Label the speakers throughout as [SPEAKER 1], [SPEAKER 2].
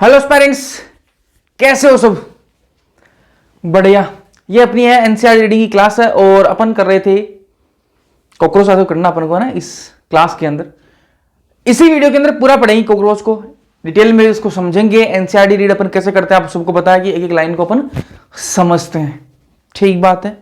[SPEAKER 1] Hello parents, कैसे हो सब? बढ़िया। ये अपनी है एनसीईआरटी रीडिंग की क्लास है और अपन कर रहे थे कॉकरोच आंसर करना अपन को है ना इस क्लास के अंदर। इसी वीडियो के अंदर पूरा पढ़ेंगे कॉकरोच को, डिटेल में इसको समझेंगे। एनसीईआरटी रीड अपन कैसे करते हैं आप सबको पता है कि एक एक लाइन को अपन समझते हैं। ठीक बात है।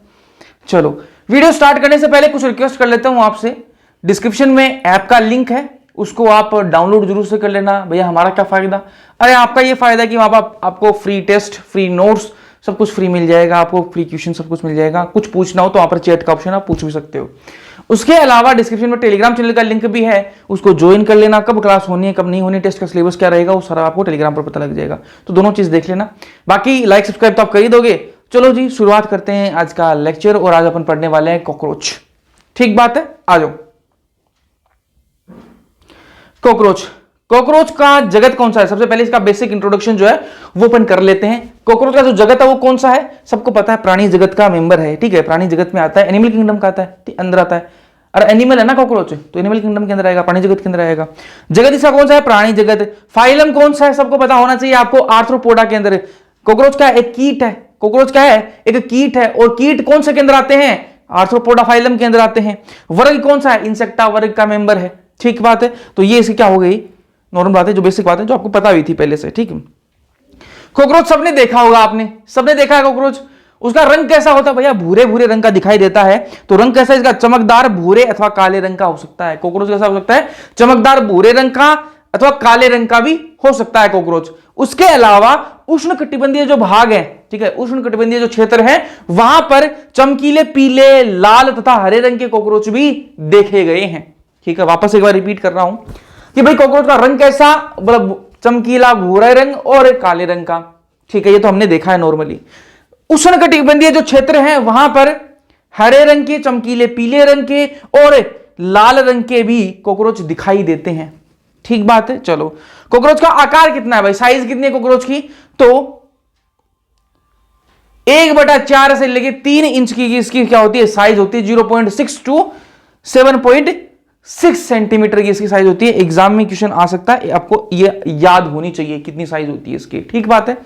[SPEAKER 1] चलो वीडियो स्टार्ट करने से पहले कुछ रिक्वेस्ट कर लेता हूं आपसे। डिस्क्रिप्शन में ऐप का लिंक है, उसको आप डाउनलोड जरूर से कर लेना। भैया हमारा क्या फायदा? अरे आपका ये फायदा कि वहां पर आपको फ्री टेस्ट, फ्री नोट्स, सब कुछ फ्री मिल जाएगा, आपको फ्री क्वेश्चन सब कुछ मिल जाएगा। कुछ पूछना हो तो वहां पर चैट का ऑप्शन आप पूछ भी सकते हो। उसके अलावा डिस्क्रिप्शन में टेलीग्राम चैनल का लिंक भी है, उसको ज्वाइन कर लेना। कब क्लास होनी है कब नहीं होनी, टेस्ट का सिलेबस क्या रहेगा, वो सारा आपको टेलीग्राम पर पता लग जाएगा। तो दोनों चीज देख लेना। बाकी लाइक सब्सक्राइब तो आप कर ही दोगे। चलो जी शुरुआत करते हैं आज का लेक्चर और आज अपन पढ़ने वाले हैं कॉकरोच। ठीक बात है, आ जाओ। कॉकरोच, कॉकरोच का जगत कौन सा है? सबसे पहले इसका बेसिक इंट्रोडक्शन जो है वो अपन कर लेते हैं। कॉकरोच का जो जगत है वो कौन सा है? सबको पता है, प्राणी जगत का मेंबर है। ठीक है, प्राणी जगत में आता है, एनिमल किंगडम का आता है, अंदर आता है। और एनिमल है ना कॉकरोच, तो एनिमल किंगडम के अंदर आएगा, प्राणी जगत के अंदर आएगा। जगत इसका कौन सा है? प्राणी जगत। फाइलम कौन सा है? सबको पता होना चाहिए आपको, आर्थ्रोपोडा के अंदर। कॉकरोच का एक कीट है, कॉकरोच क्या है? एक कीट है। और कीट कौन से के अंदर आते हैं? आर्थ्रोपोडा फाइलम के अंदर आते हैं। वर्ग कौन सा है? इंसेक्टा वर्ग का मेंबर है। ठीक बात है। तो ये इसकी क्या हो गई? नॉर्मल बात है, जो बेसिक बात है जो आपको पता हुई थी पहले से। ठीक है, कॉकरोच सबने देखा होगा, आपने सबने देखा है कॉकरोच। उसका रंग कैसा होता है भैया? भूरे भूरे रंग का दिखाई देता है। तो रंग कैसा है इसका? चमकदार भूरे अथवा काले रंग का हो सकता है। कॉकरोच कैसा हो सकता है? चमकदार भूरे रंग का अथवा काले रंग का भी हो सकता है कॉकरोच। उसके अलावा उष्णकटिबंधीय जो भाग है, ठीक है, उष्णकटिबंधीय जो क्षेत्र है वहां पर चमकीले पीले, लाल तथा हरे रंग के कॉकरोच भी देखे गए हैं। ठीक है, वापस एक बार रिपीट कर रहा हूं कि भाई कॉकरोच का रंग कैसा? मतलब चमकीला भूरा रंग और काले रंग का। ठीक है, ये तो हमने देखा है नॉर्मली। उष्णकटिबंधीय जो क्षेत्र है वहां पर हरे रंग के, चमकीले पीले रंग के और लाल रंग के भी कॉकरोच दिखाई देते हैं। ठीक बात है। चलो, कॉकरोच का आकार कितना है भाई? साइज कितनी है कॉकरोच की? तो 1/4 से लेके 3 इंच की इसकी क्या होती है? साइज होती है। 0.6 टू 7.6 सेंटीमीटर की इसकी साइज होती है। एग्जाम में क्वेश्चन आ सकता है, आपको ये याद होनी चाहिए कितनी साइज होती है इसकी। ठीक बात है।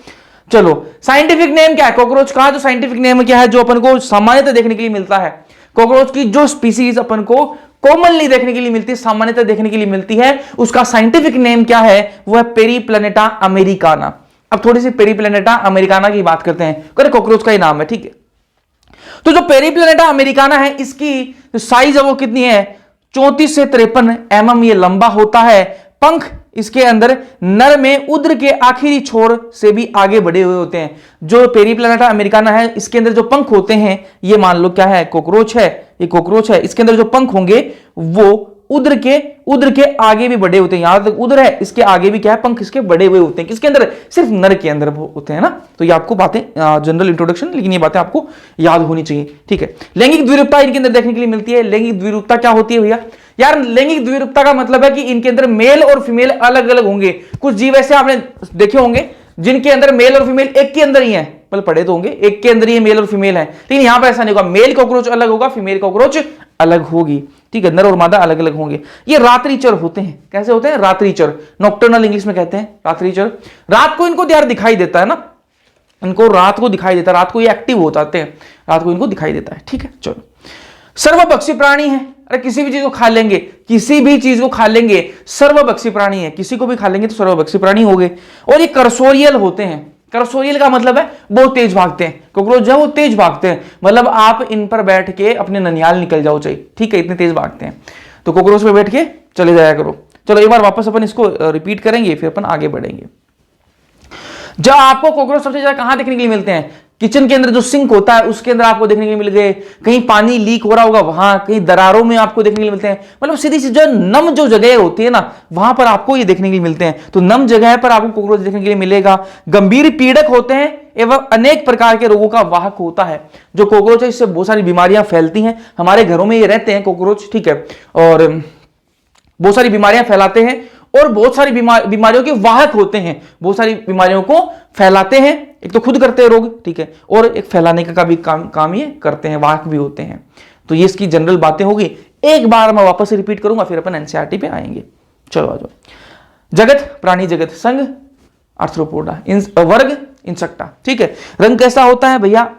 [SPEAKER 1] चलो, साइंटिफिक नेम क्या है कॉकरोच का? जो साइंटिफिक नेम क्या है जो अपन को सामान्यतः देखने के लिए मिलता है, कॉकरोच की जो स्पीसीज अपन को कॉमनली देखने के लिए मिलती है, सामान्यतः देखने के लिए मिलती है, उसका साइंटिफिक नेम क्या है? वो है पेरीप्लैनेटा अमेरिकाना। अब थोड़ी सी पेरीप्लैनेटा अमेरिकाना की बात करते हैं। कॉकरोच का ही नाम है। ठीक है, तो जो पेरीप्लैनेटा अमेरिकाना है इसकी जो साइज है वो कितनी है? 34 से 53 mm ये लंबा होता है। पंख इसके अंदर नर में उदर के आखिरी छोर से भी आगे बढ़े हुए होते हैं। जो पेरीप्लैनेटा अमेरिकाना है इसके अंदर जो पंख होते हैं, ये मान लो क्या है? कॉकरोच है। ये कॉकरोच है, इसके अंदर जो पंख होंगे वो उदर के आगे भी बढ़े होते हैं। यहां तक उदर है, इसके आगे भी क्या है? पंख इसके बड़े हुए होते हैं। किसके अंदर? सिर्फ नर के अंदर होते हैं ना। तो ये आपको बातें जनरल इंट्रोडक्शन, लेकिन ये बातें आपको याद होनी चाहिए। ठीक है, लैंगिक द्विरूपता इनके अंदर देखने के लिए मिलती है। लैंगिक द्विरूपता क्या होती है भैया? यार लैंगिक द्विरूपता का मतलब है कि इनके अंदर मेल और फीमेल अलग अलग होंगे। कुछ जीव ऐसे आपने देखे होंगे जिनके अंदर मेल और फीमेल एक के अंदर ही है, मतलब पढ़े तो होंगे, एक के अंदर ही मेल और फीमेल है। लेकिन यहां पर ऐसा नहीं होगा, मेल कॉकरोच अलग होगा, फीमेल कॉकरोच अलग होगी। ठीक है, नर और मादा अलग अलग होंगे। ये रात्रिचर होते हैं। कैसे होते हैं? रात्रिचर, नॉक्टर्नल इंग्लिश में कहते हैं रात्रिचर। रात को इनको यार दिखाई देता है ना, इनको रात को दिखाई देता है, रात को ये एक्टिव हो जाते हैं, रात को इनको दिखाई देता है। ठीक है, चलो, सर्वभक्षी प्राणी है। अरे किसी भी चीज को खा लेंगे, किसी भी चीज को खा लेंगे, सर्वभक्षी प्राणी है। किसी को भी खा लेंगे तो सर्वभक्षी प्राणी हो गए। और ये कर्सोरियल होते हैं। कर्सोरियल का मतलब है बहुत तेज भागते हैं। कॉकरोच जो है वो तेज भागते हैं, मतलब आप इन पर बैठ के अपने ननिहाल निकल जाओ चाहिए। ठीक है, इतने तेज भागते हैं। तो कॉकरोच पे बैठ के चले जाया करो। चलो एक बार वापस अपन इसको रिपीट करेंगे, फिर अपन आगे बढ़ेंगे। जब आपको कॉकरोच सबसे ज्यादा कहां देखने के लिए मिलते हैं? किचन के अंदर जो सिंक होता है उसके अंदर आपको देखने के लिए मिल गए। कहीं पानी लीक हो रहा होगा वहां, कहीं दरारों में आपको देखने के लिए मिलते हैं। मतलब सीधी सी जो नम जो जगह होती है ना, वहां पर आपको ये देखने के लिए मिलते हैं। तो नम जगह पर आपको कॉकरोच देखने के लिए मिलेगा। गंभीर पीड़क होते हैं एवं अनेक प्रकार के रोगों का वाहक होता है। जो कॉकरोच है इससे बहुत सारी बीमारियां फैलती हैं। हमारे घरों में ये रहते हैं कॉकरोच। ठीक है, और बहुत सारी बीमारियां फैलाते हैं और बहुत सारी बीमारियों के वाहक होते हैं। बहुत सारी बीमारियों को फैलाते हैं, एक तो खुद करते हैं रोग, ठीक है, और एक फैलाने का भी काम ये करते हैं, वाहक भी होते हैं। तो ये इसकी जनरल बातें होगी। एक बार मैं वापस से रिपीट करूंगा, फिर अपन एनसीईआरटी पे आएंगे। चलो आ जाओ। जगत, प्राणी जगत, संघ आर्थ्रोपोडा, वर्ग इंसेक्टा। ठीक है, रंग कैसा होता है भैया,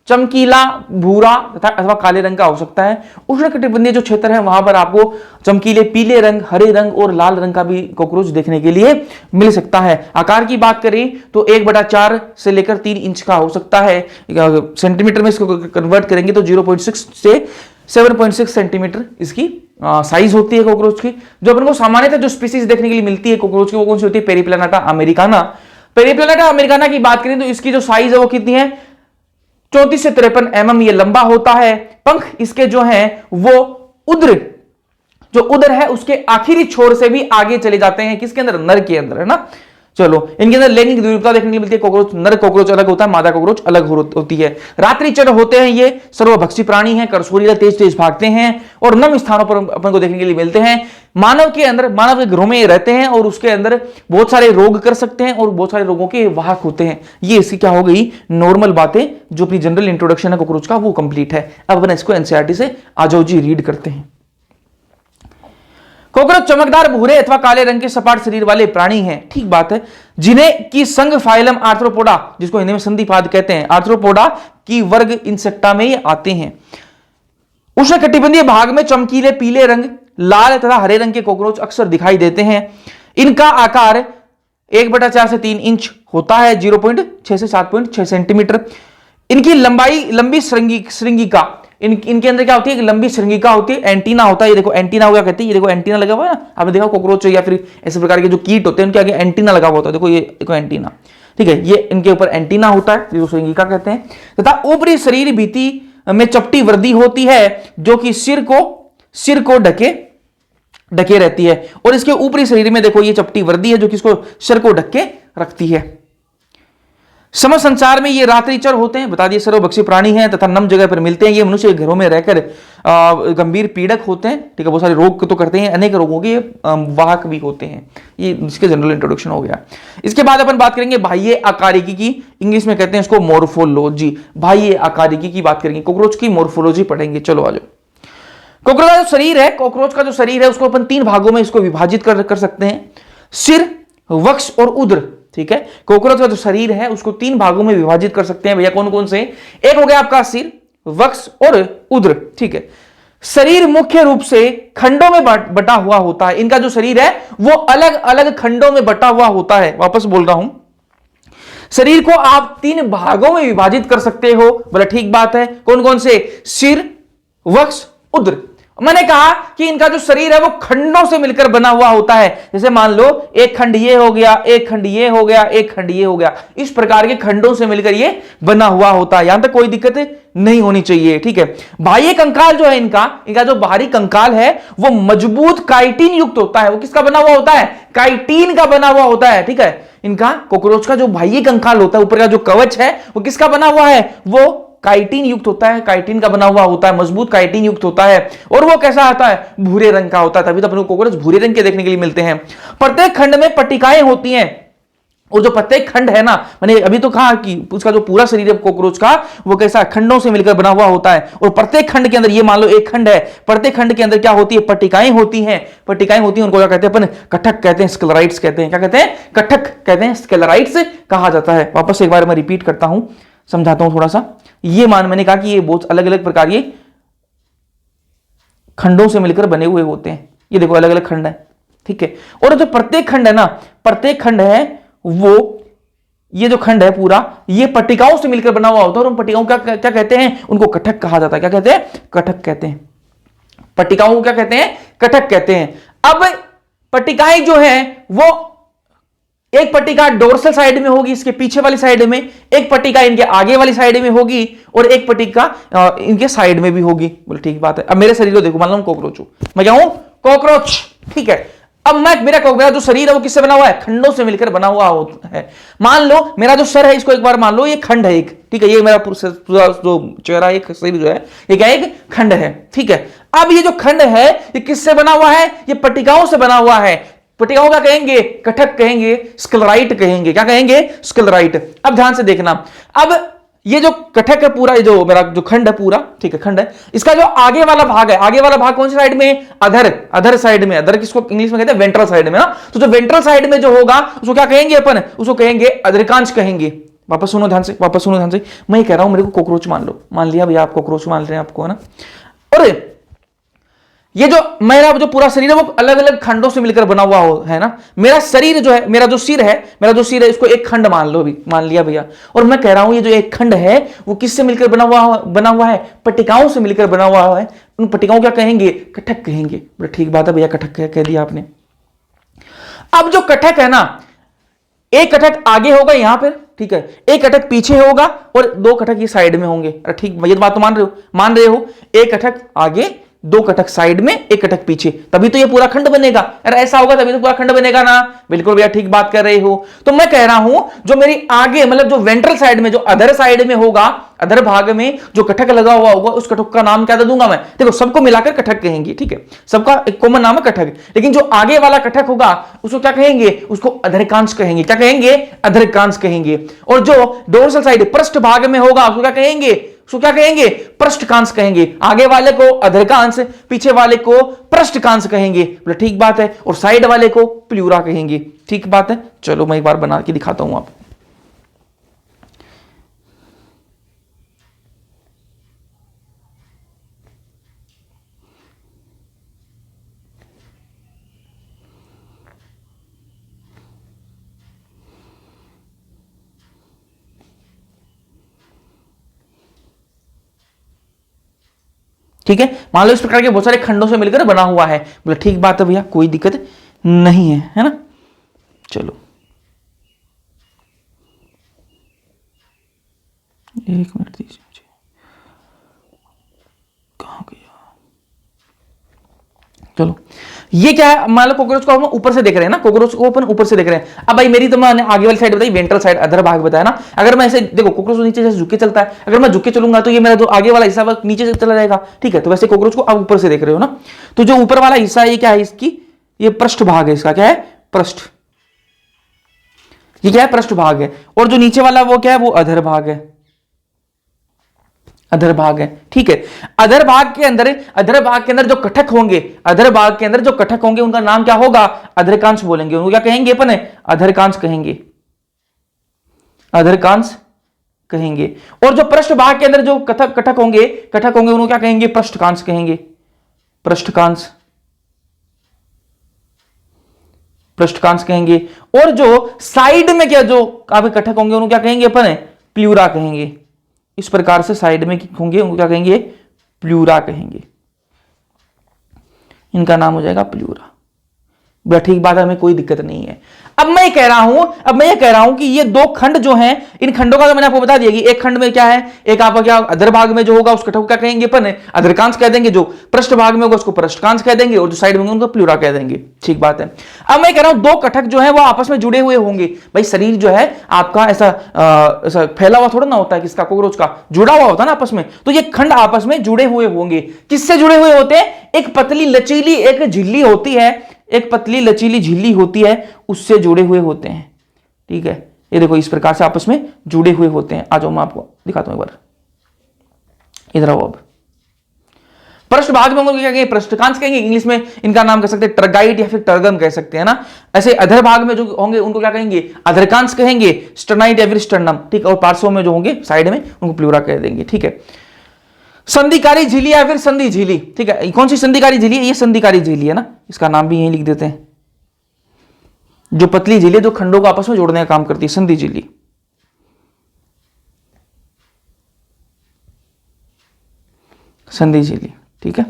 [SPEAKER 1] चमकीला भूरा तथा अथवा काले रंग का हो सकता है। उष्णकटिबंधीय जो क्षेत्र है वहां पर आपको चमकीले पीले रंग, हरे रंग और लाल रंग का भी कॉकरोच देखने के लिए मिल सकता है। आकार की बात करें तो 1/4 से लेकर 3 इंच का हो सकता है। सेंटीमीटर में इसको कन्वर्ट करेंगे तो 0.6 से 7.6 सेंटीमीटर इसकी साइज होती है कॉकरोच की। जो अपन को सामान्यतः जो स्पीसीज देखने के लिए मिलती है कॉकरोच की वो कौन सी होती है, पेरिप्लैनेटा अमेरिकाना। पेरिप्लैनेटा अमेरिकाना की बात करें तो इसकी जो साइज है वो कितनी है, 34 से 53 mm ये लंबा होता है। पंख इसके जो हैं वो उदर है उसके आखिरी छोर से भी आगे चले जाते हैं, किसके अंदर, नर के अंदर, है ना। चलो, इनके अंदर लैंगिक द्विरूपता देखने के लिए मिलती है। कॉकरोच, नर कॉकरोच अलग होता है, मादा कॉकरोच अलग होती है। रात्रिचर होते हैं, ये सर्वभक्षी प्राणी हैं, करसोरिया तेज तेज भागते हैं और नम स्थानों पर अपन को देखने के लिए मिलते हैं। मानव के अंदर, मानव के घरों में रहते हैं और उसके अंदर बहुत सारे रोग कर सकते हैं और बहुत सारे रोगों के वाहक होते हैं। ये इसकी क्या हो गई, नॉर्मल बातें, जो अपनी जनरल इंट्रोडक्शन है कॉकरोच का वो कंप्लीट है। अब अपन इसको एनसीईआरटी से आ जाओ जी, रीड करते हैं। कॉकरोच चमकदार भूरे अथवा काले रंग के सपाट शरीर वाले प्राणी हैं, ठीक बात है, जिन्हें की संघ फाइलम आर्थ्रोपोडा, जिसको हिंदी में संधिपाद कहते हैं, आर्थ्रोपोडा की वर्ग इंसेक्टा में ये आते हैं। उष्णकटिबंधीय भाग में चमकीले पीले रंग, लाल तथा हरे रंग के कॉकरोच अक्सर दिखाई देते हैं। इनका आकार 1/4 से 3 इंच होता है, 0.6 से 7.6 सेंटीमीटर। इनकी लंबी श्रृंगिका, इनके अंदर क्या होती है, एक लंबी श्रृंगिका होती है, एंटीना होता है। ये देखो एंटीना होगा कहते हैं, ये देखो एंटीना लगा हुआ है ना, आपने देखा कॉकरोच या फिर ऐसे प्रकार के जो कीट होते हैं उनके आगे एंटीना लगा हुआ होता है। देखो ये देखो एंटीना, ठीक है, ये इनके ऊपर एंटीना होता है जो श्रृंगिका कहते हैं। तथा ऊपरी शरीर भित्ति में चपटी वृद्धि होती है जो कि सिर को ढके रहती है। और इसके ऊपरी शरीर में देखो ये चपटी वृद्धि है जो कि इसको सिर को ढके रखती है। समस्त संसार में ये रात्रिचर होते हैं, बता दिए, सर्वभक्षी प्राणी हैं तथा नम जगह पर मिलते हैं। ये मनुष्य के घरों में रहकर गंभीर पीड़क होते हैं, ठीक है, बहुत सारे रोग तो करते हैं, अनेक रोगों के वाहक भी होते हैं। ये इसके जनरल इंट्रोडक्शन हो गया। इसके बाद अपन बात करेंगे बाह्य आकारिकी की, इंग्लिश में कहते हैं इसको मोर्फोलॉजी। बाह्य आकारिकी की बात करेंगे, कॉकरोच की मोर्फोलॉजी पढ़ेंगे। चलो आ जाओ। कॉकरोच का जो शरीर है, कॉकरोच का जो शरीर है उसको अपन 3 भागों में इसको विभाजित कर सकते हैं, सिर, वक्ष और उदर। ठीक है, कॉकरोच का जो शरीर है उसको 3 भागों में विभाजित कर सकते हैं भैया, कौन कौन से, एक हो गया आपका सिर, वक्ष और उदर। ठीक है, शरीर मुख्य रूप से खंडों में बटा हुआ होता है। इनका जो शरीर है वो अलग अलग खंडों में बटा हुआ होता है। वापस बोल रहा हूं, शरीर को आप 3 भागों में विभाजित कर सकते हो। बोला ठीक बात है, कौन कौन से, सिर, वक्ष, उदर। मैंने कहा कि इनका जो शरीर है वो खंडों से मिलकर बना हुआ होता है। जैसे मान लो एक खंड ये हो गया, एक खंड ये हो गया, एक खंड ये हो गया, इस प्रकार के खंडों से मिलकर ये बना हुआ होता है। यहां तक कोई दिक्कत नहीं होनी चाहिए। ठीक है, बाह्य कंकाल जो है इनका जो बाहरी कंकाल है वो मजबूत काइटिन युक्त होता है। वो किसका बना हुआ होता है, काइटिन का बना हुआ होता है। ठीक है, इनका कॉकरोच का जो बाह्य कंकाल होता है, ऊपर का जो कवच है वो किसका बना हुआ है, वो काइटिन युक्त होता है, काइटिन का बना हुआ होता है, मजबूत काइटिन युक्त होता है। और वो कैसा आता है, भूरे रंग का होता है। तभी तो अपने को कॉकरोच भूरे रंग के देखने के लिए मिलते हैं। प्रत्येक खंड में पट्टिकाएं होती हैं। और जो प्रत्येक खंड है ना, मैंने अभी तो कहा कि उसका जो पूरा शरीर है कॉकरोच का वो कैसा खंडों से मिलकर बना हुआ होता है। और प्रत्येक खंड के अंदर, ये मान लो एक खंड है, प्रत्येक खंड के अंदर क्या होती है, पट्टिकाएं होती हैं। पट्टिकाएं होती हैं, उनको क्या कहते हैं अपन, कटक कहते हैं, स्क्लेराइड्स कहते हैं। क्या कहते हैं, कटक कहते हैं, स्क्लेराइड्स कहा जाता है। वापस एक बार मैं रिपीट करता हूं, समझाता हूं थोड़ा सा। ये मैंने कहा कि ये बहुत अलग अलग प्रकार के खंडों से मिलकर बने हुए होते हैं। ये देखो अलग अलग खंड है, ठीक है। और जो प्रत्येक खंड है ना, प्रत्येक खंड है वो, ये जो खंड है पूरा, ये पट्टिकाओं से मिलकर बना हुआ होता है। और उन पट्टिकाओं क्या क्या कहते हैं, उनको कटक कहा जाता है। क्या कहते हैं, कटक कहते हैं। पट्टिकाओं को क्या कहते हैं, कटक कहते हैं। अब पट्टिकाएं जो है वो, एक पट्टिका डोर्सल साइड में होगी, इसके पीछे वाली साइड में, एक पट्टिका इनके आगे वाली साइड में होगी और एक पट्टिका इनके साइड में भी होगी। बोले ठीक बात है। अब मेरे शरीर को देखो, मान लो कॉकरोच हूं मैं, क्या हूं, कॉकरोच। ठीक है, अब मेरा जो शरीर है वो किससे बना हुआ है, खंडों से मिलकर बना हुआ होता है। मान लो मेरा जो सर है, इसको एक बार मान लो ये खंड है एक, ठीक है, ये मेरा पूरा जो चेहरा, एक शरीर जो है ये क्या, एक खंड है। ठीक है, अब ये जो खंड है ये किससे बना हुआ है, ये पट्टिकाओं से बना हुआ है। पट्टिकाओं का कहेंगे, कटक कहेंगे, स्क्लेराइट कहेंगे। क्या कहेंगे, स्क्लेराइट। अब ध्यान से देखना, अब ये जो कटक है पूरा, ये जो मेरा जो खंड है पूरा, ठीक है, खंड है, इसका जो आगे वाला भाग है, आगे वाला भाग कौन सी साइड में, अधर, अधर साइड में, अधर किसको इंग्लिश में कहते हैं, वेंट्रल साइड में ना। तो जो वेंट्रल साइड में जो होगा उसको क्या कहेंगे अपन, उसको कहेंगे अधरकांश कहेंगे। वापस सुनो ध्यान से, वापस सुनो ध्यान से, मैं ये कह रहा हूं मेरे को कॉकरोच मान लो, मान लिया भैया आप कॉकरोच मान रहे हैं आपको, है ना। और ये जो मेरा जो पूरा शरीर है वो अलग अलग खंडों से मिलकर बना हुआ है ना। मेरा शरीर जो है, मेरा जो सिर है इसको एक खंड मान लो भी, मान लिया भैया। और मैं कह रहा हूं ये जो एक खंड है वो किससे मिलकर बना हुआ है, पट्टिकाओं से मिलकर बना हुआ है। उन पट्टिकाओं क्या कहेंगे, कटक कहेंगे। बोले ठीक बात है भैया, कटक कह दिया आपने। अब जो कटक है ना, एक कटक आगे होगा यहां पर, ठीक है, एक कटक पीछे होगा और दो कटक ये साइड में होंगे। अरे ठीक, ये बात तो मान रहे हो, एक कटक आगे, दो कटक साइड में, एक कटक पीछे, तभी तो ये पूरा खंड बनेगा। अरे ऐसा होगा तभी तो पूरा खंड बनेगा ना। बिल्कुल भैया ठीक बात कर रहे हो। तो मैं कह रहा हूं जो मेरी आगे मतलब जो वेंट्रल साइड में, जो अधर साइड में होगा, अधर भाग में जो कटक लगा हुआ होगा, उस कटक का नाम क्या दे दूंगा मैं, देखो सबको मिलाकर कटक कहेंगे, ठीक है, सबका एक कॉमन नाम है कटक। लेकिन जो आगे वाला कटक होगा उसको क्या कहेंगे, उसको अधरकांश कहेंगे। क्या कहेंगे, अधरकांश कहेंगे। और जो डोर्सल साइड पृष्ठ भाग में होगा उसको क्या कहेंगे, उसको क्या कहेंगे, पृष्ठकांश कहेंगे। आगे वाले को अधरकांश, पीछे वाले को पृष्ठकांश कहेंगे। बोले ठीक बात है। और साइड वाले को प्लूरा कहेंगे। ठीक बात है। चलो मैं एक बार बना के दिखाता हूं आप। ठीक है, मान लो इस प्रकार के बहुत सारे खंडों से मिलकर बना हुआ है। बोले ठीक बात है भैया, कोई दिक्कत नहीं है ना। चलो एक मिनट दीजिए मुझे, कहां गया। चलो ये क्या है, मान लो कॉकरोच को हम ऊपर से देख रहे हैं ना, कॉकरोच को अपन ऊपर से देख रहे हैं। अब भाई मेरी तो मैंने आगे वाली साइड बताई, वेंट्रल साइड, अधर भाग बताया ना। अगर मैं ऐसे देखो, कॉकरोच नीचे जैसे झुक के चलता है, अगर मैं झुक के चलूंगा तो ये मेरा जो आगे वाला हिस्सा नीचे से चला जाएगा। ठीक है, तो वैसे कॉकरोच को आप ऊपर से देख रहे हो ना। तो जो ऊपर वाला हिस्सा है ये क्या है, इसकी ये पृष्ठ भाग है, इसका क्या है, पृष्ठ, ये क्या है, पृष्ठ भाग है। और जो नीचे वाला वो क्या है, वो अधर भाग है, अधर भाग है। ठीक है, अधर भाग के अंदर जो कटक होंगे, अधर भाग के अंदर जो कटक होंगे उनका नाम क्या होगा, अधरकांश बोलेंगे। उनको क्या कहेंगे अपन, अधरकांश कहेंगे, अधरकांश कहेंगे। और जो पृष्ठ भाग के अंदर जो कटक होंगे उनको क्या कहेंगे, पृष्ठकांश कहेंगे, पृष्ठकांश, पृष्ठकांश कहेंगे। और जो साइड में क्या जो कटक होंगे उनको क्या कहेंगे अपन, प्लूरा कहेंगे। इस प्रकार से साइड में होंगे उनको क्या कहेंगे, प्लूरा कहेंगे। इनका नाम हो जाएगा प्लूरा। बड़ा ठीक बात है, हमें कोई दिक्कत नहीं है। अब मैं ये कह रहा हूं कि ये दो खंड जो हैं, इन खंडों का तो मैंने आपको बता दिया कि एक खंड में क्या है, एक आपका क्या अधर भाग में जो होगा उस कटक को क्या कहेंगे अपन, अधरकांश कह देंगे। जो पृष्ठ भाग में होगा उसको पृष्ठकांश कह देंगे, और जो साइड में होंगे उनको प्लूरा कह देंगे। ठीक बात है। अब मैं कह रहा हूं दो कटक जो है वो आपस में जुड़े हुए होंगे। भाई शरीर जो है आपका ऐसा फैला हुआ थोड़ा ना होता है, किसका, कॉकरोच का, जुड़ा हुआ होता है ना आपस में। तो ये खंड आपस में जुड़े हुए होंगे। किससे जुड़े हुए होते हैं, एक पतली लचीली एक झिल्ली होती है, एक पतली लचीली झिल्ली होती है, उससे जुड़े हुए होते हैं। ठीक है, ये देखो इस प्रकार से आपस में जुड़े हुए होते हैं। आ जाओ मैं आपको दिखाता हूं एक बार, इधर आओ। अब पृष्ठ भाग में क्या कहेंगे, पृष्ठकांश कहेंगे। इंग्लिश में इनका नाम कह सकते हैं ट्रगाइट या फिर टर्गम कह सकते हैं ना। ऐसे अधर भाग में जो होंगे उनको क्या कहेंगे, अधरकांश कहेंगे, स्टर्नाइट या फिर स्टर्नम। ठीक, और पार्श्व में जो होंगे साइड में उनको प्लूरा कह देंगे। ठीक है, संधिकारी झिल्ली या फिर संधि झिल्ली। ठीक है, कौन सी संधिकारी झिल्ली है, ये संधिकारी झिल्ली है ना, इसका नाम भी यही लिख देते हैं। जो पतली झिल्ली जो खंडों को आपस में जोड़ने का काम करती है, संधि झिल्ली, संधि झिल्ली। ठीक है,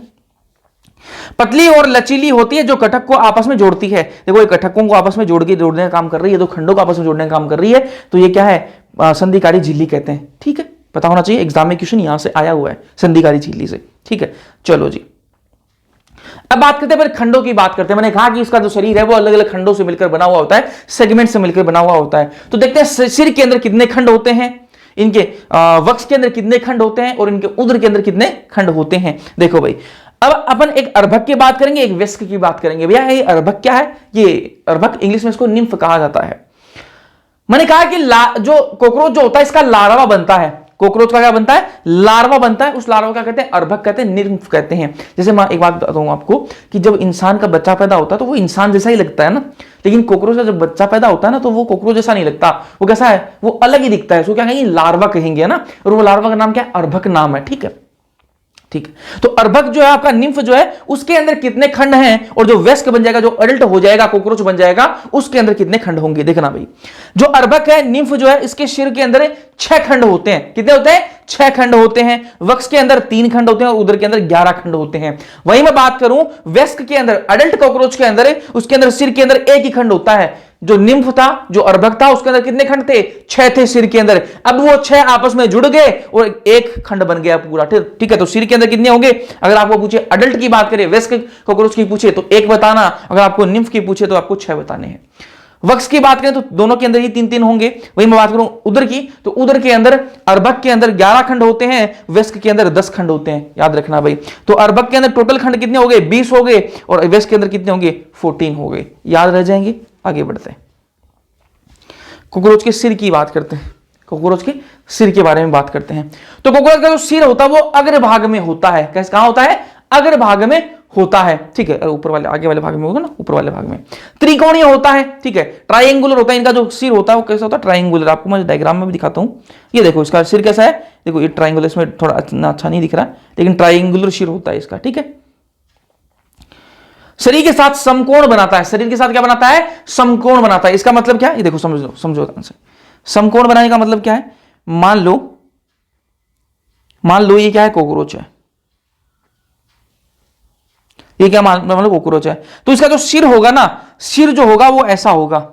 [SPEAKER 1] पतली और लचीली होती है, जो कटक को आपस में जोड़ती है। देखो ये कटकों को आपस में जोड़ने का काम कर रही है, तो खंडों को आपस में जोड़ने का काम कर रही है, तो ये क्या है, संधिकारी झिल्ली कहते हैं। ठीक है, पता होना चाहिए, एग्जाम में क्वेश्चन यहां से आया हुआ है, संधिकारी झिल्ली से। ठीक है, चलो जी अब बात करते हैं, फिर खंडों की बात करते हैं। मैंने कहा कि इसका जो शरीर है वो अलग अलग खंडों से मिलकर बना हुआ होता है, सेगमेंट से मिलकर बना हुआ होता है। तो देखते हैं सिर के अंदर कितने खंड होते हैं, इनके वक्ष के अंदर कितने खंड होते हैं, और इनके उदर के अंदर कितने खंड होते हैं। देखो भाई, अब अपन एक अर्भक की बात करेंगे, एक वयस्क की बात करेंगे। भैया ये अर्भक क्या है, ये अर्भक इंग्लिश में इसको निम्फ कहा जाता है। मैंने कहा कि जो कॉकरोच जो होता है इसका लार्वा बनता है, कॉकरोच का क्या बनता है, लार्वा बनता है। उस लार्वा का कहते हैं अर्भक, कहते हैं निम्फ कहते हैं। जैसे मैं एक बात बताता हूं आपको कि जब इंसान का बच्चा पैदा होता है तो वो इंसान जैसा ही लगता है ना, लेकिन कॉकरोच का जब बच्चा पैदा होता है ना तो वो कॉकरोच जैसा नहीं लगता, वो कैसा है, वो अलग ही दिखता है। उसको क्या कहेंगे, लार्वा कहेंगे ना, और वो लार्वा का नाम क्या है, अर्भक नाम है। ठीक है, ठीक है। तो अर्भक जो है आपका, निम्फ जो है, उसके अंदर कितने खंड हैं, और जो वेस्क बन जाएगा, जो अडल्ट हो जाएगा, कॉकरोच बन जाएगा, उसके अंदर कितने खंड होंगे, देखना भाई। जो अर्भक है, निम्फ जो है, इसके सिर के अंदर 6 खंड होते हैं। कितने होते हैं, 6 खंड होते हैं। वक्स के अंदर 3 खंड होते हैं और उदर के अंदर 11 खंड होते हैं। वहीं मैं बात करूं वेस्क के अंदर, अडल्ट कॉकरोच के अंदर, उसके अंदर सिर के अंदर एक ही खंड होता है। जो निम्फ था, जो अर्भक था, उसके अंदर कितने खंड थे, 6 थे सिर के अंदर। अब वो 6 आपस में जुड़ गए और एक खंड बन गया पूरा। ठीक है, तो सिर के अंदर कितने होंगे, अगर आपको पूछे अडल्ट की बात करें, वेस्क कॉकरोच की पूछे तो 1 बताना, अगर आपको निम्फ की पूछे तो आपको 6 बताने हैं। वक्स की बात करें तो दोनों के अंदर ही 3-3 होंगे। वही मैं बात करूं उदर की, तो उदर के अंदर, अर्भक के अंदर 11 खंड होते हैं, वेस्क के अंदर 10 खंड होते हैं, याद रखना भाई। तो अर्भक के अंदर टोटल खंड कितने हो गए, 20 हो गए, और वेस्क के अंदर कितने होंगे, 14 हो गए, याद रह जाएंगे। आगे बढ़ते हैं, कॉकरोच के सिर की बात करते हैं, कॉकरोच के सिर के बारे में बात करते हैं। तो कॉकरोच का जो सिर होता है वो अग्रभाग में होता है। कैसे, कहां होता है, अग्रभाग में होता है। ठीक है, ऊपर वाले, आगे वाले भाग में होगा ना, ऊपर वाले भाग में त्रिकोणीय होता है। ठीक है, ट्रायंगुलर होता है। इनका जो सिर होता है वो कैसा होता है, ट्रायंगुलर। आपको मैं डायग्राम में भी दिखाता हूं, ये देखो इसका सिर कैसा है, देखो ये ट्रायंगुलर, इसमें थोड़ा अच्छा नहीं दिख रहा, लेकिन ट्रायंगुलर सिर होता है इसका। ठीक है, शरीर के साथ समकोण बनाता है, शरीर के साथ क्या बनाता है, समकोण बनाता है। इसका मतलब क्या है, ये देखो, समझो समझो समकोण बनाने का मतलब क्या है। मान लो ये क्या है, कॉकरोच है, ये क्या मतलब कॉकरोच है, तो इसका जो सिर होगा ना, सिर जो होगा वो ऐसा होगा,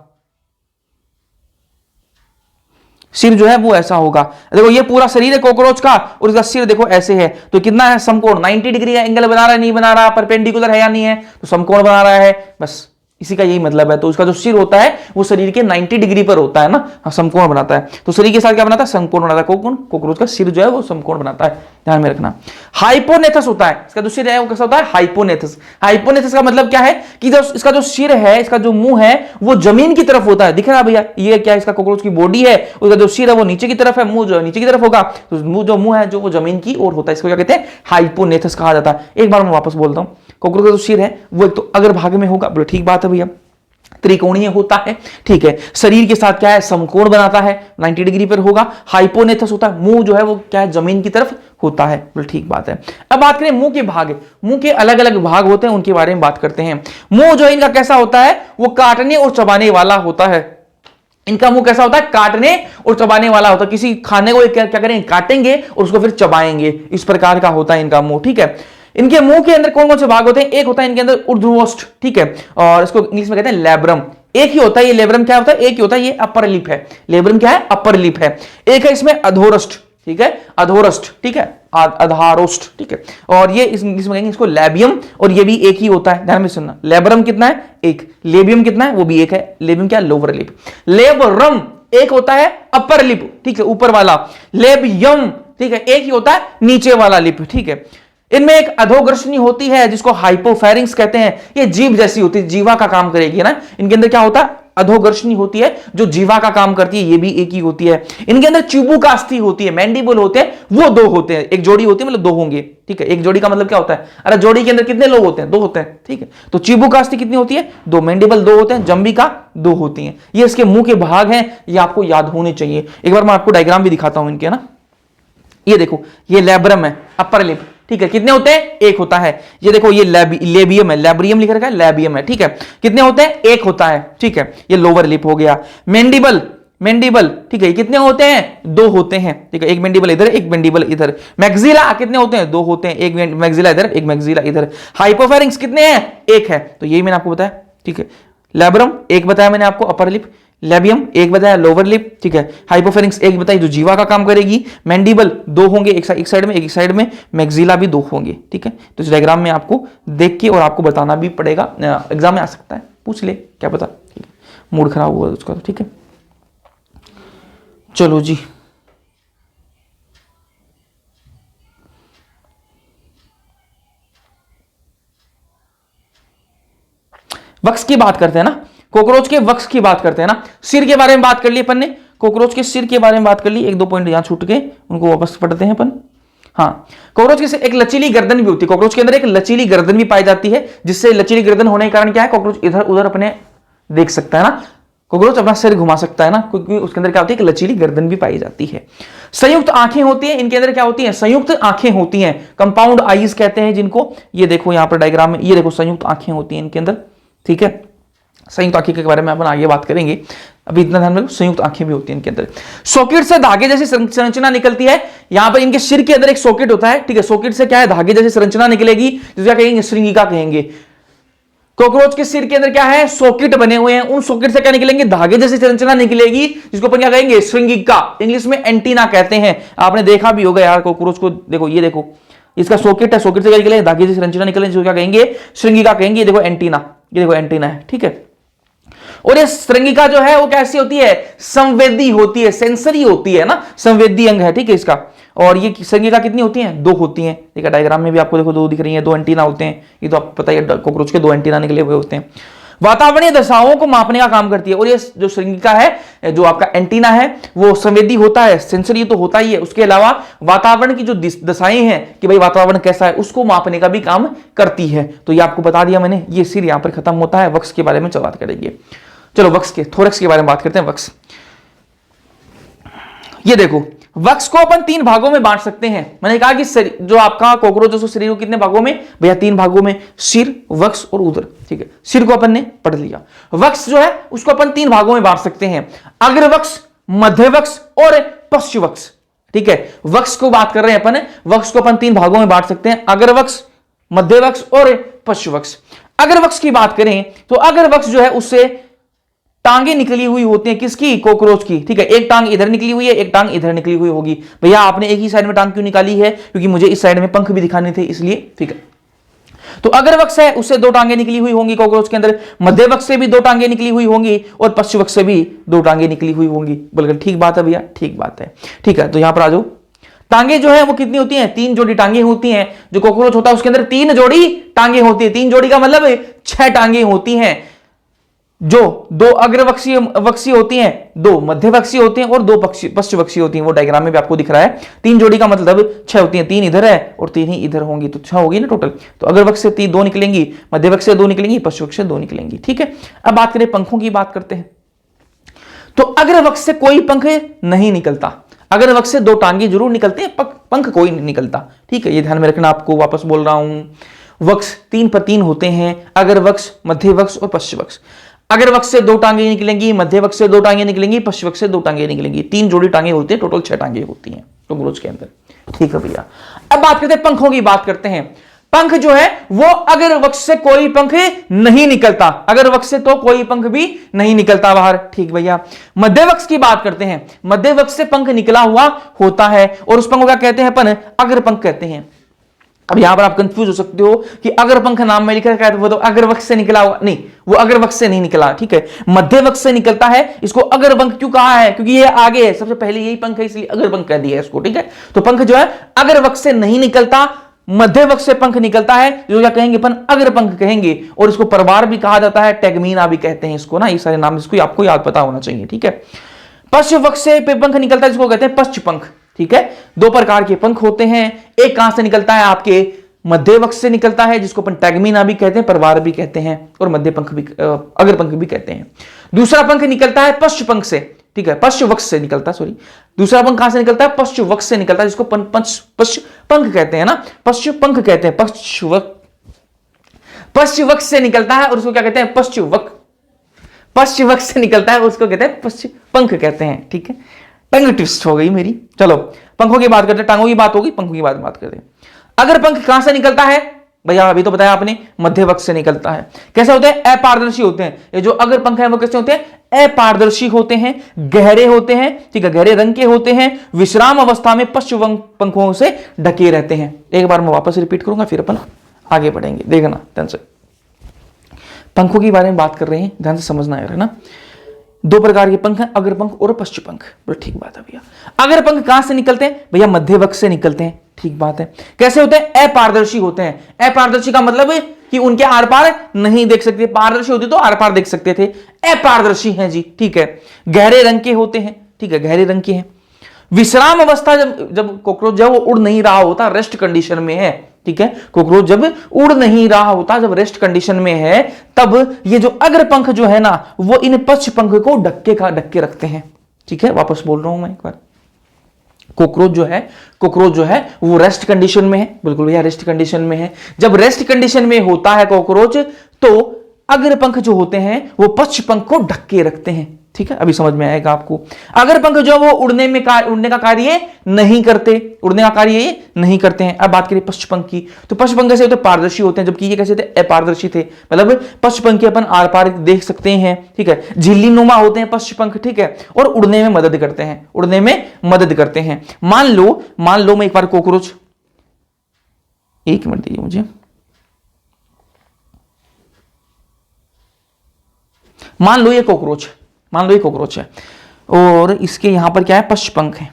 [SPEAKER 1] सिर जो है वो ऐसा होगा। देखो ये पूरा शरीर है कॉकरोच का, और इसका सिर देखो ऐसे है, तो कितना है, समकोण, 90 डिग्री का एंगल बना रहा है, नहीं बना रहा, परपेंडिकुलर है या नहीं है, तो समकोण बना रहा है, बस इसी का यही मतलब है। तो उसका जो सिर होता है वो शरीर के 90 डिग्री पर होता है ना, हाँ, समकोण बनाता है। तो शरीर के साथ क्या बनाता है, समकोण बनाता है। कॉकरोच का सिर जो है वो समकोण बनाता है, ध्यान में रखना। हाइपोनेथस होता है, इसका जो सिर है वो कैसा होता है, हाइपोनेथस। हाइपोनेथस का मतलब क्या है कि जो इसका जो सिर है, इसका जो मुंह है वो जमीन की तरफ होता है। दिख रहा है भैया, ये क्या, इसका कॉकरोच की बॉडी है, उसका जो सिर है वो नीचे की तरफ है, मुंह जो है नीचे की तरफ होगा, तो मुंह है जो वो जमीन की ओर होता है। इसको क्या कहते हैं, हाइपोनेथस कहा जाता है। एक बार मैं वापस बोलता हूं, कॉकरोच का जो सिर है वो एक तो अग्रभाग में होगा, बोले ठीक बात है भैया, त्रिकोणीय होता है। ठीक है, शरीर के साथ क्या है, समकोण बनाता है, 90 डिग्री पर होगा। हाइपोनेथस होता है, मुंह जो है वो क्या है, जमीन की तरफ होता है, बोले ठीक बात है। अब बात करें मुंह के भाग, मुंह के अलग अलग भाग होते हैं, उनके बारे में बात करते हैं। मुंह जो है इनका कैसा होता है, वो काटने और चबाने वाला होता है। इनका मुंह कैसा होता है, काटने और चबाने वाला होता है। किसी खाने को क्या करेंगे, काटेंगे और उसको फिर चबाएंगे, इस प्रकार का होता है इनका मुंह। ठीक है, इनके मुंह के अंदर कौन कौन से भाग होते हैं, एक होता है इनके अंदर ऊर्ध्वोष्ठ, ठीक है, और इसको इंग्लिश में कहते हैं लैब्रम। एक ही होता है ये लेब्रम, क्या होता है, एक ही होता है, ये अपर लिप है। लेब्रम क्या है, अपर लिप है। एक है इसमें अधोरष्ट, ठीक है, अधोरष्ट, ठीक है, अधारोष्ट, ठीक है, और ये इंग्लिश में कहेंगे इसको लैबियम, और ये भी एक ही होता है, ध्यान में सुनना। लेब्रम कितना है, एक। लेबियम कितना है, वो भी एक है। लेबियम क्या है, लोअर लिप। लेब्रम एक होता है अपर लिप, ठीक है, ऊपर वाला। लेबियम, ठीक है, एक ही होता है नीचे वाला लिप, ठीक है। इनमें एक अधोग्रसनी होती है जिसको हाइपोफेरिंक्स कहते हैं, ये जीभ जैसी होती है, जीवा का काम करेगी ना। इनके अंदर क्या होता है, अधोग्रसनी होती है जो जीवा का काम करती है, ये भी एक ही होती है। इनके अंदर चिबुकास्थी होती है, मैंडिबल होते हैं, वो 2 होते हैं। एक जोड़ी होती है मतलब 2 होंगे, ठीक है। एक जोड़ी का मतलब क्या होता है, अरे जोड़ी के अंदर कितने लोग होते हैं, 2 होते हैं, ठीक है। तो चिबुकास्थी कितनी होती है, 2। मैंडिबल 2 होते हैं, जंबिका 2 होती हैं। ये इसके मुंह के भाग हैं, ये आपको याद होने चाहिए। एक बार मैं आपको डायग्राम भी दिखाता हूं इनके ना। ये देखो, ये लैब्रम है, अपर लिप, ठीक है। कितने होते हैं, एक होता है। ये देखो, ये लेबियम है, लैब्रियम लिख रखा है, लैबियम है, ठीक है। कितने होते हैं, एक होता है, ठीक है। ये लोअर लिप हो गया। मैंडिबल, मैंडिबल, ठीक है, कितने होते हैं, 2 होते हैं, ठीक है। एक मैंडिबल इधर, एक मैंडिबल इधर। मैक्सिला कितने होते हैं, 2 होते हैं, एक मैक्सिला इधर, एक मैक्सिला इधर। हाइपोफेरिंक्स कितने हैं, 1 है। तो यही मैंने आपको बताया, ठीक है। लैब्रम 1 बताया मैंने आपको, अपर लिप। लेबियम 1 बताया, लोअर लिप, ठीक है। हाइपोफेरिंक्स 1 बताई, जो जीवा का काम करेगी। मैंडिबल 2 होंगे, एक साइड में, एक साइड में। मैक्सिला भी 2 होंगे, ठीक है। तो इस डायग्राम में आपको देख के और आपको बताना भी पड़ेगा, एग्जाम में आ सकता है, पूछ ले, क्या पता, ठीक है। मूड खराब हुआ उसका, ठीक है। चलो जी, वक्स की बात करते हैं ना, कॉकरोच के वक्स की बात करते हैं ना। सिर के बारे में बात कर ली अपन ने, कॉकरोच के सिर के बारे में बात कर ली, एक दो पॉइंट यहां छूट के, उनको वापस पढ़ते हैं अपन। हाँ, कॉकरोच के एक लचीली गर्दन भी होती है, कॉकरोच के अंदर एक लचीली गर्दन भी पाई जाती है, जिससे लचीली गर्दन होने के कारण क्या है, कॉकरोच इधर उधर अपने देख सकता है ना, कॉकरोच अपना सिर घुमा सकता है ना, क्योंकि उसके अंदर क्या होती है, एक लचीली गर्दन भी पाई जाती है। संयुक्त आंखें होती हैं, इनके अंदर क्या होती हैं, संयुक्त आंखें होती हैं, कंपाउंड आईज कहते हैं जिनको। ये देखो यहां पर डायग्राम में, ये देखो संयुक्त आंखें होती हैं इनके अंदर, ठीक है। संयुक्त आंखें के बारे में अपन आगे बात करेंगे, अभी इतना ध्यान रखो, संयुक्त आंखें भी होती हैं इनके अंदर। सॉकेट से धागे जैसी संरचना निकलती है, यहां पर इनके सिर के अंदर एक सॉकेट होता है, ठीक है। सॉकेट से क्या है, धागे जैसी संरचना निकलेगी, जिसका कहेंगे श्रृंगिका कहेंगे। कॉकरोच के सिर के अंदर क्या है, सॉकेट बने हुए हैं, उन सॉकेट से क्या निकलेंगे, धागे जैसी संरचना निकलेगी, जिसको अपन क्या कहेंगे, श्रृंगिका, इंग्लिश में एंटीना कहते हैं। आपने देखा भी होगा यार कॉकरोच को, देखो ये देखो, इसका सॉकेट है, सॉकेट से क्या निकलेगा, धागे जैसी संरचना निकलेगी, जिसको क्या कहेंगे, श्रृंगिका कहेंगे। ये देखो एंटीना, ये देखो एंटीना है, ठीक है। और ये श्रृंगिका जो है वो कैसी होती है, संवेदी होती है, सेंसरी होती है ना, संवेदी अंग है, ठीक है इसका। और ये श्रृंगिका कितनी होती हैं, दो होती हैं, ठीक है। डायग्राम में भी आपको देखो दो दिख रही हैं, दो एंटीना होते हैं, ये तो आपको पता ही है, कॉकरोच के दो एंटीना निकले हुए होते हैं। वातावरणीय दशाओं को मापने का काम करती है, और ये जो श्रृंगिका है, जो आपका एंटीना है, वो संवेदी होता है, सेंसरी तो होता ही है, उसके अलावा वातावरण की जो दशाएं हैं कि भाई वातावरण कैसा है, उसको मापने का भी काम करती है। तो ये आपको बता दिया मैंने। ये सिर यहां पर खत्म होता है। वक्स के बारे में बात करेंगे, चलो वक्स के, थोरक्स के बारे में बात करते हैं। वक्स, ये देखो, वक्स को अपन तीन भागों में बांट सकते हैं। मैंने कहा कि जो आपका कॉकरोच है शरीर को कितने भागों में, भैया तीन भागों में, सिर, वक्स और उदर, ठीक है। सिर को अपन ने पढ़ लिया। वक्स जो है उसको अपन तीन भागों में बांट सकते हैं, अग्रवक्स, मध्यवक्स और पश्चवक्स, ठीक है। वक्स को बात कर रहे हैं अपन, वक्स को अपन तीन भागों में बांट सकते हैं, अग्रवक्स, मध्यवक्स और पश्चवक्स। अग्रवक्स की बात करें तो अग्रवक्स जो है उससे टांगे निकली हुई होती हैं, किसकी, कॉकरोच की, ठीक है। एक टांग इधर निकली हुई है, एक टांग इधर निकली हुई होगी। भैया आपने एक ही साइड में टांग क्यों निकाली है, क्योंकि मुझे इस साइड में पंख भी दिखाने थे, इसलिए, ठीक है। तो अग्रवक्स है, उससे दो टांगे निकली हुई होंगी कॉकरोच के अंदर, मध्यवक्स से भी दो टांगे निकली हुई होंगी, और पश्चवक्स से भी दो टांगे निकली हुई होंगी। बिल्कुल ठीक बात है भैया, ठीक बात है, ठीक है। तो यहां पर आ जाओ, टांगे जो है वो कितनी होती हैं, तीन जोड़ी टांगे होती हैं। जो कॉकरोच होता है उसके अंदर तीन जोड़ी टांगे होती है, तीन जोड़ी का मतलब 6 टांगे होती हैं। जो दो अग्रवक्षीय वक्षीय होती हैं, दो मध्यवक्षीय होती हैं और दो पश्चवक्षीय होती हैं। वो डायग्राम में भी आपको दिख रहा है। तीन जोड़ी का मतलब 6 होती हैं, तीन इधर है और तीन ही इधर होंगी, तो 6 होगी ना टोटल। तो अग्रवक्ष से दो निकलेंगी, मध्यवक्ष से दो निकलेंगी, पश्चवक्ष से दो निकलेंगी, ठीक है। अब बात करें पंखों की, बात करते हैं। तो अग्रवक्ष से कोई पंख नहीं निकलता, अग्रवक्ष से दो टांगे जरूर निकलते हैं, पंख कोई नहीं निकलता, ठीक है। ये ध्यान में रखना, आपको वापस बोल रहा हूं। वक्ष 3 पर 3 होते हैं, अग्रवक्ष, मध्यवक्ष और पश्चवक्ष। अग्रवक्ष से दो टांगे निकलेंगी, मध्यवक्ष से दो टांगे निकलेंगी, पश्चवक्ष से दो टांगे निकलेंगी। तीन जोड़ी टांगे होती है, टोटल 6 टांगे होती हैं कॉकरोच के अंदर, ठीक है भैया। अब बात करते हैं पंखों की, बात करते हैं। पंख जो है वो अग्रवक्ष से कोई पंख नहीं निकलता, अग्रवक्ष से तो कोई पंख भी नहीं निकलता बाहर, ठीक भैया। मध्यवक्ष की बात करते हैं, मध्यवक्ष से पंख निकला हुआ होता है, और उस पंख को क्या कहते हैं अपन, अग्रपंख कहते हैं। अब यहां पर आप कंफ्यूज हो सकते हो कि अग्रपंख नाम में लिखा है वो तो अग्रवक्ष से निकला हुआ, नहीं, वो अग्रवक्ष से नहीं निकला, ठीक है। मध्यवक्ष से निकलता है। इसको अग्रपंख क्यों कहा है, क्योंकि ये आगे है, सबसे पहले यही पंख है, इसलिए अग्रपंख कह दिया है इसको, ठीक है। तो पंख जो है अग्रवक्ष से नहीं निकलता, मध्यवक्ष से पंख निकलता है, जो क्या कहेंगे अपन, अग्रपंख कहेंगे। और इसको परवार भी कहा जाता है, टैगमीना भी कहते हैं इसको ना, ये सारे नाम इसको आपको याद पता होना चाहिए, ठीक है। पश्चवक्ष से पंख निकलता है, जिसको कहते हैं पश्चपंख, ठीक है। दो प्रकार के पंख होते हैं, एक कहां से निकलता है, आपके मध्यवक्ष से निकलता है, जिसको अपन टैगमीना भी कहते हैं, परवार भी कहते हैं, और मध्यपंख भी, अग्रपंख भी कहते हैं। दूसरा पंख निकलता है पश्चपंख से, ठीक है, पश्चवक्ष से निकलता है, सॉरी, दूसरा पंख कहां से निकलता है, पश्चवक्ष से निकलता है, जिसको पश्चपंख कहते हैं ना, पश्चपंख कहते हैं, पश्चवक्ष से निकलता है, और उसको क्या कहते हैं, पश्चवक्ष से निकलता है, उसको कहते हैं पश्चपंख कहते हैं, ठीक है। टंग ट्विस्ट हो गई मेरी। चलो पंखों की बात करते हैं, टांगों की बात होगी, पंखों की बात करते हैं। अगर पंख कहां से निकलता है भैया, अभी तो बताया आपने, मध्यवक्ष से निकलता है। कैसे होते हैं, अपारदर्शी होते हैं। ये जो अगर पंख है वो कैसे होते हैं, अपारदर्शी होते हैं, गहरे होते हैं, ठीक है, गहरे रंग के होते हैं, विश्राम अवस्था में पश्च पंखों से ढके रहते हैं। एक बार मैं वापस रिपीट करूंगा, फिर अपन आगे बढ़ेंगे, देखना ध्यान से। पंखों के बारे में बात कर रहे हैं, ध्यान से समझना है ना। दो प्रकार के पंख हैं, अग्रपंख और पश्चपंख, ठीक बात है भैया। अग्रपंख कहां से निकलते हैं भैया, मध्यवक्ष से निकलते हैं, ठीक बात है। कैसे होते हैं, अपारदर्शी होते हैं। अपारदर्शी का मतलब है कि उनके आर पार नहीं देख सकते, पारदर्शी होते तो आर पार देख सकते थे, अपारदर्शी हैं जी, ठीक है। गहरे रंग के होते हैं, ठीक है, गहरे रंग के हैं। विश्राम अवस्था जब कॉकरोच जो है वो उड़ नहीं रहा होता, रेस्ट कंडीशन में है, ठीक है। कॉकरोच जब उड़ नहीं रहा होता, जब रेस्ट कंडीशन में है, तब ये जो अग्र पंख जो है ना, वो इन पश्च पंख को ढक के रखते हैं, ठीक है। वापस बोल रहा हूं मैं एक बार, कॉकरोच जो है वो रेस्ट कंडीशन में है, बिल्कुल भैया रेस्ट कंडीशन में है। जब रेस्ट कंडीशन में होता है कॉकरोच, तो अग्र पंख जो होते हैं वो पश्च पंख को ढक के रखते हैं, ठीक है। अभी समझ में आएगा आपको। अग्र पंख जो वो उड़ने का कार्य नहीं करते, उड़ने का कार्य ये नहीं करते हैं। अब बात करें पश्च पंख की, तो पश्च पंख कैसे होते हैं, पारदर्शी होते हैं, जबकि ये कैसे थे, अपारदर्शी थे। मतलब पश्च पंख के अपन आर पार देख सकते हैं, ठीक है। झिल्ली नुमा होते हैं पश्च पंख, ठीक है, और उड़ने में मदद करते हैं, उड़ने में मदद करते हैं। मान लो मैं एक बार कॉकरोच, एक मिनट दीजिए मुझे, मान लो ये कॉकरोच है और इसके यहां पर क्या है, पश्च पंख है।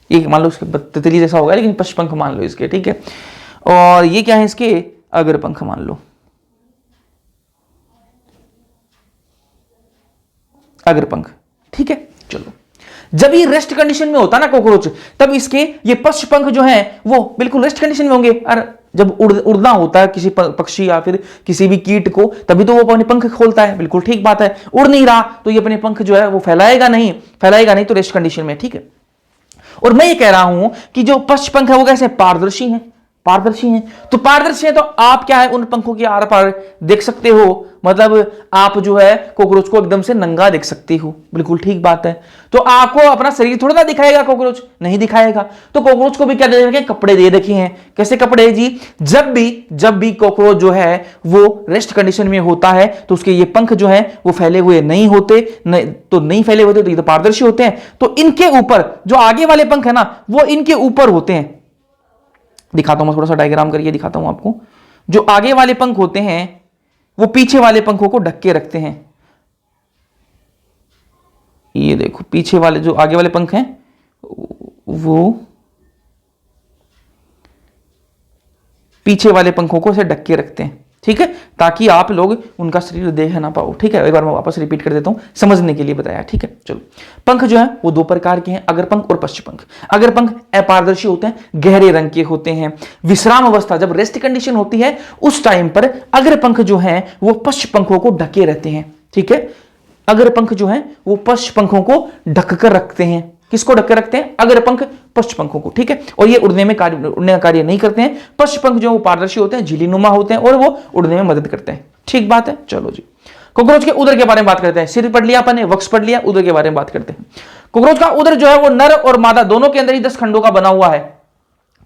[SPEAKER 1] एक मान लो इसके तितली जैसा होगा लेकिन पश्च पंख मान लो इसके, ठीक है। और ये क्या है, इसके अग्र पंख मान लो, अग्र पंख, ठीक है। चलो, जब ये रेस्ट कंडीशन में होता ना कॉकरोच, तब इसके ये पश्च पंख जो हैं वो बिल्कुल रेस्ट कंडीशन में होंगे। और जब उड़ना होता है किसी पक्षी या फिर किसी भी कीट को, तभी तो वो अपने पंख खोलता है, बिल्कुल ठीक बात है। उड़ नहीं रहा तो ये अपने पंख जो है वो फैलाएगा नहीं तो रेस्ट कंडीशन में, ठीक है। और मैं ये कह रहा हूं कि जो पश्च पंख है वो कैसे पारदर्शी हैं, तो पारदर्शी है तो आप क्या है, उन पंखों के आर पार देख सकते हो, मतलब आप जो है कॉकरोच को एकदम से नंगा देख सकते हो, बिल्कुल ठीक बात है। तो आपको अपना शरीर थोड़ा ना दिखाएगा, कॉकरोच नहीं दिखाएगा। तो कॉकरोच को भी क्या दे रखे, कपड़े दे रखे हैं। कैसे कपड़े जी, जब भी कॉकरोच जो है वो रेस्ट कंडीशन में होता है तो उसके ये पंख जो है वो फैले हुए नहीं होते, नहीं फैले होते, तो ये तो पारदर्शी होते हैं। तो इनके ऊपर जो आगे वाले पंख है ना, वो इनके ऊपर होते हैं। दिखाता हूं मैं, थोड़ा सा डायग्राम करके दिखाता हूं आपको। जो आगे वाले पंख होते हैं वो पीछे वाले पंखों को ढक के रखते हैं। ये देखो, पीछे वाले जो आगे वाले पंख हैं वो पीछे वाले पंखों को ऐसे ढक के रखते हैं, ठीक है, ताकि आप लोग उनका शरीर देख ना पाओ, ठीक है। एक बार मैं वापस रिपीट कर देता हूं, समझने के लिए बताया, ठीक है। चलो, पंख जो है वो दो प्रकार के हैं, अग्र पंख और पश्च पंख। अग्र पंख अपारदर्शी होते हैं, गहरे रंग के होते हैं। विश्राम अवस्था जब रेस्ट कंडीशन होती है उस टाइम पर अग्र पंख जो है वो पश्च पंखों को ढके रहते हैं, ठीक है। अग्र पंख जो है वो पश्च पंखों को ढककर रखते हैं। किसको ढककर रखते हैं, अग्र पंख पश्च पंखों को, ठीक है। और ये उड़ने का कार्य नहीं करते हैं। पश्च पंख जो वो पारदर्शी होते हैं, झिल्ली नुमा होते हैं और वो उड़ने में मदद करते हैं, ठीक बात है। चलो जी, कॉकरोच के उदर के बारे में बात करते हैं। सिर पढ़ लिया अपन ने, वक्ष पढ़ लिया, उदर के बारे में बात करते हैं। कॉकरोच का उदर जो है वो नर और मादा दोनों के अंदर ही 10 खंडों का बना हुआ है।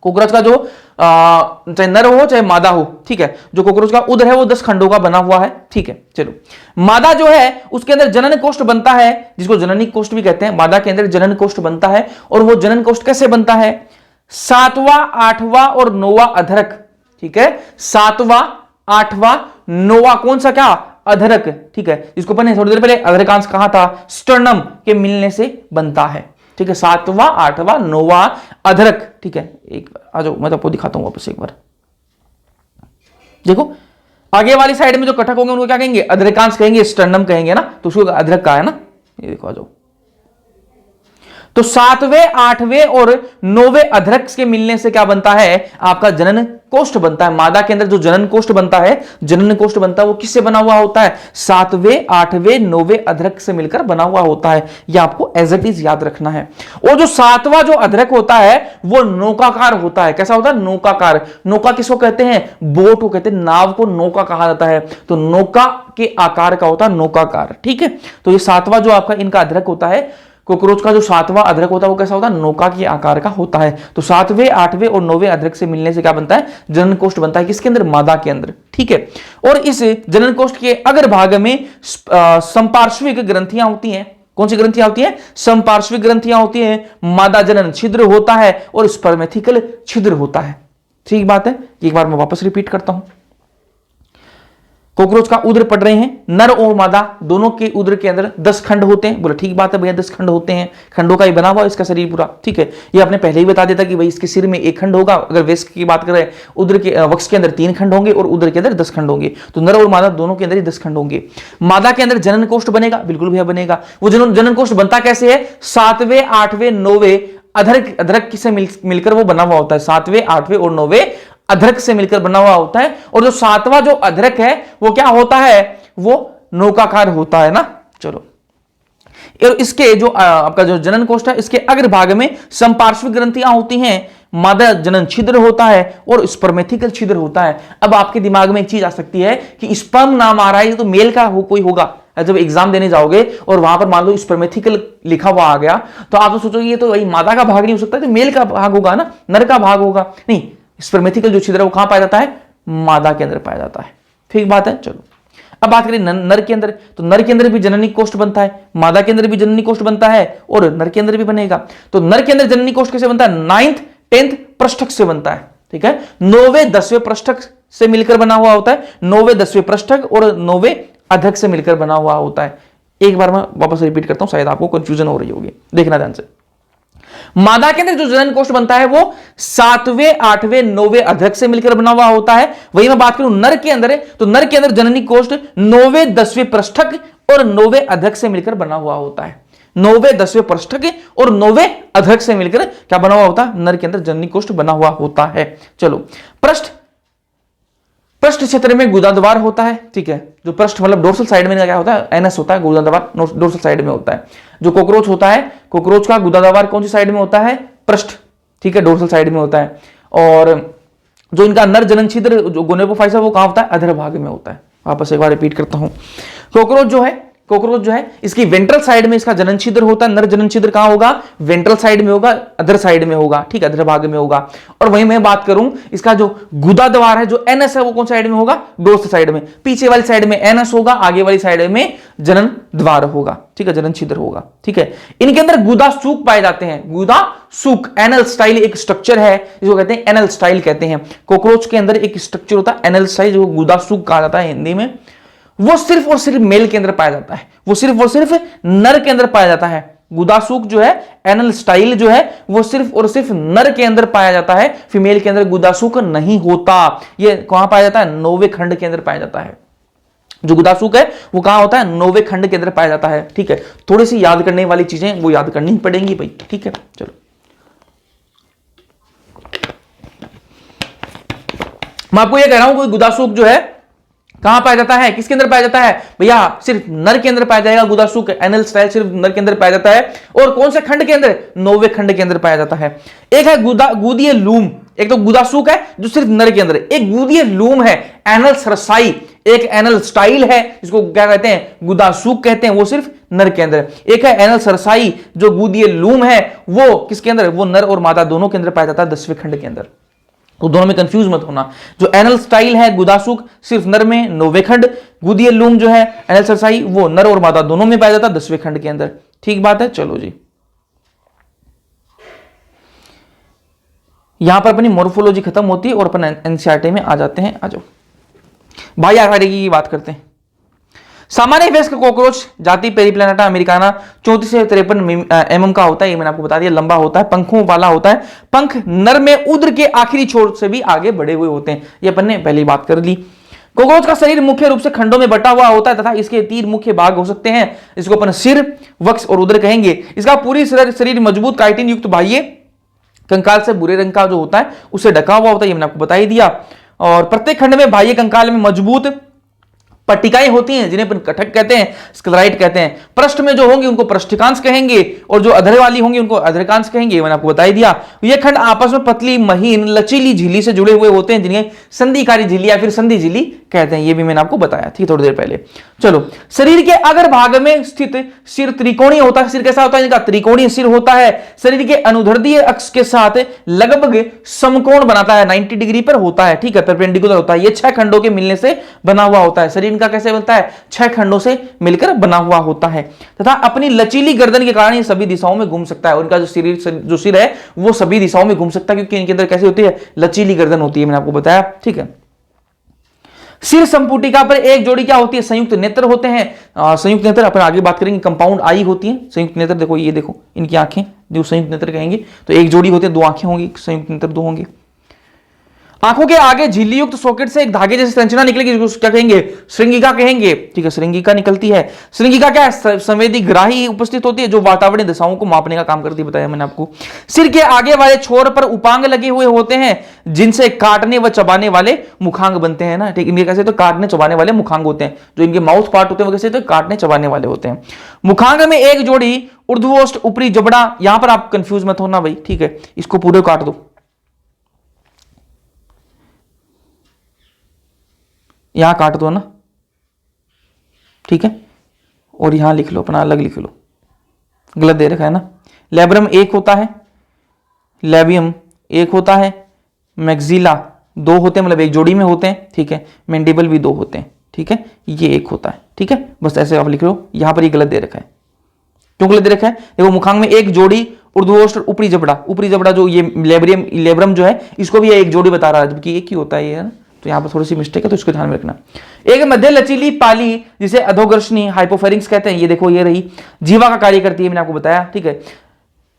[SPEAKER 1] कॉकरोच का जो चाहे नर हो चाहे मादा हो, ठीक है, जो कॉकरोच का उदर है वो 10 खंडों का बना हुआ है, ठीक है। चलो, मादा जो है उसके अंदर जनन कोष्ठ बनता है, जिसको जननी कोष्ठ भी कहते हैं। मादा के अंदर जनन कोष्ठ बनता है। और वो जनन कोष्ठ कैसे बनता है, 7वां 8वां और 9वां अधरक, ठीक है। 7वां 8वां 9वां कौन सा, क्या, अधरक, ठीक है, जिसको अपन ने थोड़ी देर पहले अधरकांश कहा था, स्टर्नम के मिलने से बनता है, ठीक है। 7वां 8वां 9वां अधरक, ठीक है। एक आ जाओ, मैं तो आपको दिखाता हूं वापस एक बार। देखो, आगे वाली साइड में जो कटक होंगे उनको क्या कहेंगे, अधरकांश कहेंगे, स्टर्नम कहेंगे ना, तो उसको अधरक कहा है ना। ये देखो, आ जाओ। तो 7वें 8वें और 9वें अधरक के मिलने से क्या बनता है, आपका जनन कोष्ठ बनता है। मादा के अंदर जो जनन कोष्ठ बनता है, वो किससे बना हुआ होता है, 7वें 8वें 9वें अधरक से मिलकर बना हुआ होता है। यह आपको एज इट इज याद रखना है। और जो 7वां जो अधरक होता है वो नौकाकार होता है। कैसा होता है, नौकाकार। नौका किसको कहते हैं, बोट को कहते हैं, नाव को नौका कहा जाता है। तो नौका के आकार का होता है नौकाकार, ठीक है। तो ये 7वां जो आपका इनका अधरक होता है, कॉकरोच का जो 7वां अधरक होता है वो कैसा होता है, नौका के आकार का होता है। तो 7वें 8वें और 9वें अधरक से मिलने से क्या बनता है, जनन कोष्ठ बनता है। किसके अंदर, मादा के अंदर, ठीक है। और इस जनन कोष्ठ के अग्र भाग में संपार्श्विक ग्रंथियां होती हैं। कौन सी ग्रंथियां होती हैं, संपार्श्विक ग्रंथियां होती हैं। मादा जनन छिद्र होता है और कॉकरोच का उदर पढ़ रहे हैं, नर और मादा दोनों के उदर के अंदर 10 खंड होते हैं। बोले ठीक बात है भैया, 10 खंड होते हैं, खंडों का ही बना हुआ इसका शरीर पूरा, ठीक है। ये आपने पहले ही बता देता कि भाई इसके सिर में 1 खंड होगा। अगर वक्ष की बात करें, उदर के वक्ष के अंदर 3 खंड होंगे और उदर के अंदर 10 खंड होंगे। तो नर और मादा दोनों के अंदर ही 10 खंड होंगे। मादा के अंदर जनन कोष्ठ बनेगा, बिल्कुल भैया बनेगा। वो जनन कोष्ठ बनता कैसे है? 7वें 8वें 9वें अधरक से मिलकर वो बना हुआ होता है। 7वें 8वें और 9वें अधरक से मिलकर बना हुआ होता है। और जो 7वां जो अधरक है वो क्या होता है? वो नौकाकार होता है ना। चलो, और इसके जो आपका जो जनन कोष्ठ है, इसके अग्रभाग में संपार्श्विक ग्रंथियां होती हैं, मादा जनन छिद्र होता है और स्पर्मेथिकल छिद्र होता है। अब आपके दिमाग में एक चीज आ सकती है कि स्पर्म नाम आ रहा है, तो मेल का कोई होगा। जब एग्जाम देने जाओगे और वहां पर मान लो स्पर्मेथिकल लिखा हुआ आ गया, तो आप तो सोचोगे ये तो वही मादा का भाग नहीं हो सकता, तो मेल का भाग होगा ना, नर का भाग होगा। नहीं, स्पर्मेथिकल जो छिद्र है वो कहां पाया जाता है? मादा के अंदर पाया जाता है। ठीक बात है। चलो, अब बात करें नर के अंदर, तो नर के अंदर भी जननी कोष्ठ बनता है, मादा के अंदर भी जननी कोष्ठ बनता है और नर के अंदर भी बनेगा। तो नर के अंदर जननी कोष्ठ कैसे बनता है? 9th 10th पृष्ठक से बनता है, ठीक है। 9वें 10वें पृष्ठक से मिलकर बना हुआ होता है। 9वें 10वें पृष्ठक और 9वें अधक से मिलकर बना हुआ होता है। एक बार मैं वापस रिपीट करता हूं, शायद आपको कंफ्यूजन हो रही होगी, देखना ध्यान से। मादा के अंदर जो जनन कोष्ठ बनता है वो 7वें 8वें 9वें अधक से मिलकर बना हुआ होता है। वही मैं बात करूं नर के अंदर है, तो नर के अंदर जननी कोष्ठ 9वें 10वें पृष्ठक और 9वें अधक से मिलकर बना हुआ होता है। 9वें 10वें पृष्ठक और 9वें अधक से मिलकर क्या बना हुआ होता है? नर के अंदर जननी कोष्ठ बना हुआ होता है। चलो, पृष्ठ क्षेत्र में गुदाद्वार होता है, ठीक है। जो पृष्ठ मतलब डोर्सल साइड में क्या होता है? एनएस होता है, गुदाद्वार डोर्सल साइड में होता है। जो कॉकरोच होता है, कॉकरोच का गुदाद्वार कौन सी साइड में होता है? पृष्ठ, ठीक है, डोर्सल साइड में होता है। और जो इनका नर जनन छिद्र जो गोनेपोफाइसा वो कहां होता है? अधर भाग में होता है। वापस एक बार रिपीट करता हूं, कॉकरोच जो है इसकी वेंट्रल साइड में इसका जनन छिद्र होता है। नर जनन छिद्र कहां होगा? वेंट्रल साइड में होगा, अधर साइड में होगा, ठीक है, अधर भाग में होगा। और वहीं मैं बात करूं इसका जो गुदा द्वार है, जो एनएस है, वो कौन साइड में होगा? डोर्सल साइड में। पीछे वाली साइड में एनएस होगा, आगे वाली साइड में जनन द्वार होगा, ठीक है, जनन छिद्र होगा, ठीक है। इनके अंदर गुदा सूक पाए जाते हैं। गुदा सूक एनल स्टाइल एक स्ट्रक्चर है, जिसको कहते हैं एनल स्टाइल कहते हैं। कॉकरोच के अंदर एक स्ट्रक्चर होता है एनल स्टाइल, जो गुदा सूक कहा जाता है हिंदी में। वो सिर्फ और सिर्फ मेल के अंदर पाया जाता है, वो सिर्फ और सिर्फ नर के अंदर पाया जाता है। गुदासूक जो है एनल स्टाइल जो है वो सिर्फ और सिर्फ नर के अंदर पाया जाता है, फीमेल के अंदर गुदासूक नहीं होता। ये कहां पाया जाता है? 9वें खंड के अंदर पाया जाता है। जो गुदासूक है वो कहां होता है? 9वें खंड के अंदर पाया जाता है, ठीक है। थोड़ी सी याद करने वाली चीजें वो याद करनी पड़ेंगी भाई, ठीक है। चलो, मैं आपको ये कह रहा हूं कि गुदासूक जो है कहां पाया जाता है? किसके अंदर पाया जाता है भैया? सिर्फ नर के अंदर पाया जाएगा। गुदासूक एनल स्टाइल सिर्फ नर के अंदर पाया जाता है। और कौन से खंड के अंदर? 9वें खंड के अंदर पाया जाता है। एक है गुदीय लूम, एक तो गुदासूक है जो सिर्फ नर के अंदर, एक गुदीय लूम है एनल सरसाई, एक एनल स्टाइल है जिसको क्या कहते हैं? गुदासूक कहते हैं, वो सिर्फ नर के अंदर। एक है एनल सरसाई जो गुदीय लूम है, वो किसके अंदर? वो नर और मादा दोनों के अंदर पाया जाता है, 10वें खंड के अंदर। तो दोनों में कंफ्यूज मत होना। जो एनल स्टाइल है गुदासूक सिर्फ नर में 9वें खंड, गुदीय लूम जो है एनल सरसाई वो नर और मादा दोनों में पाया जाता है 10वें खंड के अंदर। ठीक बात है। चलो जी, यहां पर अपनी मोर्फोलॉजी खत्म होती है और अपन एनसीईआरटी में आ जाते हैं। आ जाओ भाई, आगे की बात करते हैं। सामान्य वयस्क कॉकरोच जाति पेरिप्लैनेटा अमेरिकाना 34 से 53 mm का होता है। ये मैंने आपको बता दिया, लंबा होता है, पंखों वाला होता है। पंख नर में उदर के आखिरी छोर से भी आगे बढ़े हुए होते हैं। ये अपन ने पहली बात कर ली। कॉकरोच का शरीर मुख्य रूप से खंडों में बटा हुआ होता है तथा इसके 3 मुख्य भाग हो सकते हैं, इसको अपन सिर, वक्ष और उदर कहेंगे। इसका पूरी शरीर मजबूत काइटिन युक्त बाह्य कंकाल से भूरे रंग का जो होता है उससे ढका हुआ होता है, ये मैंने आपको बता ही दिया। और प्रत्येक खंड में बाह्य कंकाल में मजबूत पट्टिकाएं होती हैं जिन्हें अपन कटक कहते हैं, स्क्लेराइट कहते हैं। पृष्ठ में जो होंगे उनको पृष्ठिकांश कहेंगे और जो अधर वाली होंगी उनको अधरकांश कहेंगे, मैंने आपको बता ही दिया। ये खंड आपस में पतली महीन लचीली झिल्ली से जुड़े हुए होते हैं जिन्हें संधिकारी झिल्ली या फिर संधि झिल्ली कहते हैं, ये भी मैंने आपको बताया थी थोड़ी देर पहले। चलो, शरीर के अग्र भाग में स्थित सिर त्रिकोणीय होता है। सिर कैसा होता है? इनका त्रिकोणीय सिर होता है। शरीर के अनुदैर्ध्य अक्ष के साथ लगभग समकोण बनाता है, 90 डिग्री पर होता है, ठीक है, परपेंडिकुलर होता है। ये 6 खंडों के मिलने से बना हुआ होता है। शरीर का कैसे बनता है? 6 खंडों से मिलकर बना हुआ होता है तथा अपनी लचीली गर्दन के कारण ये सभी दिशाओं में घूम सकता है। उनका जो सिर है वो सभी दिशाओं में घूम सकता है क्योंकि इनके अंदर कैसे होती है? लचीली गर्दन होती है, मैंने आपको बताया, ठीक है। सिर संपुटिका पर एक जोड़ी क्या होती है, संयुक्त नेत्र होते हैं। संयुक्त नेत्र अपन आगे बात करेंगे, कंपाउंड आई होती है संयुक्त नेत्र। देखो ये देखो इनकी आंखें जो संयुक्त नेत्र कहेंगे, तो एक जोड़ी होती है, दो आंखें होंगी, संयुक्त नेत्र दो होंगे। आंखों के आगे झिल्ली युक्त सॉकेट से एक धागे जैसी संरचना निकलेगी, जिसको क्या कहेंगे, श्रृंगिका कहेंगे। ठीक है, श्रृंगिका निकलती है। श्रृंगिका क्या है, संवेदी ग्राही उपस्थित होती है जो वातावरणीय दिशाओं को मापने का काम करती है, बताया मैंने आपको। सिर के आगे वाले छोर पर उपांग लगे हुए होते हैं, जिनसे काटने व चबाने वाले मुखांग बनते हैं ना। ठीक, इनके कैसे, तो काटने चबाने वाले मुखांग होते हैं। जो इनके माउथ पार्ट होते हैं वो कैसे, तो काटने चबाने वाले होते हैं। मुखांग में एक जोड़ी ऊर्ध्वोष्ठ ऊपरी जबड़ा, यहां पर आप कंफ्यूज मत होना भाई, ठीक है, इसको पूरे काट दो, यहां काट दो ना, ठीक है, और यहां लिख लो अपना अलग लिख लो, गलत दे रखा है ना। लेब्रम एक होता है, लेबियम एक होता है, मैक्सिला दो होते हैं, मतलब एक जोड़ी में होते हैं, ठीक है, मैंडिबल भी दो होते हैं, ठीक है, ये एक होता है, ठीक है, बस ऐसे आप लिख लो। यहां पर ये गलत दे रखा है, क्यों गलत दे रखा है, देखो मुखांग में एक जोड़ी ऊर्ध्वोष्ठ ऊपरी जबड़ा, ऊपरी जबड़ा जो ये लेब्रम जो है, इसको भी एक जोड़ी बता रहा है, जबकि एक ही होता है ये, है ना। तो यहां पर थोड़ी सी मिस्टेक है, तो इसको ध्यान में रखना। एक मध्य लचीली पाली जिसे अधोगर्षणी हाइपोफेरिंक्स कहते हैं, ये देखो ये रही, जीवा का कार्य करती है, मैंने आपको बताया, ठीक है,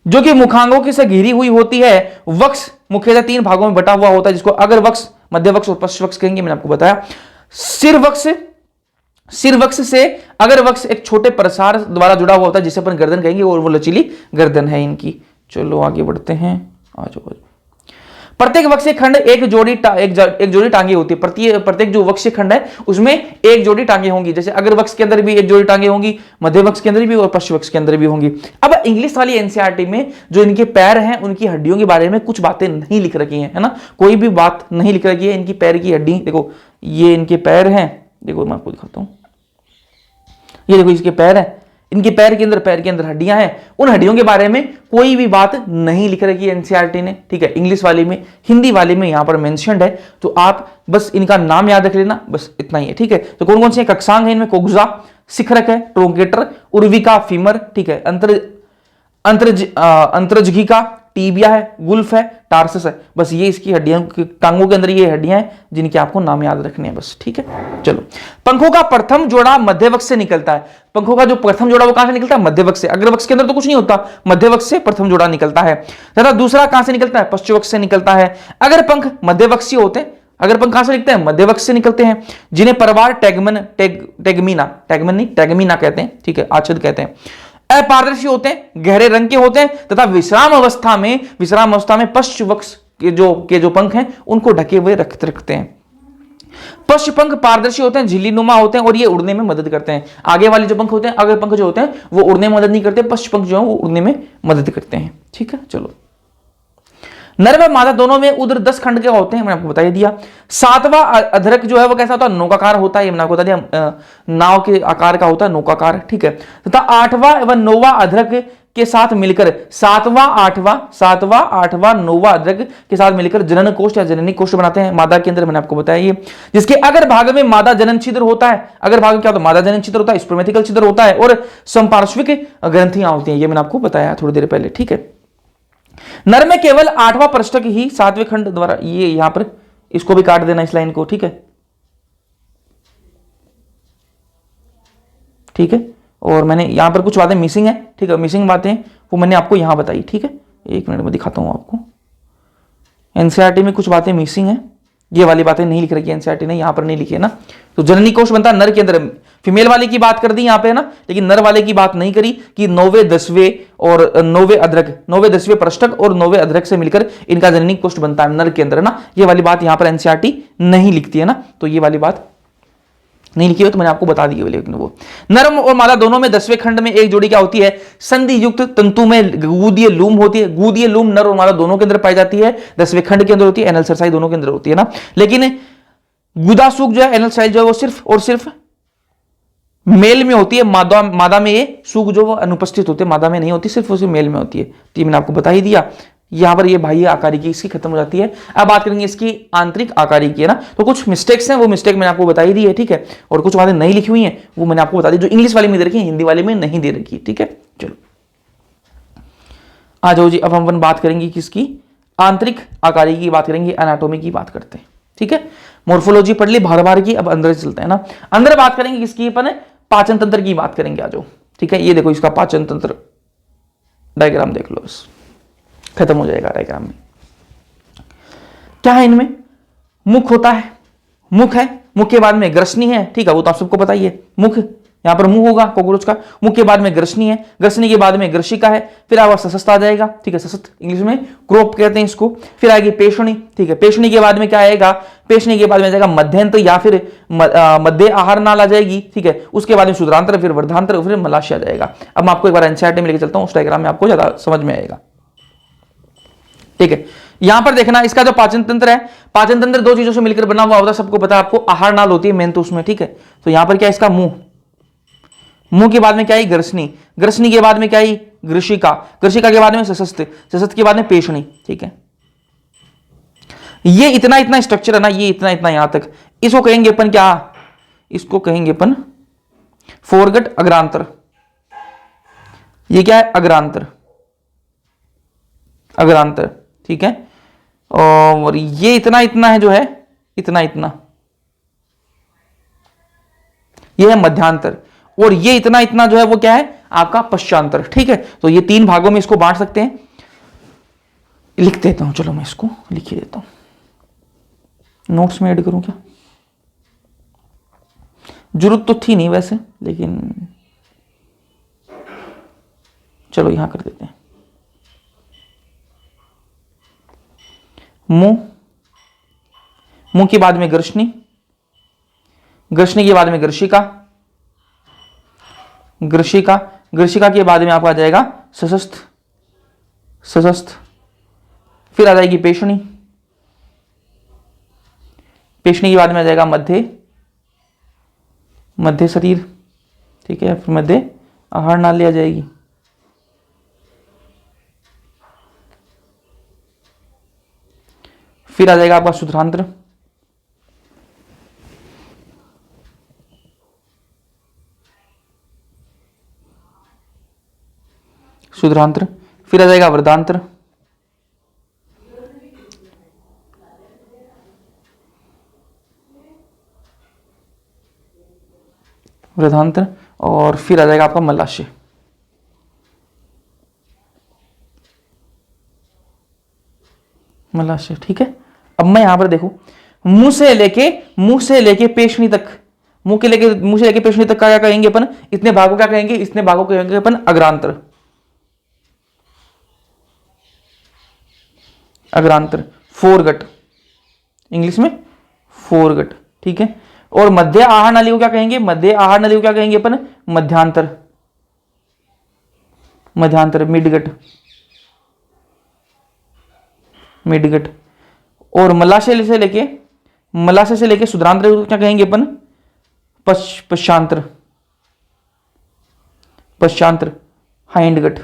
[SPEAKER 1] जो कि मुखांगों की से घिरी हुई होती है। वक्ष मुख्यतः तीन भागों में बटा हुआ होता है, जिसको अग्र वक्ष, मध्य वक्ष और पश्च वक्ष कहेंगे, मैंने आपको बताया। सिर वक्ष से अग्र वक्ष एक छोटे प्रसार द्वारा जुड़ा हुआ होता है, जिसे अपन गर्दन कहेंगे, और वो लचीली गर्दन है इनकी। चलो आगे बढ़ते हैं, आ जाओ। प्रत्येक वक्ष खंड एक जोड़ी टांगे होती है। प्रत्येक जो वक्ष खंड है उसमें एक जोड़ी टांगे होंगी, जैसे अग्र वक्ष के अंदर भी एक जोड़ी टांगे होंगी, मध्य वक्ष के अंदर भी और पश्चिम वक्ष के अंदर भी होंगी। अब इंग्लिश वाली एनसीईआरटी में जो इनके पैर हैं, उनकी हड्डियों के बारे में कुछ बातें नहीं लिख रखी है ना, कोई भी बात नहीं लिख रखी है। इनकी पैर की हड्डी देखो, ये इनके पैर हैं, देखो मैं आपको दिखाता हूं, ये देखो इसके पैर हैं, इनके पैर के अंदर हड्डियां हैं, उन हड्डियों के बारे में कोई भी बात नहीं लिख रखी है एनसीईआरटी ने, ठीक है। इंग्लिश वाले में, हिंदी वाले में यहां पर मेंशन्ड है, तो आप बस इनका नाम याद रख लेना, बस इतना ही है, ठीक है। तो कौन कौन से कक्षांग है इनमें, कोक्जा शिखरक है, ट्रोंकेटर, उर्विका फीमर, ठीक है, अंतरजघिका, टीबिया है, गुल्फ है, टार्सस है। बस ये इसकी हड्डियां, टांगों के अंदर ये हड्डियां हैं जिनके आपको नाम याद रखने हैं, बस, ठीक है। चलो, पंखों का प्रथम जोड़ा मध्य वक्ष से निकलता है। पंखों का जो प्रथम जोड़ा वो कहां से निकलता है, मध्य वक्ष से। अग्र वक्ष के अंदर तो कुछ नहीं होता, मध्य वक्ष से प्रथम जोड़ा निकलता है। तथा दूसरा कहां से निकलता है, पश्चिम वक्ष से निकलता है। अगर पंख मध्य वक्षीय होते हैं, अगर पंख कहां से निकलते हैं, मध्य वक्ष से निकलते हैं, जिन्हें परिवार टैगमीना कहते हैं, ठीक है, आच्छद कहते हैं। अपारदर्शी होते हैं, गहरे रंग के होते हैं, तथा विश्राम अवस्था में पश्चिम वक्ष के जो पंख हैं उनको ढके हुए रखते हैं। पश्च पंख पारदर्शी होते हैं, झिल्लीनुमा होते हैं, और ये उड़ने में मदद करते हैं। आगे वाले जो पंख होते हैं, अगर पंख जो होते हैं वो उड़ने में मदद नहीं करते, पश्च पंख जो है वो उड़ने में मदद करते हैं, ठीक है। चलो, नर व मादा दोनों में उदर 10 खंड के होते हैं, मैंने आपको बता दिया। 7वां अधरक जो है वो कैसा होता है, नौकाकार होता है, ये मैंने आपको बता दिया, नाव के आकार का होता है, नौकाकार, ठीक है। तथा 8वां एवं 9वां अधरक के साथ मिलकर 7वां 8वां 9वां अधरक के साथ मिलकर जनन कोष्ठ या जननी कोष्ठ बनाते हैं मादा के अंदर, मैंने आपको बताया ये। जिसके अगर भाग में मादा जनन छिद्र होता है, अगर भाग में क्या होता है, मादा जनन छिद्र होता है, स्पर्मेथिकल छिद्र होता है, और संपार्श्विक ग्रंथियां होती हैं, ये मैंने आपको बताया थोड़ी देर पहले, ठीक है। नर में केवल 8वां पृष्ठक ही 7वें खंड द्वारा, ये यहां पर इसको भी काट देना, इस लाइन को, ठीक है, ठीक है। और मैंने यहां पर कुछ बातें मिसिंग है, ठीक है, मिसिंग बातें वो मैंने आपको यहां बताई, ठीक है। एक मिनट में दिखाता हूं आपको, एनसीईआरटी में कुछ बातें मिसिंग है, ये वाली बातें नहीं लिख रखी है एनसीईआरटी ने, यहां पर नहीं लिखी है ना। तो जननी कोष बनता है नर के अंदर, फीमेल वाले की बात कर दी यहां पे, है ना, लेकिन नर वाले की बात नहीं करी कि 9वें 10वें और 9वें अधरक, 9वें 10वें पृष्ठक और 9वें अधरक से मिलकर इनका जननी कोष्ठ बनता है नर के अंदर, है ना। ये वाली बात यहां पर एनसीईआरटी नहीं लिखती है ना, तो ये वाली बात नहीं लिखी हो तो मैंने आपको बता दी है, लेकिन वो नर और मादा दोनों में 10वें खंड में एक जोड़ी क्या होती है, संधि युक्त तंतु में गुदीय लूम होती है। गुदीय लूम नर और मादा दोनों के अंदर पाई जाती है, 10वें खंड के अंदर होती है, एनल सरसाई दोनों के अंदर होती है ना। लेकिन गुदासुक जो है, एनल साइज जो है वो सिर्फ और सिर्फ मेल में होती है, मादा में ये सुख जो वो अनुपस्थित होते हैं, मादा में नहीं होती, सिर्फ उसी मेल में होती है। तो ये मैंने आपको बता ही दिया। यहां पर ये बाह्य आकारी की इसकी खत्म हो जाती है। अब बात करेंगे इसकी आंतरिक आकारी की, है ना। तो कुछ मिस्टेक्स हैं, वो मिस्टेक मैंने आपको बताई दी है, ठीक है, और कुछ बातें नहीं लिखी हुई हैं वो मैंने आपको बता दी, जो इंग्लिश वाले में दे रखी है, हिंदी वाले में नहीं दे रखी, ठीक है। चलो आ जाओ जी, अब हम बात करेंगे किसकी, आंतरिक आकारी की बात करेंगे, एनाटॉमी की बात करते हैं, ठीक है। मोर्फोलॉजी पढ़ ली बार बार की, अब अंदर से चलते हैं ना। अंदर बात करेंगे किसकी, अपन पाचन तंत्र की बात करेंगे। आ जाओ, ठीक है। ये देखो इसका पाचन तंत्र डायग्राम देख लो, बस खत्म हो जाएगा डायग्राम में। क्या है इनमें, मुख होता है, मुख है, मुख के बाद में ग्रसनी है, ठीक है, वो तो आप सबको पता ही है। मुख, यहां पर मुंह होगा कॉकरोच का, मुख के बाद में ग्रसनी है, ग्रसनी के बाद में ग्रशिका है, फिर आपका सशस्त्र आ जाएगा, ठीक है, सशस्त्र इंग्लिश में क्रोप कहते हैं इसको। फिर आएगी पेशणी, ठीक है, पेशणी के बाद में क्या आएगा, पेशणी के बाद में जाएगा मध्यंत्र या फिर मध्य आहार नाल आ जाएगी, ठीक है। उसके बाद में शुद्रांत्र, फिर वर्धांत्र, फिर मलाशय आ जाएगा। अब मैं आपको एक बार एनसीईआरटी में लेके चलता हूं, उस डायग्राम में आपको ज्यादा समझ में आएगा, ठीक है। यहां पर देखना, इसका जो पाचन तंत्र है, पाचन तंत्र दो चीजों से मिलकर बना हुआ होता है, सबको पता है आपको। आहार नाल होती है मेन तो उसमें, ठीक है। तो यहां पर क्या है, इसका मुंह, मुंह के बाद में क्या है, ग्रसनी, ग्रसनी के बाद में क्या है, ग्रशिका, ग्रशिका के बाद में सशस्त्र, सशस्त्र के बाद में पेशणी, ठीक है। ये इतना इतना स्ट्रक्चर है ना, ये इतना इतना यहां तक, इसको कहेंगे अपन क्या, इसको कहेंगे अपन फोरगट अग्रांतर। ये क्या है, अग्रांतर, अग्रांतर, ठीक है। और ये इतना इतना है जो है, इतना इतना, ये है मध्यांतर। और ये इतना इतना जो है वो क्या है, आपका पश्चांतर, ठीक है। तो ये तीन भागों में इसको बांट सकते हैं। लिख देता हूं, चलो मैं इसको लिख ही देता हूं, नोट्स में ऐड करूं क्या, जरूरत तो थी नहीं वैसे, लेकिन चलो यहां कर देते हैं। मुंह, मुंह के बाद में ग्रसनी, ग्रसनी के बाद में ग्रशिका, ग्रशिका, ग्रशिका के बाद में आपका आ जाएगा सशस्त्र, सशस्त्र, फिर आ जाएगी पेशणी, पेशणी के बाद में आ जाएगा मध्य, मध्य शरीर, ठीक है। फिर मध्य आहार नाली आ जाएगी, फिर आ जाएगा आपका शुद्रांत्र, शुद्रांत्र, फिर आ जाएगा वर्धांत्र, वर्धांत्र, और फिर आ जाएगा आपका मलाशय। मलाशय, ठीक है। अब मैं यहां पर देखो, मुंह से लेके पेशनी तक, मुंह से लेके पेशनी तक का क्या कहेंगे अपन, इतने भागों क्या कहेंगे, इतने भागों को कहेंगे अपन अग्रांतर, अग्रांतर, फोरगट इंग्लिश में, फोरगट, ठीक है। और मध्य आहार नाली को क्या कहेंगे, मध्य आहार नाली को क्या कहेंगे अपन, मध्यांतर, मध्यांतर, मिडगट, मिडगट। और मलाशय से लेके शुद्रांत्र को क्या कहेंगे अपन, पश्चांतर, पश्चांतर, हाइंडगट,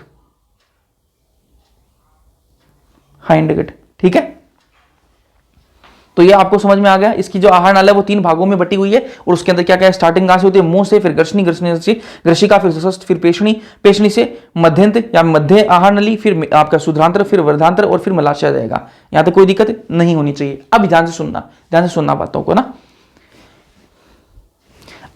[SPEAKER 1] हाइंडगट, ठीक है। तो ये आपको समझ में आ गया। इसकी जो आहार नाला है वो तीन भागों में बटी हुई है, और उसके अंदर क्या क्या है, स्टार्टिंग कहां से होती है, मुंह से, फिर ग्रसनी, ग्रसनी से ग्रशिका, फिर सशस्त्र, फिर पेशणी, पेशणी से मध्यंत्र या मध्य आहार नली, फिर आपका शुद्रांत्र, फिर वर्धांत्र, और फिर मलाशय आ जाएगा। यहां तक कोई दिक्कत नहीं होनी चाहिए। अब ध्यान से सुनना बातों को ना।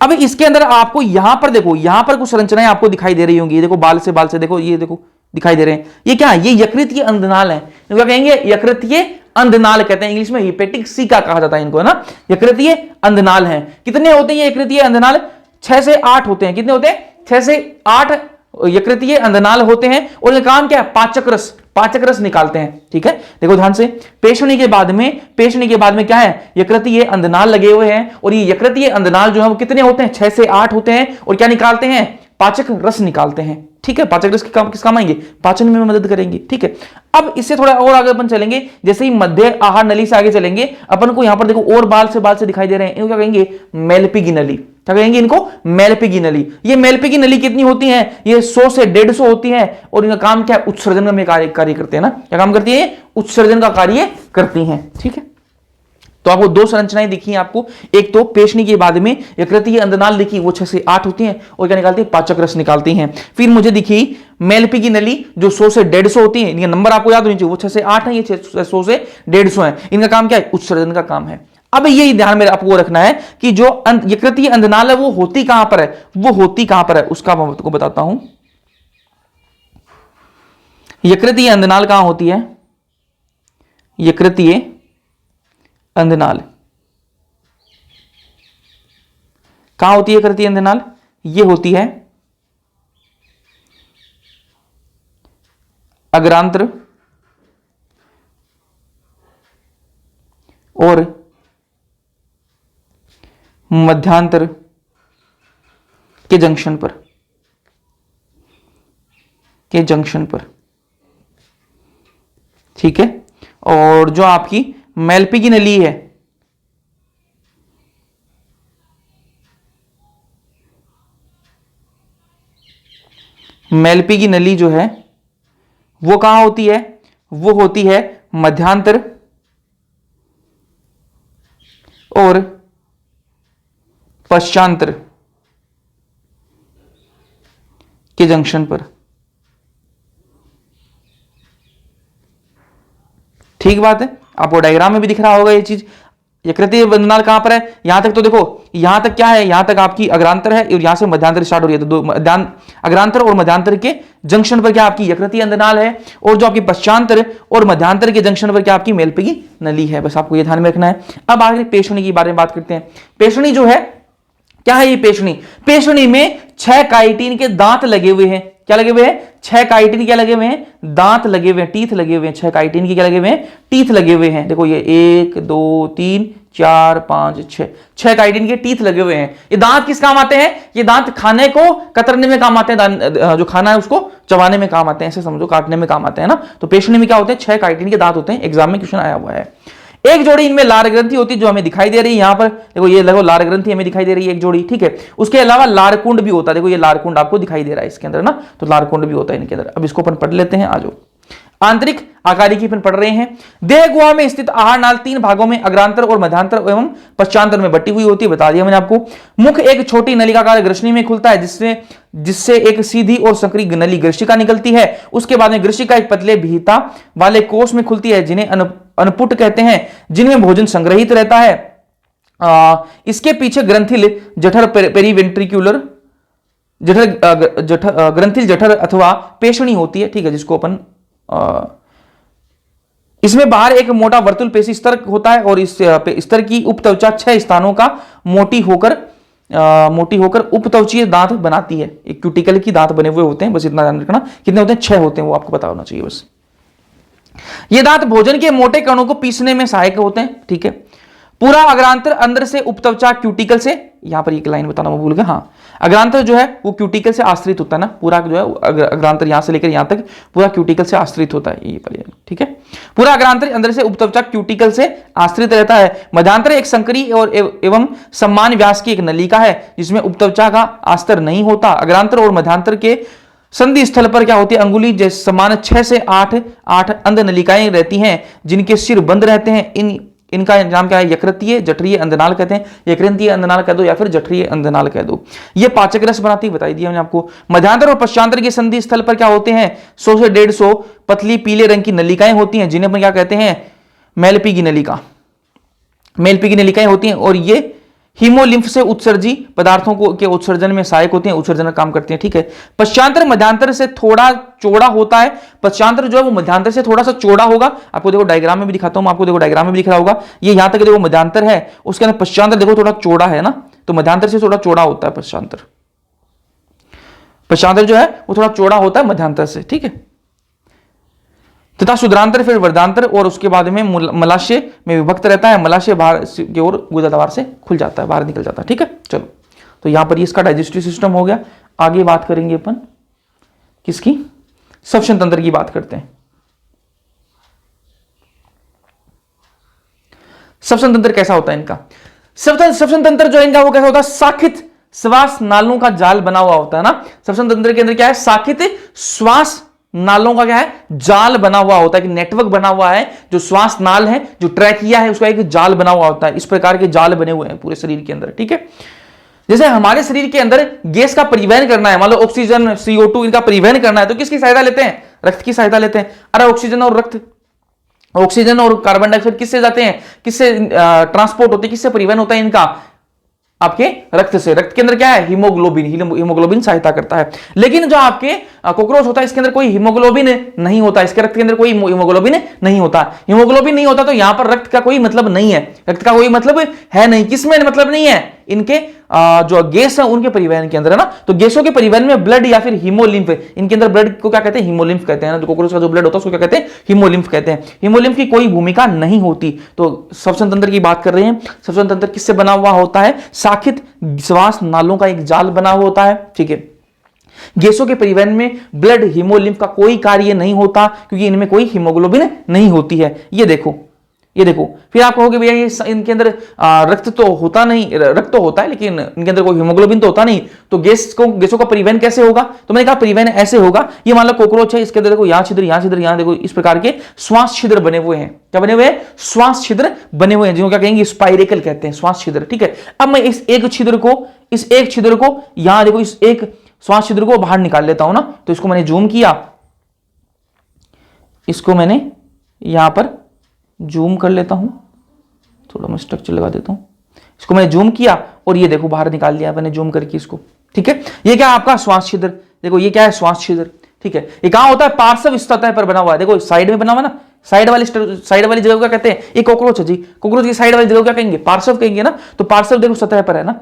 [SPEAKER 1] अब इसके अंदर आपको यहां पर देखो, यहां पर कुछ संरचनाएं आपको दिखाई दे रही होंगी। ये देखो बाल से देखो, ये देखो दिखाई दे रहे हैं। ये क्या है, ये यकृतीय अंधनाल है। क्या कहेंगे, यकृतीय अंधनाल कहते हैं, इंग्लिश में हिपेटिक सीका कहा जाता है इनको, है ना। यकृतीय अंधनाल हैं। कितने होते हैं ये यकृतीय अंधनाल, 6 से 8 होते हैं। कितने होते हैं, 6 से 8 यकृतीय अंधनाल होते हैं। और ये काम क्या है, पाचक रस निकालते हैं, ठीक है। देखो ध्यान से, पेशणी के बाद में क्या है, यकृतीय अंधनाल लगे हुए हैं। और ये यकृतीय अंधनाल जो है वो कितने होते हैं, 6 से 8 होते हैं। और क्या निकालते हैं, पाचक रस निकालते हैं, ठीक है। पाचक रस किस काम आएंगे, पाचन में मदद करेंगे, ठीक है। अब इससे थोड़ा और आगे अपन चलेंगे, जैसे ही मध्य आहार नली से आगे चलेंगे, अपन को यहां पर देखो और बाल से दिखाई दे रहे हैं। इनको क्या कहेंगे, मेलपिगी नली। क्या कहेंगे इनको, मेलपिगी नली। ये मेलपिगी नली कितनी होती है, ये 100 से 150 होती है। और इनका काम क्या है, उत्सर्जन में कार्य करते हैं ना। क्या काम करती है, उत्सर्जन का कार्य करती हैं, ठीक है। तो आपको दो संरचनाएं दिखी हैं आपको, एक तो पेशणी के बाद में यकृतीय अंधनाल दिखी, वो 6 से 8 होती हैं। और क्या निकालती है, पाचक रस निकालती हैं। फिर मुझे दिखी मेलपिगी नली जो 100 से 150 होती है। इनका नंबर आपको याद होनी चाहिए, वो 6 से 8 है, ये 100 से 150 है। इनका काम क्या है, उत्सर्जन का काम है। अब ये ध्यान में आपको रखना है कि जो यकृतीय अंधनाल है वो होती कहां पर है, वो होती कहां पर है उसका मैं आपको बताता हूं। यकृतीय अंधनाल कहां होती है, यकृतीय अंधनाल कहां होती है, यकृतीय अंधनाल ये होती है अग्रांत्र और मध्यांतर के जंक्शन पर, ठीक है। और जो आपकी मेलपी की नली है, मेलपी की नली जो है वो कहां होती है, वो होती है मध्यांतर और पश्चांतर के जंक्शन पर, ठीक बात है। आपको डायग्राम में भी दिख रहा होगा ये चीज। यकृतीय अंधनाल कहां पर है, यहां तक तो देखो, यहां तक क्या है, यहां तक आपकी अग्रांतर है और यहां से मध्यांतर स्टार्ट हो रही है, तो दो अग्रांतर और मध्यांतर के जंक्शन पर क्या आपकी यकृतीय अंधनाल है, और जो आपकी पश्चांतर और मध्यांतर के जंक्शन पर क्या आपकी मेलपी की नली है। बस आपको ये ध्यान में रखना है। अब आगे पेशुनी के बारे में बात करते हैं। पेशुनी जो है क्या है, ये पेशुनी, पेशुनी में 6 काइटिन के दांत लगे हुए हैं। क्या लगे हुए हैं, 6 काइटिन क्या लगे हुए हैं, दांत लगे हुए हैं, टीथ लगे हुए हैं। 6 काइटिन के क्या लगे हुए हैं, टीथ लगे हुए हैं। देखो ये 1 2 3 4 5 6 काइटिन के टीथ लगे हुए हैं। ये दांत किस काम आते हैं, ये दांत खाने को कतरने में काम आते हैं, जो खाना है उसको चबाने में काम आते हैं, ऐसे समझो, काटने में काम आते हैं ना। तो पेशुनी में क्या होते हैं, 6 काइटिन के दांत होते हैं। एग्जाम में क्वेश्चन आया हुआ है। एक जोड़ी इनमें लार ग्रंथि होती है जो हमें दिखाई दे रही है यहां पर, देखो ये लगो लार ग्रंथि हमें दिखाई दे रही है एक जोड़ी, ठीक है। उसके अलावा लारकुंड भी होता है, देखो ये लारकुंड आपको दिखाई दे रहा है इसके अंदर ना, तो लारकुंड भी होता है इनके अंदर। अब इसको अपन पढ़ लेते हैं, आ जाओ। आंतरिक आकारिकी अपन पढ़ रहे हैं। देह गुहा में स्थित आहार नाल 3 भागों में अग्रांतर और मध्यांतर एवं पश्चांतर में बटी हुई होती है, बता दिया मैंने आपको। मुख एक छोटी नलिकाकार ग्रसनी में खुलता है जिससे एक सीधी और संकरी नली ग्रसिका निकलती है। उसके बाद में ग्रसिका एक पतले भीता वाले कोष में खुलती है जिन्हें अनपुट कहते हैं, जिनमें भोजन संग्रहित रहता है। इसके पीछे ग्रंथिल जठर पेरीवेंट्रिकुलर ग्रंथिल जठर अथवा पेशणी होती है, ठीक है, जिसको अपन इसमें बाहर एक मोटा वर्तुल पेशी स्तर होता है और इस स्तर की उपत्वचा 6 स्थानों का मोटी होकर उपत्वचीय दांत बनाती है। एक क्यूटिकल की दांत बने हुए होते हैं, बस इतना ध्यान रखना। कितने होते हैं, 6 होते हैं, वो आपको पता होना चाहिए बस। ये दांत भोजन के मोटे कणों को पीसने में सहायक होते हैं, ठीक है। पूरा अग्रांतर अंदर से उपत्वचा क्यूटिकल से, यहां पर एक लाइन बताना मैं भूल गया, हाँ, अग्रांतर जो है वो क्यूटिकल से आश्रित होता है ना, पूरा जो है अग्रांतर यहां से लेकर यहां तक पूरा क्यूटिकल से आश्रित होता है, ये पर, ठीक है। पूरा अग्रांतर अंदर से उपत्वचा क्यूटिकल से आश्रित रहता है। मध्यांतर एक संकरी और एवं समान व्यास की एक नलिका है जिसमें उपत्वचा का आस्तर नहीं होता। अग्रांतर और मध्यांतर के संधि स्थल पर क्या होती है, अंगुली जैसे समान 6 से 8 अंध नलिकाएं रहती हैं जिनके सिर बंद रहते हैं। इनका नाम क्या है, यकृतीय जठरीय अंधनाल कहते हैं। यकृतीय अंधनाल कह दो या फिर जठरीय अंधनाल कह दो। ये पाचक रस बनाती है, बताई दिया मैंने आपको। मध्यांतर और पश्चांतर के संधि स्थल पर क्या होते हैं, 100 से 150 पतली पीले रंग की नलिकाएं होती हैं जिन्हें अपन क्या कहते हैं, मेलपी की नलिका, मेलपी की नलिकाएं होती हैं। और ये हीमोलिम्फ से उत्सर्जी पदार्थों को के उत्सर्जन में सहायक होते हैं, उत्सर्जन का काम करते हैं, ठीक है। पश्चांतर मध्यांतर से थोड़ा चौड़ा होता है। पश्चांतर जो है वो मध्यांतर से थोड़ा सा चौड़ा होगा। आपको देखो डायग्राम में भी दिखाता हूं, आपको देखो डायग्राम में भी दिख रहा होगा, ये यहां तक देखो मध्यांतर है, उसके अंदर पश्चांतर देखो थोड़ा चौड़ा है ना, तो मध्यांतर से थोड़ा चौड़ा होता है पश्चांतर। पश्चांतर जो है वो थोड़ा चौड़ा होता है मध्यांतर से, ठीक है। तथा शुद्रांतर फिर वर्धांतर और उसके बाद में मलाशय में विभक्त रहता है। मलाशय बाहर की ओर गुदाद्वार से खुल जाता है, बाहर निकल जाता है, ठीक है। चलो, तो यहां पर इसका डाइजेस्टिव सिस्टम हो गया। आगे बात करेंगे अपन किसकी, श्वसन तंत्र की बात करते हैं। श्वसन तंत्र कैसा होता है इनका, श्वसन तंत्र जो इनका वो कैसा होता है, साखित श्वास नालों का जाल बना हुआ होता है ना। श्वसन तंत्र के अंदर क्या है, साखित श्वास नालों का क्या है, जाल बना हुआ होता है, कि नेटवर्क बना हुआ है। जो श्वास नाल है, जो ट्रैकिया है, उसका एक जाल बना हुआ होता है। इस प्रकार के जाल बने हुए हैं पूरे शरीर के अंदर, ठीक है। जैसे हमारे शरीर के अंदर गैस का परिवहन करना है, मान लो ऑक्सीजन CO2 इनका परिवहन करना है, तो किसकी सहायता लेते हैं, रक्त की सहायता लेते हैं। अरे ऑक्सीजन और रक्त ऑक्सीजन और कार्बन डाइऑक्साइड किससे जाते हैं, किससे ट्रांसपोर्ट होते हैं, किससे परिवहन होता है इनका, आपके रक्त से। रक्त के अंदर क्या है, हीमोग्लोबिन, हीमोग्लोबिन सहायता करता है। लेकिन जो आपके कॉकरोच होता है इसके अंदर कोई हीमोग्लोबिन नहीं होता, इसके रक्त के अंदर कोई हीमोग्लोबिन नहीं होता। हीमोग्लोबिन नहीं होता तो यहां पर रक्त का कोई मतलब नहीं है, रक्त का कोई मतलब है नहीं। किसमें मतलब नहीं है, इनके जो गैस है उनके परिवहन के अंदर, है ना। तो गैसों के परिवहन में ब्लड या फिर हीमोलिम्फ, इनके अंदर ब्लड को क्या कहते हैं, हीमोलिम्फ कहते हैं ना। जो कॉकरोच का जो ब्लड होता है उसको क्या कहते हैं, हीमोलिम्फ कहते हैं। हीमोलिम्फ की कोई भूमिका नहीं होती। तो श्वसन तंत्र की बात कर रहे हैं। श्वसन तंत्र किससे बना हुआ होता है, शाखित श्वास नालों का एक जाल बना हुआ होता है, ठीक है। गैसों के परिवहन में ब्लड हीमोलिम्फ का कोई कार्य नहीं होता क्योंकि इनमें कोई हीमोग्लोबिन नहीं होती है। ये देखो, ये देखो। फिर आप कहोगे भैया ये इनके अंदर रक्त तो होता नहीं, रक्त तो होता है लेकिन इनके अंदर कोई हीमोग्लोबिन तो होता नहीं, तो गैसों का परिवहन कैसे होगा। तो मैंने कहा परिवहन ऐसे होगा, ये मान लो कॉकरोच है, इसके अंदर देखो यहाँ छिद्र, यहाँ छिद्र, यहाँ देखो, इस प्रकार के श्वास छिद्र बने हुए हैं। क्या बने हुए हैं, श्वास छिद्र बने हुए हैं, जिनको क्या कहेंगे, स्पाइरेकल कहते हैं, श्वास छिद्र, ठीक है। अब मैं इस एक छिद्र को यहां देखो, इस एक श्वास छिद्र को बाहर निकाल लेता हूं ना। तो इसको मैंने जूम किया, इसको मैंने यहां पर जूम कर लेता हूं, थोड़ा मैं स्ट्रक्चर लगा देता हूं। इसको मैंने जूम किया और ये देखो बाहर निकाल लिया मैंने जूम करके इसको, ठीक है। ये क्या आपका श्वास छिद्र, देखो ये क्या है, श्वास छिद्र, ठीक है। ये कहां होता है, पार्श्व सतह पर बना हुआ है, देखो साइड में बना हुआ ना, साइड वाली जगह क्या कहते हैं, ये कॉकरोच है जी। कॉकरोच की साइड वाली जगह क्या कहेंगे, पार्श्व कहेंगे ना। तो पार्श्व देखो सतह पर है ना,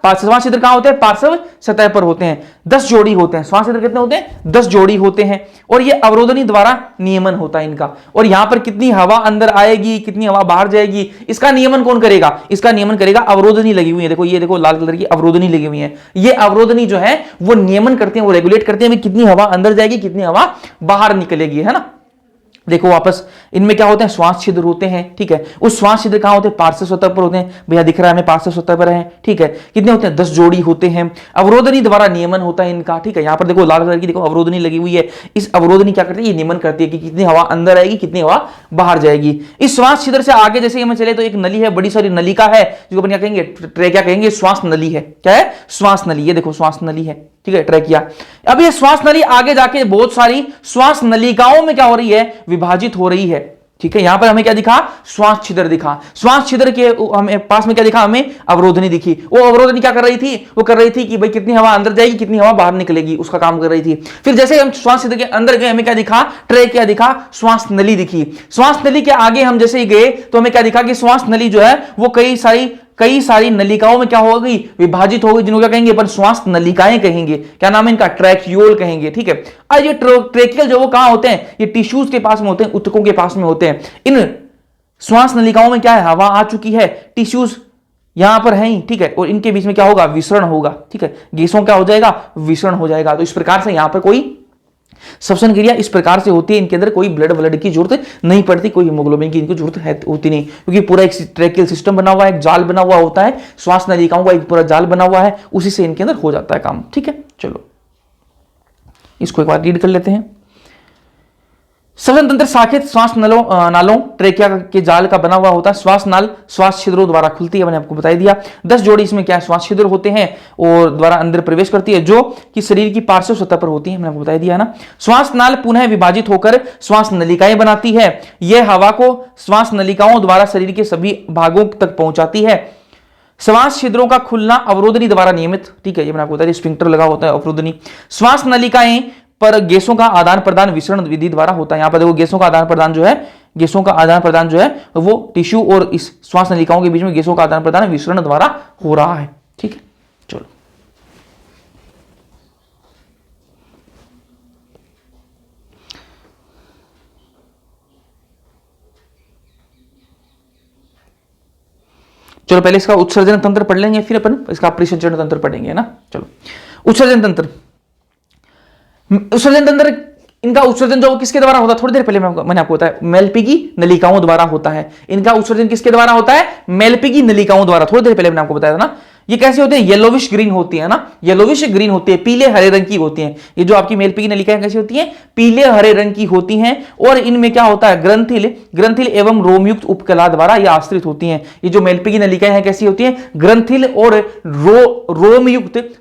[SPEAKER 1] श्वास छिद्र कहां होते हैं, पार्श्व सतह पर होते हैं। 10 जोड़ी होते हैं श्वास छिद्र, कितने होते हैं, 10 जोड़ी होते हैं। और ये अवरोधनी द्वारा नियमन होता है इनका। और यहां पर कितनी हवा अंदर आएगी, कितनी हवा बाहर जाएगी, इसका नियमन कौन करेगा, इसका नियमन करेगा अवरोधनी लगी हुई है। देखो ये देखो लाल कलर की अवरोधनी लगी हुई है। ये अवरोधनी जो है वो नियमन करते हैं, वो रेगुलेट करते हैं कितनी हवा अंदर जाएगी, कितनी हवा बाहर निकलेगी, है ना। देखो वापस इनमें क्या होते हैं, श्वास छिद्र होते हैं, ठीक है। उस श्वास छिद्र कहां होते हैं, पार्श्व सतह पर होते हैं। भैया दिख रहा है हमें पार्श्व सतह पर है, ठीक है। कितने होते हैं, 10 जोड़ी होते हैं। अवरोधनी द्वारा नियमन होता है इनका, ठीक है। यहां पर देखो लाल कलर की देखो अवरोधनी लगी हुई है। इस अवरोधनी क्या करती है, ये नियमन करती है कि कितनी हवा अंदर आएगी, कितनी हवा बाहर जाएगी। इस श्वास छिद्र से आगे जैसे हमें चले तो एक नली है, बड़ी सारी नलिका है, जिसको अपन क्या कहेंगे, ट्रेकिया कहेंगे, श्वास नली है। क्या है, श्वास नली, ये देखो श्वास नली है, ठीक है, ट्रेकिया। अब ये श्वास नली आगे जाके बहुत सारी श्वास नलिकाओं में क्या हो रही है, विभाजित हो रही है, ठीक है। यहां पर हमें क्या दिखा, श्वास छिद्र दिखा। श्वास छिद्र के हमें पास में क्या दिखा, हमें अवरोधनी दिखी। वो अवरोधनी क्या कर रही थी, वो कर रही थी कि भाई कितनी हवा अंदर जाएगी, कितनी हवा बाहर निकलेगी, उसका काम कर रही थी। फिर जैसे हम श्वास छिद्र के अंदर गए हमें क्या दिखा, ट्रेकिया दिखा, श्वास नली दिखी। श्वास नली के आगे हम जैसे ही गए तो हमें क्या दिखा कि श्वास नली जो है वो कई सारी नलिकाओं में क्या हो गई, विभाजित हो गई, जिनको क्या कहेंगे अपन, श्वास नलिकाएं कहेंगे। क्या नाम है इनका, ट्रैक्यूल कहेंगे, ठीक है। आज ये ट्रेकियल जो वो कहां होते हैं, ये टिश्यूज के पास में होते हैं, ऊतकों के पास में होते हैं। इन श्वास नलिकाओं में क्या है, हवा आ चुकी है, टिश्यूज यहां पर है ही, ठीक है। और इनके बीच में क्या होगा, विसरण होगा, ठीक है। गैसों क्या हो जाएगा, विसरण हो जाएगा। तो इस प्रकार से यहां पर कोई श्वसन क्रिया इस प्रकार से होती है। इनके अंदर कोई ब्लड की जरूरत नहीं पड़ती, कोई हीमोग्लोबिन की इनको जरूरत होती नहीं, क्योंकि पूरा एक ट्रेकियल सिस्टम बना हुआ है, एक जाल बना हुआ होता है, श्वास नलिकाओं का एक पूरा जाल बना हुआ है, उसी से इनके अंदर हो जाता है काम, ठीक है। चलो इसको एक बार रीड कर लेते हैं। श्वसन तंत्र शाखित श्वास नालों ट्रेकिया के जाल का बना हुआ होता है। श्वास नाल श्वास छिद्रों द्वारा खुलती है, मैंने आपको बता दिया। 10 जोड़ी इसमें क्या श्वास छिद्र होते हैं और द्वारा अंदर प्रवेश करती है, जो कि शरीर की पार्श्व सतह पर होती है, मैंने आपको बता दिया है ना। श्वास नाल पुनः विभाजित होकर श्वास नलिकाएं बनाती है। यह हवा को श्वास नलिकाओं द्वारा शरीर के सभी भागों तक पहुंचाती है। श्वास छिद्रों का खुलना अवरोधनी द्वारा नियमित, ठीक है, ये मैंने आपको बता दिया, स्फिंक्टर लगा होता है अवरोधनी। श्वास नलिकाएं पर गैसों का आदान प्रदान विसरण विधि द्वारा होता है। यहां पर देखो गैसों का आदान प्रदान जो है वो टिश्यू और इस श्वास नलिकाओं के बीच में गैसों का आदान प्रदान विसरण द्वारा हो रहा है, ठीक है। चलो पहले इसका उत्सर्जन तंत्र पढ़ लेंगे, फिर अपन इसका परिसंचरण तंत्र पढ़ेंगे ना। चलो उत्सर्जन तंत्र, उत्सर्जन तंत्र इनका उत्सर्जन जो किसके द्वारा होता है, थोड़ी देर पहले मैंने आपको बताया, मेलपीगी नलिकाओं द्वारा होता है। इनका उत्सर्जन किसके द्वारा होता है, मेलपीगी नलिकाओं द्वारा, थोड़ी देर पहले मैंने आपको बताया था ना। ये कैसे होते हैं, येलोविश ग्रीन होती है ना, येलोविश ग्रीन होती है, पीले हरे रंग की होती हैं। ये जो आपकी मेलपी की नलिकाएं कैसी होती हैं, पीले हरे रंग की होती हैं। और इनमें क्या होता है, ग्रंथिल एवं रोमयुक्त उपकला द्वारा ये आश्रित होती हैं। ये जो मेलपी की नलिकाएं हैं कैसी होती हैं, ग्रंथिल और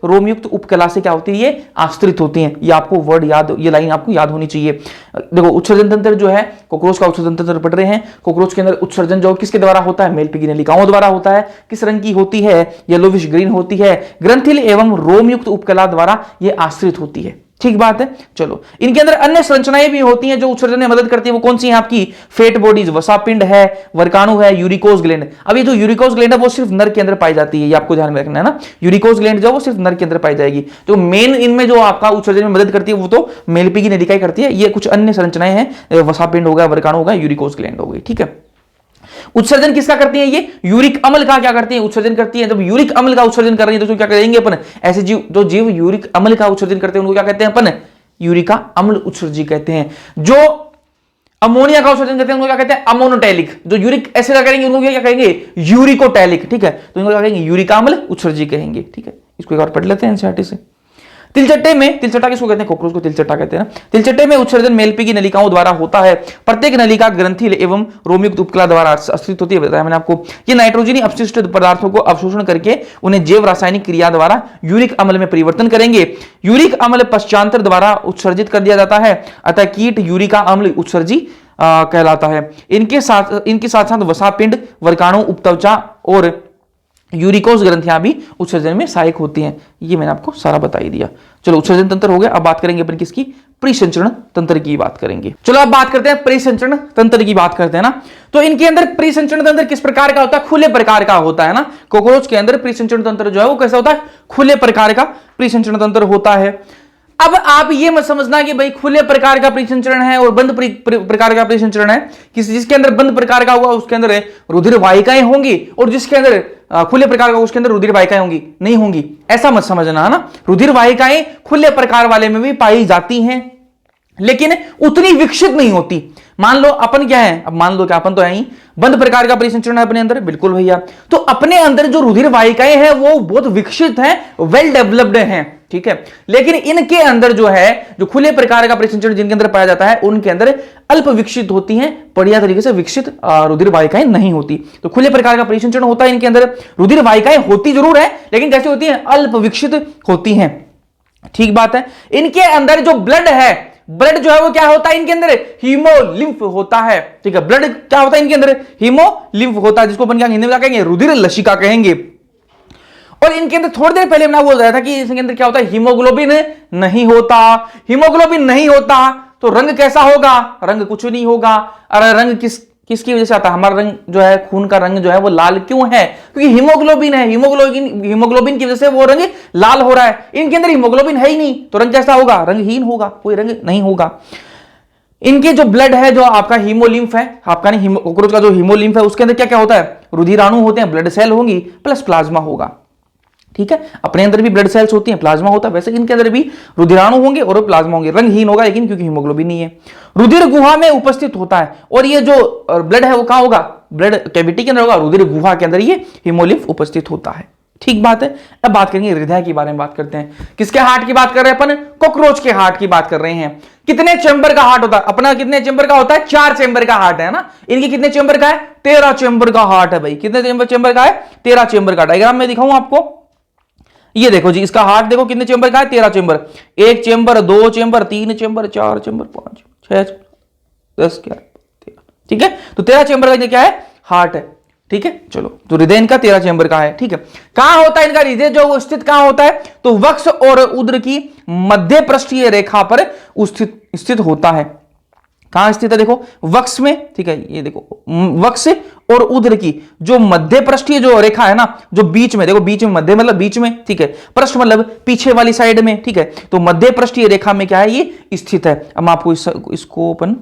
[SPEAKER 1] रोमयुक्त उपकला से क्या होती है, ये आश्रित होती हैं। ये आपको वर्ड याद, ये लाइन आपको याद होनी चाहिए। देखो उत्सर्जन तंत्र जो है, कॉकरोच का उत्सर्जन तंत्र पढ़ रहे हैं। कॉकरोच के अंदर उत्सर्जन जो किसके द्वारा होता है, मेलपी की नलिकाओं द्वारा होता है। किस रंग की होती है, येलोविश ग्रीन होती है। ग्रंथिल एवं रोमयुक्त उपकला द्वारा ये आश्रित होती है। ठीक बात है। चलो, इनके अंदर अन्य संरचनाएं भी होती हैं जो उत्सर्जन में मदद करती है। वो कौन सी है आपकी, फेट बॉडीज, वसापिंड है, वर्काणु है, यूरिकोज ग्लैंड। अब ये जो यूरिकोज ग्लैंड है वो सिर्फ नर के अंदर पाई जाती है, ये आपको ध्यान में रखना है ना। यूरिकोज ग्लैंड जो वो सिर्फ नर के अंदर पाई जाएगी। तो मेन इनमें जो आपका उत्सर्जन में मदद करती है वो तो मेलपी की नलिकाएं करती है। ये कुछ अन्य संरचनाएं हैं, वसापिंड होगा, वर्काणु होगा, यूरिकोज ग्लैंड हो गई। ठीक है। उत्सर्जन किसका करती है, ये यूरिक अम्ल का क्या करती है, उत्सर्जन करती है। जब यूरिक अम्ल का उत्सर्जन कर रही है तो क्या करेंगे अपन, ऐसे जीव जो जीव यूरिक अम्ल का उत्सर्जन करते हैं उनको क्या कहते हैं अपन, यूरिका अम्ल उत्सर्जी कहते हैं। जो अमोनिया का उत्सर्जन करते हैं उनको क्या कहते हैं, अमोनोटैलिक। जो यूरिक एसिड का करेंगे उनको क्या कहेंगे, यूरिकोटैलिक। ठीक है, तो इनको क्या कहेंगे, यूरिका अम्ल उत्सर्जी कहेंगे। ठीक है, इसको एक बार पढ़ लेते हैं एनसीईआरटी से। तिलचट्टे में, तिलचट्टा किसको कहते हैं, कॉकरोच को तिलचट्टा कहते हैं ना। तिलचट्टे में उत्सर्जन मेलपी की नलिकाओं द्वारा होता है। प्रत्येक नलिका ग्रंथिल एवं रोमयुक्त उपकला द्वारा आश्रित होती है, बताया मैंने आपको। ये नाइट्रोजनी अपशिष्ट पदार्थों को अवशोषण करके उन्हें जैव रासायनिक क्रिया द्वारा यूरिक अम्ल में परिवर्तन करेंगे। यूरिक अम्ल पश्चांतर द्वारा उत्सर्जित कर दिया जाता है, अतः कीट यूरिका अम्ल उत्सर्जी कहलाता है। इनके साथ वसापिंड, वर्काणु, उपत्वचा और यूरिकोज ग्रंथियां भी उत्सर्जन में सहायक होती हैं। ये मैंने आपको सारा बता ही दिया। चलो, उत्सर्जन तंत्र हो गया। अब बात करेंगे अपन किसकी, परिसंचरण तंत्र की बात करेंगे। चलो अब बात करते हैं परिसंचरण तंत्र की बात करते हैं ना। तो इनके अंदर परिसंचरण तंत्र किस प्रकार का होता है, खुले प्रकार का होता है ना। कॉकरोच के अंदर परिसंचरण तंत्र जो है वो कैसा होता है, खुले प्रकार का परिसंचरण तंत्र होता है। अब आप ये मत समझना कि भाई खुले प्रकार का परिसंचरण है और बंद प्रकार का परिसंचरण है। जिसके अंदर बंद प्रकार का हुआ उसके अंदर रुधिर वाहिकाएं होंगी, और जिसके अंदर खुले प्रकार का उसके अंदर रुधिर वाहिकाएं होंगी, नहीं होंगी, ऐसा मत समझना है ना। रुधिर वाहिकाएं खुले प्रकार वाले में भी पाई जाती हैं, लेकिन उतनी विकसित नहीं होती। मान लो अपन क्या है, अब मान लो कि अपन तो है ही बंद प्रकार का परिसंचरण है अपने अंदर, बिल्कुल भैया। तो अपने अंदर जो रुधिर वाहिकाएं हैं वो बहुत विकसित हैं, वेल डेवलप्ड हैं। ठीक है, लेकिन इनके अंदर जो है, जो खुले प्रकार का परिसंचरण जिनके अंदर पाया जाता है उनके अंदर अल्प विकसित होती हैं, बढ़िया तरीके से विकसित रुधिर वाहिकाएं नहीं होती। तो खुले प्रकार का परिसंचरण होता है, इनके अंदर रुधिर वाहिकाएं होती जरूर है, लेकिन कैसी होती हैं, अल्प विकसित होती हैं। ठीक बात है। इनके अंदर जो ब्लड है, ब्लड जो है वो क्या होता है, इनके अंदर हीमोलिम्फ होता है। ठीक है, ब्लड क्या होता है इनके अंदर, हीमोलिम्फ होता है, जिसको अपन क्या हिंदी में कहेंगे, रुधिर लसिका कहेंगे। और इनके अंदर थोड़ी देर पहले मैंने बोल रहा था कि इसके अंदर क्या होता है, हीमोग्लोबिन नहीं होता। हीमोग्लोबिन नहीं होता तो रंग कैसा होगा, रंग कुछ नहीं होगा। अरे रंग किसकी वजह से आता है, हमारा रंग जो है, खून का रंग जो है वो लाल क्यों है, क्योंकि हीमोग्लोबिन है। हीमोग्लोबिन की वजह से वो रंग लाल हो रहा है। इनके अंदर हीमोग्लोबिन है ही नहीं तो रंग कैसा होगा, रंगहीन होगा, कोई रंग नहीं होगा। इनके जो ब्लड है, जो आपका हीमोलिम्फ है, आपका नहीं, कॉकरोच का जो हीमोलिम्फ है उसके अंदर क्या क्या होता है, रुधिराणु होते हैं, ब्लड सेल होंगी, प्लस प्लाज्मा होगा। ठीक है, अपने अंदर भी ब्लड सेल्स होती हैं, प्लाज्मा होता है, वैसे इनके अंदर भी रुधिराणु होंगे और प्लाज्मा होंगे। रंगहीन होगा लेकिन, क्योंकि हीमोग्लोबिन नहीं है। रुधिर गुहा में उपस्थित होता है, और ये जो ब्लड है वो कहां होगा, ब्लड कैविटी के अंदर होगा, रुधिर गुहा के अंदर ये हीमोलिम्फ उपस्थित होता है। ठीक बात है। अब बात करेंगे हृदय के बारे में, बात करते हैं। किसके हार्ट की बात कर रहे हैं अपन, कॉकरोच के हार्ट की बात कर रहे हैं। कितने चेंबर का हार्ट होता है अपना, कितने चेंबर का होता है, 4 चेंबर का हार्ट है ना। इनके कितने चेंबर का है, 13 चेंबर का हार्ट है भाई। कितने चेंबर का है, 13 चेंबर का। डायग्राम में दिखाऊं आपको, ये देखो जी, इसका हार्ट देखो कितने चेंबर का है, 13 chamber. 1 chamber, 2 chamber, 3 chamber, 4 chamber, 5, 6, 10, 11, 13। ठीक है, तो 13 चेंबर का क्या है, हार्ट है। ठीक है, चलो, तो हृदय इनका 13 चेंबर का है। ठीक है, कहां होता है इनका हृदय, जो वो स्थित कहां होता है, तो वक्ष और उदर की मध्य पृष्ठीय रेखा पर स्थित होता है। कहां स्थित है, देखो वक्ष में। ठीक है, ये देखो वक्ष और उदर की जो मध्य पृष्ठीय जो रेखा है ना, जो बीच में, देखो बीच में, मध्य मतलब बीच में, ठीक है, पृष्ठ मतलब पीछे वाली साइड में। ठीक है, तो मध्य पृष्ठीय रेखा में क्या है, ये स्थित है। अब आपको इसको अपन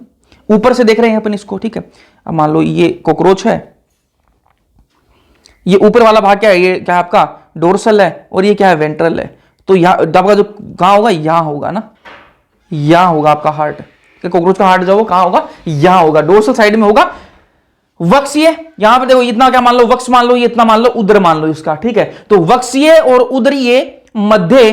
[SPEAKER 1] ऊपर से देख रहे हैं अपन इसको। ठीक है, अब मान लो ये कॉकरोच है, ये ऊपर वाला भाग क्या है, ये क्या है आपका डोर्सल है, और ये क्या है वेंट्रल है। तो यहां आपका जो कहां होगा, यहां होगा ना, यहां होगा आपका हार्ट। कॉकरोच का हार्ट जो वो कहां होगा, यहां होगा, डोर्सल साइड में होगा। वक्सीय, यहां पर देखो इतना क्या मान लो, वक्स मान लो, ये इतना मान लो, उदर मान लो इसका, ठीक है। तो वक्सीय और उदरीय मध्य,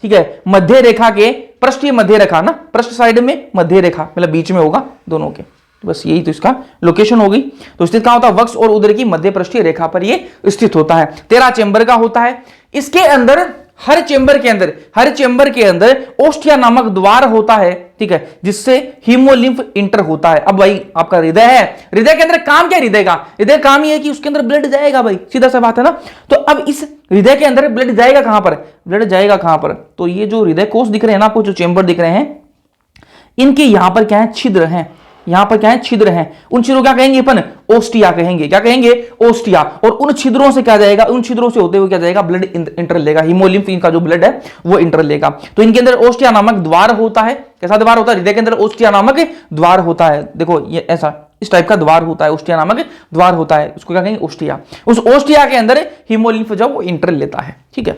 [SPEAKER 1] ठीक है, मध्य रेखा के पृष्ठीय मध्य रेखा ना, पृष्ठ साइड में मध्य रेखा मतलब बीच में होगा दोनों के, तो बस यही तो इसका लोकेशन होगी। तो स्थित कहां होता है, वक्स और उदर की मध्य पृष्ठीय रेखा पर ये स्थित होता है। 13 चेंबर का होता है। इसके अंदर हर चेंबर के अंदर ओस्टिया नामक द्वार होता है, ठीक है, जिससे हीमोलिम्फ इंटर होता है। अब भाई आपका हृदय है, हृदय के अंदर काम क्या है हृदय का, हृदय काम ये है कि उसके अंदर ब्लड जाएगा भाई, सीधा सा बात है ना। तो अब इस हृदय के अंदर ब्लड जाएगा कहां पर, ब्लड जाएगा कहां पर, तो ये जो हृदय कोष दिख रहे हैं ना आपको, जो चेंबर दिख रहे हैं, इनके यहां पर क्या है, छिद्र हैं, यहां पर क्या है, छिद्र हैं। उन छिद्रों क्या कहेंगे अपन, ओस्टिया कहेंगे, क्या कहेंगे, ओस्टिया। और उन छिद्रों से क्या जाएगा, उन छिद्रों से होते हुए क्या जाएगा, ब्लड इंटर लेगा, हीमोलिम्फ का जो ब्लड है वो इंटर लेगा। तो इनके अंदर ओस्टिया नामक द्वार होता है। कैसा द्वार होता है, हृदय के अंदर ओस्टिया नामक द्वार होता है। देखो ये ऐसा इस टाइप का द्वार होता है, ओस्टिया नामक द्वार होता है, उसको क्या कहेंगे, ओस्टिया। उस ओस्टिया के अंदर हीमोलिम्फ जो वो इंटर लेता है, ठीक है।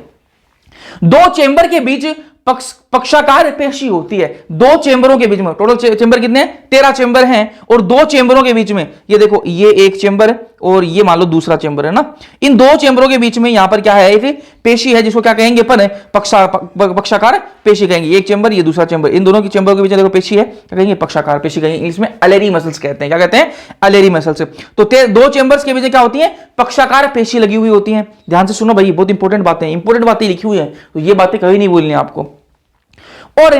[SPEAKER 1] दो चेंबर के बीच पक्षाकार पेशी होती है। दो चेंबरों के बीच में, टोटल चेंबर कितने हैं, 13 चेंबर हैं, और दो चेंबरों के बीच में, ये देखो ये एक चेंबर और ये मान लो दूसरा चेंबर है ना, इन दो चेंबरों के बीच में यहां पर क्या है, एक पेशी है जिसको क्या कहेंगे अपन, पक्षाकार पेशी कहेंगे। एक चेंबर, ये दूसरा चेंबर, इन दोनों की चेंबरों के बीच देखो पेशी है, क्या कहेंगे, पक्षाकार पेशी कहेंगे। इसमें अलेरी मसल्स कहते हैं, क्या कहते हैं, अलेरी मसल्स। तो दो चेंबर्स के बीच क्या होती है, पक्षाकार पेशी लगी हुई होती है। ध्यान से सुनो भाई, बहुत इंपॉर्टेंट बातें लिखी हुई है, तो ये बातें कभी नहीं बोलनी आपको। और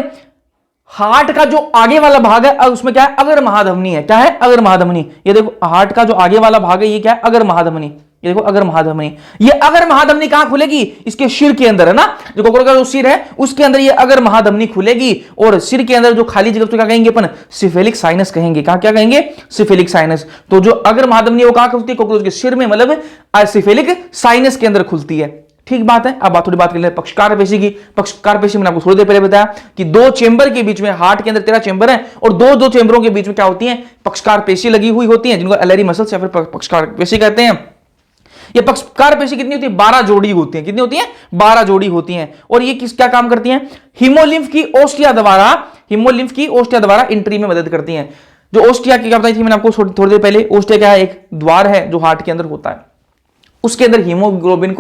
[SPEAKER 1] हार्ट का जो आगे वाला भाग है उसमें क्या है, अगर महाधमनी है, क्या है, अगर महाधमनी। ये देखो हार्ट का जो आगे वाला भाग है ये क्या है, अगर महाधमनी। ये देखो अगर महाधमनी, ये अगर महाधमनी कहां खुलेगी, इसके सिर के अंदर है ना, जो कोकरोच का जो सिर है उसके अंदर ये अगर महाधमनी खुलेगी, और सिर के अंदर जो खाली जगह तो क्या कहेंगे अपन, सिफेलिक साइनस कहेंगे। कहां क्या कहेंगे, सिफेलिक साइनस। तो जो अगर महाधमनी वो कहां खुलती है, कोकरोच के सिर में, मतलब सिफेलिक साइनस के अंदर खुलती है, ठीक बात है। अब थोड़ी बात कर ले पक्षकार पेशी की। पक्षकार पेशी मैंने आपको थोड़ी देर पहले बताया कि दो चेंबर के बीच में, हार्ट के अंदर 13 चेंबर हैं, और दो चेंबरों के बीच में क्या होती है, पक्षकार पेशी लगी हुई होती है, जिनको अलेरी मसल्स या फिर पक्षकार पेशी कहते हैं। ये पक्षकार पेशी कितनी होती है, 12 जोड़ी होती है। कितनी होती है, 12 जोड़ी होती हैं। और ये क्या काम करती हैं, हीमोलिम्फ की ओस्टिया द्वारा एंट्री में मदद करती हैं। जो ओस्टिया की क्या बताई थी मैंने आपको थोड़ी देर पहले, ओस्टिया क्या है, एक द्वार है जो हार्ट के अंदर होता है, उसके अंदर हीमोलिम्फ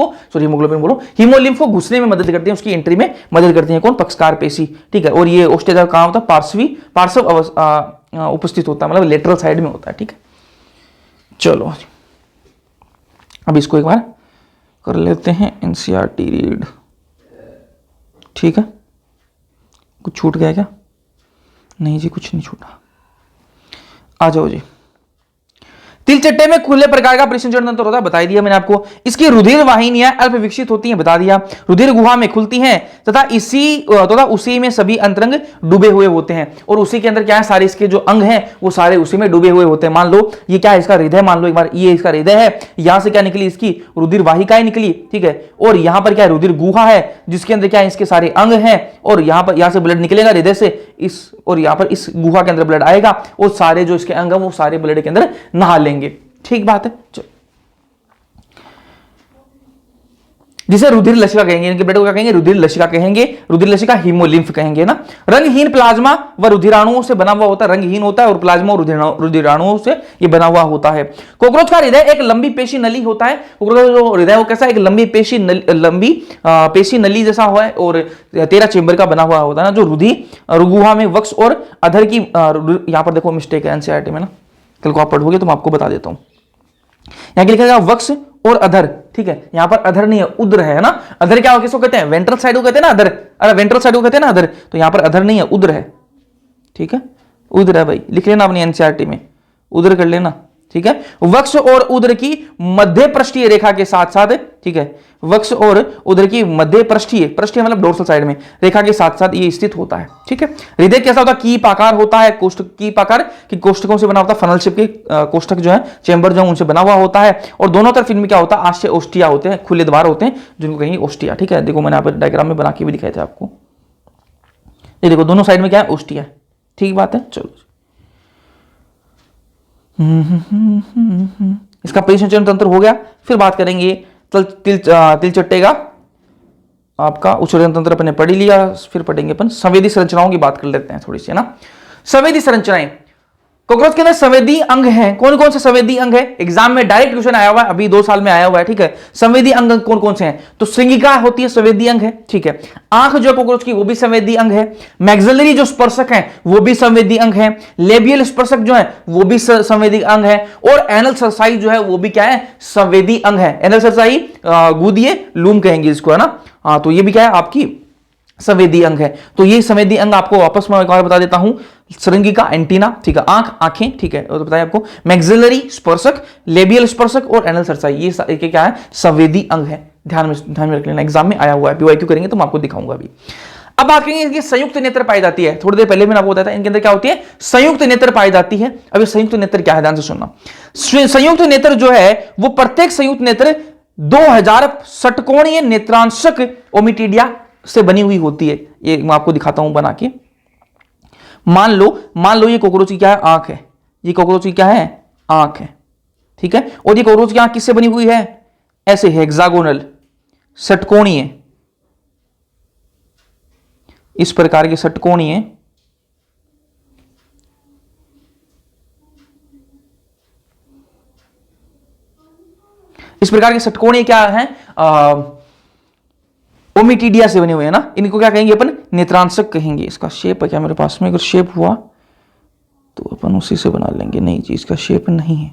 [SPEAKER 1] को घुसने में मदद करती है, उसकी एंट्री में मदद करती है। कौन, पक्षकार पेशी, ठीक है। और ये ओस्टिया का काम होता है पार्श्व उपस्थित होता है, मतलब लेटरल साइड में होता है, ठीक है। चलो अब इसको एक बार कर लेते हैं, एनसीईआरटी रीड, ठीक है। कुछ छूट गया क्या, नहीं जी कुछ नहीं छूटा, आ जाओ जी। तिलचट्टे में खुले प्रकार का परिसंचरण तंत्र होता है, बता दिया मैंने आपको। इसकी रुधिर वाहिनियां अल्प विकसित होती हैं, बता दिया। रुधिर गुहा में खुलती हैं तथा उसी में सभी अंतरंग डूबे हुए होते हैं, और उसी के अंदर क्या है, सारे इसके जो अंग हैं वो सारे उसी में डूबे हुए होते हैं। मान लो ये क्या है, इसका हृदय, मान लो एक बार ये इसका हृदय है, यहां से क्या निकली, इसकी रुधिर वाहिकाएं निकली, ठीक है। और यहां पर क्या है, रुधिर गुहा है जिसके अंदर क्या है, इसके सारे अंग हैं, और यहां से ब्लड निकलेगा हृदय से, और यहां पर इस गुहा के अंदर ब्लड आएगा, और सारे जो इसके अंग हैं वो सारे ब्लड के अंदर नहा लेंगे, ठीक बात है। चलो, जिसे रुधिर लसिका कहेंगे, इनके ब्लड को क्या कहेंगे, रुधिर लसिका कहेंगे, रुधिर लसिका हीमोलिम्फ कहेंगे ना। रंगहीन प्लाज्मा व रुधिराणुओं से बना हुआ होता है, रंगहीन होता है, और प्लाज्मा और रुधिराणुओं से ये बना हुआ होता है। कोकरोच का हृदय एक लंबी पेशी नली होता है। कोकरोच का जो हृदय वो कैसा, एक लंबी पेशी नली जैसा हुआ है, और 13 चेंबर का बना हुआ होता है ना, जो रुधिर गुहा में वक्स और अधर की, यहां पर देखो मिस्टेक है एनसीईआरटी में ना, कल को आप पढ़ोगे तो मैं आपको बता देता हूं। यहां लिखा गया वक्स और अधर, ठीक है। यहां पर अधर नहीं है, उदर है ना। अधर क्या किसको कहते हैं, वेंट्रल साइड को कहते हैं ना अधर, अरे वेंट्रल साइड को कहते हैं ना अधर। तो यहां पर अधर नहीं है, उदर है, ठीक है, उदर है भाई, लिख लेना अपनी एनसीईआरटी में, उदर कर लेना, ठीक है। वक्स और उदर की मध्य पृष्ठीय रेखा के साथ साथ, ठीक है, वक्स और उदर की मध्य पृष्ठीय मतलब डोर्सल साइड में रेखा के साथ साथ ये स्थित होता है, ठीक है। हृदय कैसा होता है, कीप आकार होता है, कीप आकार की कोष्ठकों से बना होता है, फनल शेप के कोष्ठक जो है, चेंबर जो है उनसे बना हुआ होता है, और दोनों तरफ इनमें क्या होता है, आश्चर्य ओस्टिया होते हैं, खुले द्वार होते हैं, जिनको कहेंगे ओस्टिया, ठीक है। देखो मैंने यहाँ पर डायग्राम में बना के भी दिखाया था आपको, ये देखो दोनों साइड में क्या है, ओस्टिया, ठीक बात है। चलो इसका परिसंचरण तंत्र हो गया, फिर बात करेंगे तिलचट्टे का आपका उत्सर्जन तंत्र अपने पढ़ लिया, फिर पढ़ेंगे अपन संवेदी संरचनाओं की बात कर लेते हैं थोड़ी सी, है ना। संवेदी संरचनाएं, कॉकरोच के अंदर संवेदी अंग हैं। कौन कौन से संवेदी अंग है? एग्जाम में डायरेक्ट क्वेश्चन आया हुआ है, अभी 2 साल में आया हुआ है, ठीक है। संवेदी अंग कौन कौन से हैं? तो श्रृंगिका होती है, संवेदी अंग है, ठीक है। आंख जो कॉकरोच की वो भी संवेदी अंग है। मैक्सिलरी जो स्पर्शक है वो भी संवेदी अंग है। लेबियल स्पर्शक जो है वो भी संवेदी अंग है। और एनल सरसाई जो है वो भी क्या है? संवेदी अंग है। एनल सरसाई गुदिये लूम कहेंगे इसको, है ना। तो ये भी क्या है? आपकी संवेदी अंग है। तो ये संवेदी अंग आपको वापस मैं एक बार बता देता हूं। श्रृंगिका एंटीना, ठीक है, आंख आंखें, ठीक है, तो बताया आपको। मैक्सिलरी स्पर्शक, लेबियल स्पर्शक और एनल सरसाई, ये क्या है? संवेदी अंग है। ध्यान में रख लेना, एग्जाम में आया हुआ है। पीवाईक्यू करेंगे तो मैं आपको दिखाऊंगा अभी। अब बात करेंगे इनकी संयुक्त नेत्र पाई जाती है। थोड़ी देर पहले मैंने आपको बताया था इनके अंदर क्या होती है? संयुक्त नेत्र पाई जाती है। अभी संयुक्त नेत्र क्या है, ध्यान से सुनना। संयुक्त नेत्र जो है वो प्रत्येक संयुक्त नेत्र 2000 षटकोणीय नेत्रांशक ओमिटिडिया से बनी हुई होती है। ये मैं आपको दिखाता हूं बना के। मान लो ये कॉकरोच की क्या है? आंख है। ये कॉकरोच की क्या है? आंख है, ठीक है। और ये कॉकरोच की आंख किससे बनी हुई है? ऐसे हेक्सागोनल, षटकोणीय, इस प्रकार के षटकोणीय षटकोणीय क्या है? ओमिटिडिया से बने हुए हैं ना। इनको क्या कहेंगे अपन? नेत्रांशक कहेंगे। इसका शेप है क्या मेरे पास में? अगर शेप हुआ तो अपन उसी से बना लेंगे। नहीं जी, इसका शेप नहीं है,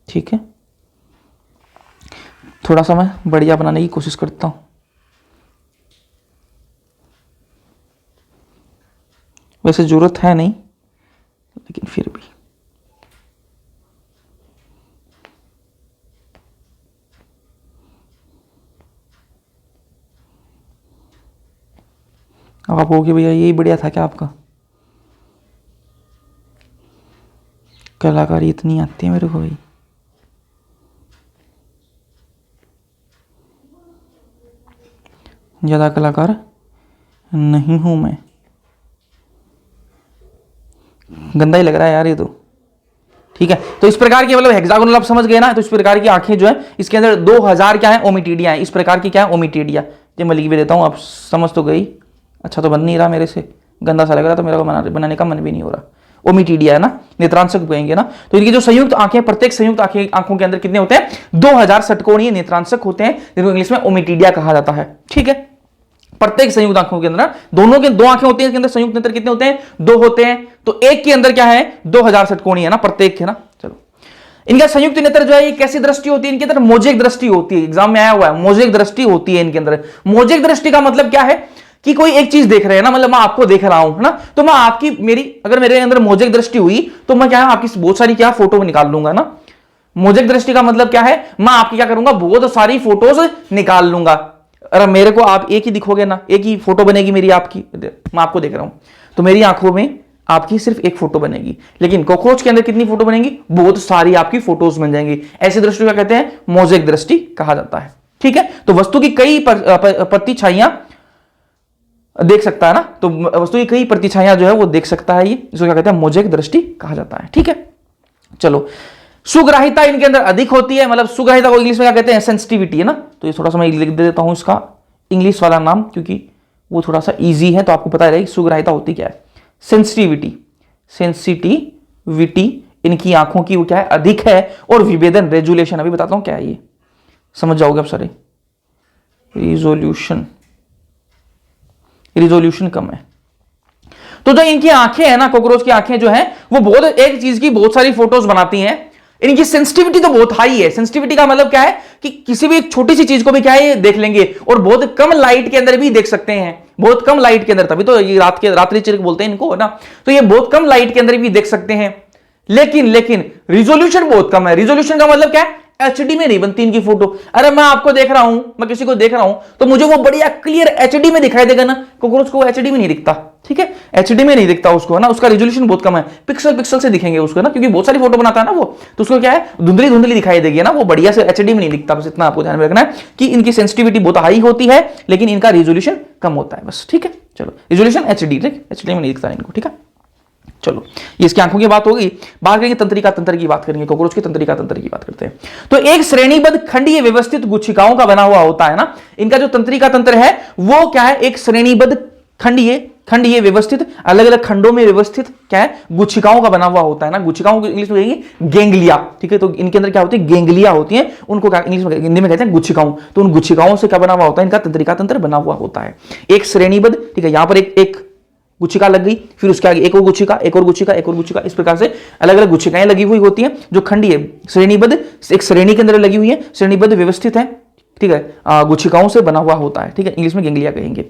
[SPEAKER 1] ठीक है। थोड़ा सा मैं बढ़िया बनाने की कोशिश करता हूं। वैसे जरूरत है नहीं, लेकिन फिर भी अब आप कहोगे भैया यही बढ़िया था क्या आपका? कलाकारी इतनी आती है मेरे को भाई। ज्यादा कलाकार नहीं हूं मैं। गंदा ही लग रहा है यार ये तो, ठीक है। तो इस प्रकार की मतलब हेक्सागोनल आप समझ गए ना। तो इस प्रकार की आंखें जो है इसके अंदर 2000 क्या है? ओमिटिडिया है। इस प्रकार की क्या है? ओमिटिडिया। ये मैं लिख भी देता हूं, आप समझ तो गई। अच्छा तो बन नहीं रहा मेरे से, गंदा सा लग रहा, तो मेरा को बनाने का मन भी नहीं हो रहा। ओमिटिडिया है ना, नेत्रांशक कहेंगे ना। तो इनकी जो संयुक्त आंखें, प्रत्येक संयुक्त आंखों के अंदर कितने होते हैं? 2000 षटकोणीय नेत्रांशक होते हैं, जिनको इंग्लिश में ओमिटिडिया कहा जाता है, ठीक है। प्रत्येक संयुक्त आंखों के अंदर दोनों के 2 आंखें होती हैं, इसके अंदर संयुक्त नेत्र कितने होते हैं? 2 होते हैं। तो एक के अंदर क्या है? 2000 षटकोणीय है ना, प्रत्येक है ना। चलो, इनका संयुक्त नेत्र जो है ये कैसी दृष्टि होती है? इनके अंदर मोजेक दृष्टि होती है। एग्जाम में आया हुआ है, मोजेक दृष्टि होती है इनके अंदर। मोजेक दृष्टि का मतलब क्या है? कि कोई एक चीज देख रहे हैं ना, मतलब मैं आपको देख रहा हूं, है ना। तो मैं आपकी अगर मेरे अंदर मोजेक दृष्टि हुई तो मैं क्या है? आपकी बहुत सारी क्या फोटो निकाल लूंगा ना। मोजेक दृष्टि का मतलब क्या है? मैं आपकी क्या करूंगा? बहुत सारी फोटोज निकाल लूंगा। अरे मेरे को आप एक ही दिखोगे ना, एक ही फोटो बनेगी मेरी आपकी। मैं आपको देख रहा हूं तो मेरी आंखों में आपकी सिर्फ एक फोटो बनेगी, लेकिन कॉकरोच के अंदर कितनी फोटो बनेगी? बहुत सारी आपकी फोटोज बन जाएंगी। ऐसी दृष्टि क्या कहते हैं? मोजेक दृष्टि कहा जाता है, ठीक है। तो वस्तु की कई प्रतिछाइयां देख सकता है ना। तो वस्तु की कई प्रतिछाइयां जो है वो देख सकता है, ये इसको क्या कहते हैं? मोजेक दृष्टि कहा जाता है, ठीक है। चलो, सुग्राहिता इनके अंदर अधिक होती है। मतलब सुग्राहिता को इंग्लिश में क्या कहते हैं? सेंसिटिविटी, है ना। तो ये थोड़ा सा मैं लिख दे देता हूं इसका इंग्लिश वाला नाम, क्योंकि वो थोड़ा सा इजी है, तो आपको पता रहेगा सुग्राहिता होती क्या है। सेंसिटिविटी, सेंसिटिविटी इनकी आंखों की वो क्या है? अधिक है। और विभेदन, रेजुलेशन, अभी बताता हूं क्या है ये, समझ जाओगे आप सारे। रिजोल्यूशन कम है। तो जो इनकी आंखें हैं ना, कॉकरोच की आंखें जो हैं वो बहुत एक चीज की बहुत सारी फोटोज बनाती हैं। इनकी सेंसिटिविटी तो बहुत हाई है। सेंसिटिविटी का मतलब क्या है? कि किसी भी एक छोटी सी चीज को भी क्या है? ये देख लेंगे, और बहुत कम लाइट के अंदर भी देख सकते हैं। बहुत कम लाइट के अंदर, तभी तो ये रात्रि चिरक बोलते हैं इनको, है ना। तो ये बहुत कम लाइट के अंदर भी देख सकते हैं। लेकिन रिजोल्यूशन बहुत कम है। रिजोल्यूशन का मतलब क्या है? एचडी में नहीं बनती इनकी फोटो। अरे मैं आपको देख रहा हूं, मैं किसी को देख रहा हूं, तो मुझे वो बढ़िया क्लियर एचडी में दिखाई देगा ना। कॉकरोच को एचडी में नहीं दिखता, ठीक है। एचडी में नहीं दिखता उसको, है ना। उसका रिजोल्यूशन बहुत कम है, पिक्सल से दिखेंगे उसको ना, क्योंकि बहुत सारी फोटो बनाता है ना वो। तो उसको क्या है? धुंधली दिखाई देगी ना, वो बढ़िया से एचडी में नहीं दिखता। बस इतना आपको ध्यान में रखना है कि इनकी सेंसिटिविटी बहुत हाई होती है, लेकिन इनका रिजोल्यूशन कम होता है, बस, ठीक है। चलो, रिजोल्यूशन एचडी, ठीक, एचडी में नहीं दिखता इनको, ठीक है। चलो, ये इसकी आंखों की बात होगी। बात करेंगे तंत्रिका तंत्र की बात करेंगे। कॉकरोच की तंत्रिका तंत्र की बात करते हैं। तो एक श्रेणीबद्ध खंडीय व्यवस्थित गुच्छिकाओं का बना हुआ होता है ना। इनका जो तंत्रिका तंत्र है वो क्या है? एक श्रेणीबद्ध खंडीय खंडीय व्यवस्थित, अलग अलग खंडों में व्यवस्थित क्या है, गुच्छिकाओं का बना हुआ होता है ना। गुच्छिकाओं को इंग्लिश में कहेंगे गेंगलिया, ठीक है। तो इनके अंदर क्या होती है, गेंगलिया होती है, उनको क्या इंग्लिश में हिंदी में कहते हैं गुच्छिकाओं। तो उन गुच्छिकाओं से क्या बना हुआ होता है, इनका तंत्रिका तंत्र बना हुआ होता है। एक श्रेणीबद्ध, ठीक है, यहां पर एक गुच्छिका लग गई, फिर उसके आगे एक और गुच्छिका, एक और गुच्छिका, एक और गुच्छिका, इस प्रकार से अलग अलग गुच्छिकाएं लगी हुई होती हैं। जो खंडीय श्रेणीबद्ध, एक श्रेणी के अंदर लगी हुई है, श्रेणीबद्ध व्यवस्थित है, ठीक है, गुच्छिकाओं से बना हुआ होता है, ठीक है, इंग्लिश में गेंगलिया कहेंगे।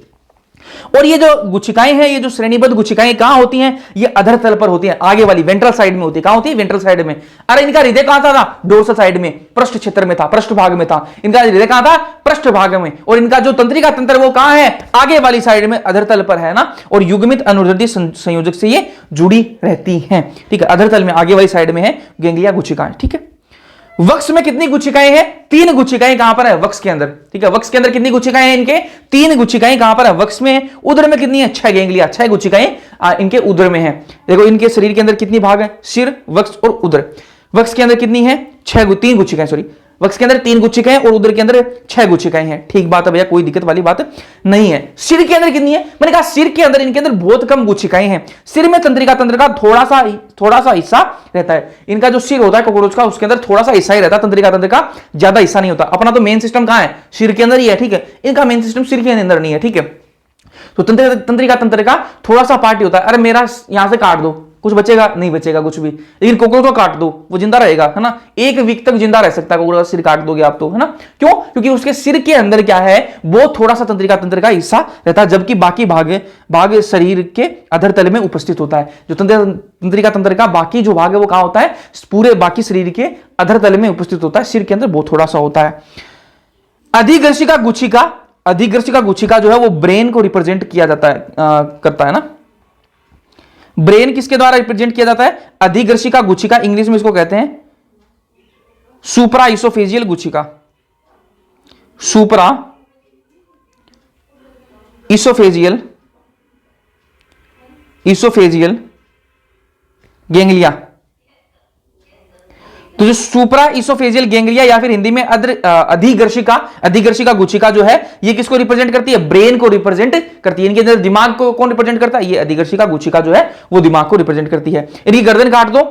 [SPEAKER 1] और ये जो गुच्छिकाएं हैं, ये जो श्रेणीबद्ध गुच्छिकाएं कहां होती हैं, ये अधर तल पर होती हैं, आगे वाली वेंट्रल साइड में होती है। कहां होती है, वेंट्रल साइड में। अरे इनका हृदय कहां था, डोर्सल साइड में, पृष्ठ क्षेत्र में था, पृष्ठ भाग में था। इनका हृदय कहां था, पृष्ठ भाग में। और इनका जो तंत्रिका तंत्र वो कहां है, आगे वाली साइड में, अधर तल पर है ना। और युग्मित अनुदैर्ध्य संयोजक से ये जुड़ी रहती हैं, ठीक है। अधर तल में आगे वाली साइड में है गेंगलिया गुच्छिकाएं, ठीक है। वक्ष में कितनी गुच्छिकाएं हैं, 3 गुच्छिकाएं कहां पर है, वक्ष के अंदर, ठीक है। वक्ष के अंदर कितनी गुच्छिकाएं हैं इनके, 3 गुच्छिकाएं कहां पर है, वक्ष में। उदर में कितनी है, 6 गेंगलिया, 6 गुच्छिकाएं इनके उदर में है। देखो इनके शरीर के अंदर कितनी भाग है, सिर, वक्ष और उदर। वक्ष के अंदर कितनी है, 3 गुच्छिकाएं, सॉरी, वक्ष के अंदर 3 गुच्छिकाएं और उदर के अंदर 6 गुच्छिकाएं हैं। ठीक बात है भैया, कोई दिक्कत वाली बात नहीं है। सिर के अंदर कितनी है, मैंने कहा सिर के अंदर, इनके अंदर बहुत कम गुच्छिकाएं हैं। सिर में तंत्रिका तंत्र का थोड़ा सा हिस्सा रहता है। इनका जो सिर होता है कॉकरोच का, उसके अंदर थोड़ा सा हिस्सा ही रहता है, तंत्रिका तंत्र का ज्यादा हिस्सा नहीं होता। अपना तो मेन सिस्टम कहां है, सिर के अंदर ही है, ठीक है। इनका मेन सिस्टम सिर के अंदर नहीं है, ठीक है। तो तंत्रिका तंत्र का थोड़ा सा पार्ट ही होता है। अरे मेरा यहां से काट दो, कुछ बचेगा नहीं, बचेगा कुछ भी। लेकिन कॉकरोच को काट दो, वो जिंदा रहेगा, है ना। 1 वीक तक जिंदा रह सकता है कॉकरोच, सिर काट दोगे आप तो, है ना। क्यों, क्योंकि उसके सिर के अंदर क्या है, वो थोड़ा सा तंत्रिका तंत्र का हिस्सा रहता है, जबकि बाकी भाग शरीर के अधर तल में उपस्थित होता है। जो तंत्रिका तंत्र का बाकी जो भाग है वो कहां होता है, पूरे बाकी शरीर के अधर तल में उपस्थित होता है। सिर के अंदर बहुत थोड़ा सा होता है। अधिग्रशिका गुच्छिका जो है वो ब्रेन को रिप्रेजेंट किया जाता है, करता है ना। ब्रेन किसके द्वारा रिप्रेजेंट किया जाता है, अधिग्रशिका गुच्छिका, इंग्लिश में इसको कहते हैं सुप्रा इसोफेजियल गुच्छिका, सुप्रा इसोफेजियल गेंगलिया। तो जो सुप्रा इसोफेजियल गेंगलिया या फिर हिंदी में अधिग्रशिका गुच्छिका जो है, ये किसको रिप्रेजेंट करती है, ब्रेन को रिप्रेजेंट करती है। इनके अंदर दिमाग को कौन रिप्रेजेंट करता है, ये अधिग्रशिका गुच्छिका जो है वो दिमाग को रिप्रेजेंट करती है। इनकी गर्दन काट दो,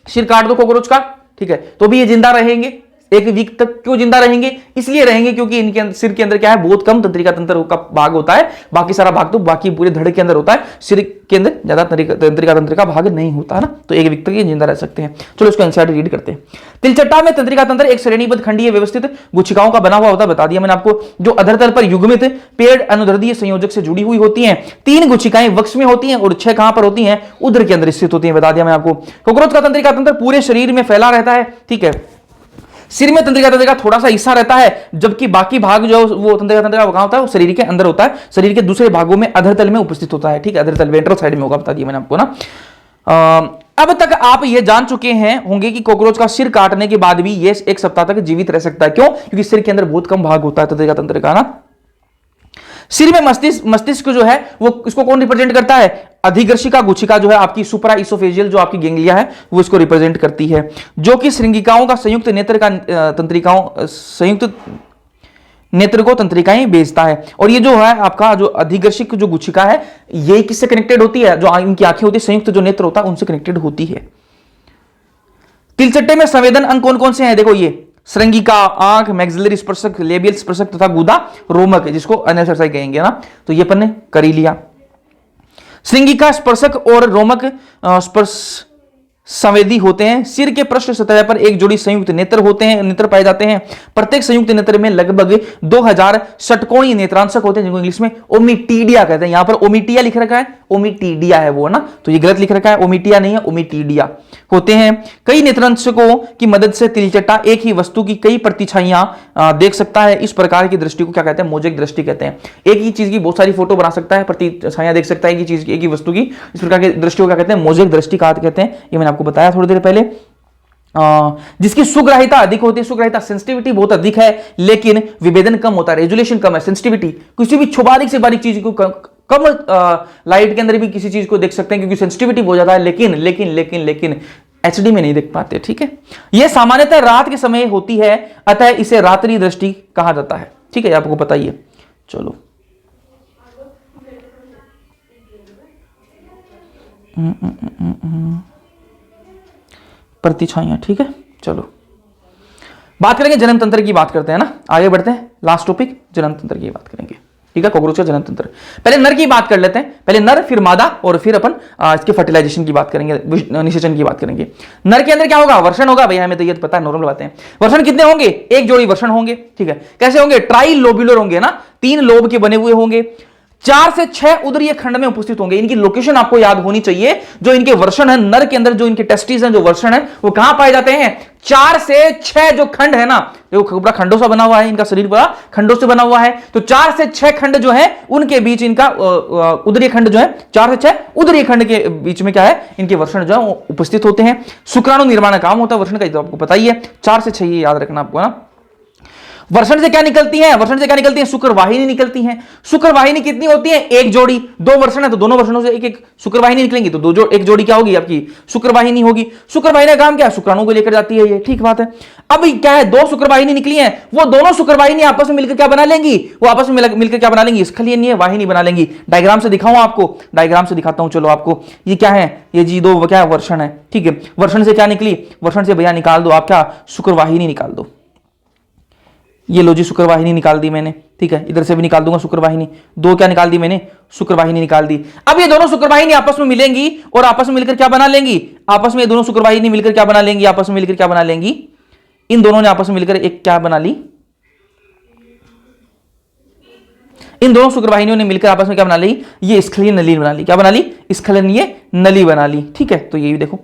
[SPEAKER 1] सिर काट दो कॉकरोच का, ठीक है, तो भी ये जिंदा रहेंगे 1 वीक तक। क्यों जिंदा रहेंगे, इसलिए रहेंगे क्योंकि इनके सिर के अंदर क्या है, बहुत कम तंत्रिका तंत्र का भाग होता है। बाकी सारा भाग तो बाकी पूरे धड़ के अंदर होता है, सिर के अंदर ज्यादा तंत्रिका तंत्र का भाग नहीं होता ना। तो 1 वीक तक ये जिंदा रह सकते हैं। चलो इसको एनसीईआरटी रीड करते हैं। तिलचट्टा में तंत्रिका तंत्र एक श्रेणीबद्ध खंडीय व्यवस्थित गुच्छिकाओं का बना हुआ होता है, बता दिया मैंने आपको, जो अधर तल पर युग्मित पेड़ अनुदैर्ध्य संयोजक से जुड़ी हुई होती हैं। 3 गुच्छिकाएं वक्ष में होती हैं और 6 कहां पर होती हैं, उदर के अंदर स्थित होती हैं, बता दिया मैं आपको। कॉकरोच का तंत्रिका तंत्र पूरे शरीर में फैला रहता है, ठीक है। सिर में तंत्रिका तंत्र का थोड़ा सा हिस्सा रहता है, जबकि बाकी भाग जो वो तंत्रिका तंत्र का कहां होता है, वो शरीर के अंदर होता है, शरीर के दूसरे भागों में अधर तल में उपस्थित होता है, ठीक है। अधर तल वेंट्रल साइड में होगा, बता दिया मैंने आपको ना। अब तक आप ये जान चुके हैं होंगे कि कॉकरोच का सिर काटने के बाद भी ये 1 सप्ताह तक जीवित रह सकता है। क्यों, क्योंकि सिर के अंदर बहुत कम भाग होता है तंत्रिका तंत्र का ना। सिर में मस्तिष्क जो है वो इसको कौन रिप्रेजेंट करता है, अधिग्रशिका गुच्छिका जो है आपकी सुप्रा इसोफेजियल जो आपकी गेंगलिया है वो इसको रिप्रेजेंट करती है, जो कि श्रृंगिकाओं का संयुक्त नेत्र का संयुक्त नेत्र को तंत्रिकाएं भेजता है। और ये जो है आपका जो अधिग्रशिक जो गुच्छिका है, ये किससे कनेक्टेड होती है, जो इनकी आंखें होती है, संयुक्त जो नेत्र होता है उनसे कनेक्टेड होती है। तिलचट्टे में संवेदन अंग कौन कौन से हैं, देखो ये श्रृंगिका, आंख, मैक्सिलरी स्पर्शक, लेबियल स्पर्शक तथा गुदा रोमक, जिसको अनसरसाई कहेंगे ना। तो ये अपन ने कर ही लिया। श्रृंगिका, स्पर्शक और रोमक स्पर्श संवेदी होते हैं। सिर के पृष्ठ सतह पर एक जोड़ी संयुक्त नेत्र पाए जाते हैं। प्रत्येक संयुक्त नेत्र में लगभग 2000 षटकोणीय नेत्रांशक होते हैं, जिनको इंग्लिश में ओमिटीडिया कहते हैं। यहां पर ओमिटिया लिख रखा है, ओमिटीडिया है वो ना, तो ये गलत लिख रखा है, ओमिटिया नहीं है, ओमिटीडिया होते हैं। कई नेत्रांशकों की मदद से तिलचट्टा एक ही वस्तु की कई प्रतिछाइयां देख सकता है। इस प्रकार की दृष्टि को क्या कहते हैं, मोज़ेक दृष्टि कहते हैं। एक ही चीज की बहुत सारी फोटो बना सकता है, प्रतिछाइयां देख सकता है एक ही वस्तु की, इस प्रकार की दृष्टि को क्या कहते हैं, मोज़ेक दृष्टि कहते हैं। ये मैंने आपको बताया थोड़ी देर पहले। जिसकी सुग्राहिता अधिक होती है, सुग्राहिता सेंसिटिविटी बहुत अधिक है, लेकिन विभेदन कम होता है, रेजोल्यूशन कम है। सेंसिटिविटी किसी भी बारीक से बारीक चीज को कम लाइट के अंदर भी किसी चीज को देख सकते हैं, क्योंकि सेंसिटिविटी बहुत ज्यादा है, लेकिन एचडी में नहीं देख पाते, ठीक है। यह सामान्यतः रात के समय होती है, अतः इसे रात्रि दृष्टि कहा जाता है, ठीक है, आपको पता ही है। चलो प्रतिछाइयां, ठीक है। चलो बात करेंगे जनन तंत्र की, बात करते हैं ना, आगे बढ़ते हैं। लास्ट टॉपिक जनन तंत्र की बात करेंगे, ठीक है, कॉकरोच का जनन तंत्र। पहले नर की बात कर लेते हैं, पहले नर फिर मादा, और फिर अपन इसके फर्टिलाइजेशन की बात करेंगे, निषेचन की बात करेंगे। नर के अंदर क्या होगा, वर्षण होगा, भैया हमें तो ये पता है, नॉर्मल बातें हैं। वर्षण कितने होंगे, एक जोड़ी वर्षण होंगे, ठीक है। कैसे होंगे, ट्राई लोब्यूलर होंगे ना, 3 लोब के बने हुए होंगे, 4 से 6 उदरीय खंड में उपस्थित होंगे। इनकी लोकेशन आपको याद होनी चाहिए। जो इनके वर्षण है नर के अंदर, जो इनके टेस्टिस हैं, जो वर्षण है, वो कहां पाए जाते हैं, 4 से 6 जो खंड है ना, जो पूरा खंडों से बना हुआ है, इनका शरीर पूरा खंडों से बना हुआ है, तो 4 से 6 खंड जो है उनके बीच इनका उदरीय खंड जो है, 4 से 6 उदरीय खंड के बीच में क्या है, इनके वर्षण जो है उपस्थित होते हैं। शुक्राणु निर्माण का काम होता है वर्षण का, तो आपको पता ही है, 4 से 6 ये याद रखना आपको ना। वर्षण से क्या निकलती है, वर्षण से क्या निकलती है, शुक्रवाहिनी निकलती है। शुक्रवाहिनी कितनी होती है, एक जोड़ी। 2 वर्षण है तो दोनों वर्षणों से एक एक शुक्रवाहिनी निकलेंगी, तो एक जोड़ी क्या होगी, आपकी शुक्रवाहिनी होगी। शुक्रवाहिनी का काम क्या है, शुक्राणु को लेकर जाती है ये, ठीक बात है। अब क्या है, 2 शुक्रवाहिनी निकली है, वो दोनों शुक्रवाहिनी आपस में मिलकर क्या बना लेंगी, वो आपस में मिलकर क्या बना लेंगी, स्खलिनीय वाहिनी बना लेंगी। डायग्राम से दिखाऊं आपको, डायग्राम से दिखाता हूं, चलो आपको। ये क्या है, ये जी 2 क्या है, वर्षण है, ठीक है। वर्षण से क्या निकली, वर्षण से भैया निकाल दो आप क्या, शुक्रवाहिनी निकाल दो। ये लो जी, शुक्रवाहिनी निकाल दी मैंने, ठीक है। इधर से भी निकाल दूंगा शुक्रवाहिनी, 2 क्या निकाल दी मैंने, शुक्रवाहिनी निकाल दी। अब ये दोनों शुक्रवाहिनी आपस में मिलेंगी और आपस में मिलकर क्या बना लेंगी, आपस में ये दोनों शुक्रवाहिनी मिलकर क्या बना लेंगी, आपस में मिलकर क्या बना लेंगी, इन दोनों ने आपस में मिलकर एक क्या बना ली, इन दोनों शुक्रवाहिनियों ने मिलकर आपस में क्या बना ली, ये स्खलनीय नली बना ली। क्या बना ली, स्खलनीय नली बना ली, ठीक है। तो ये देखो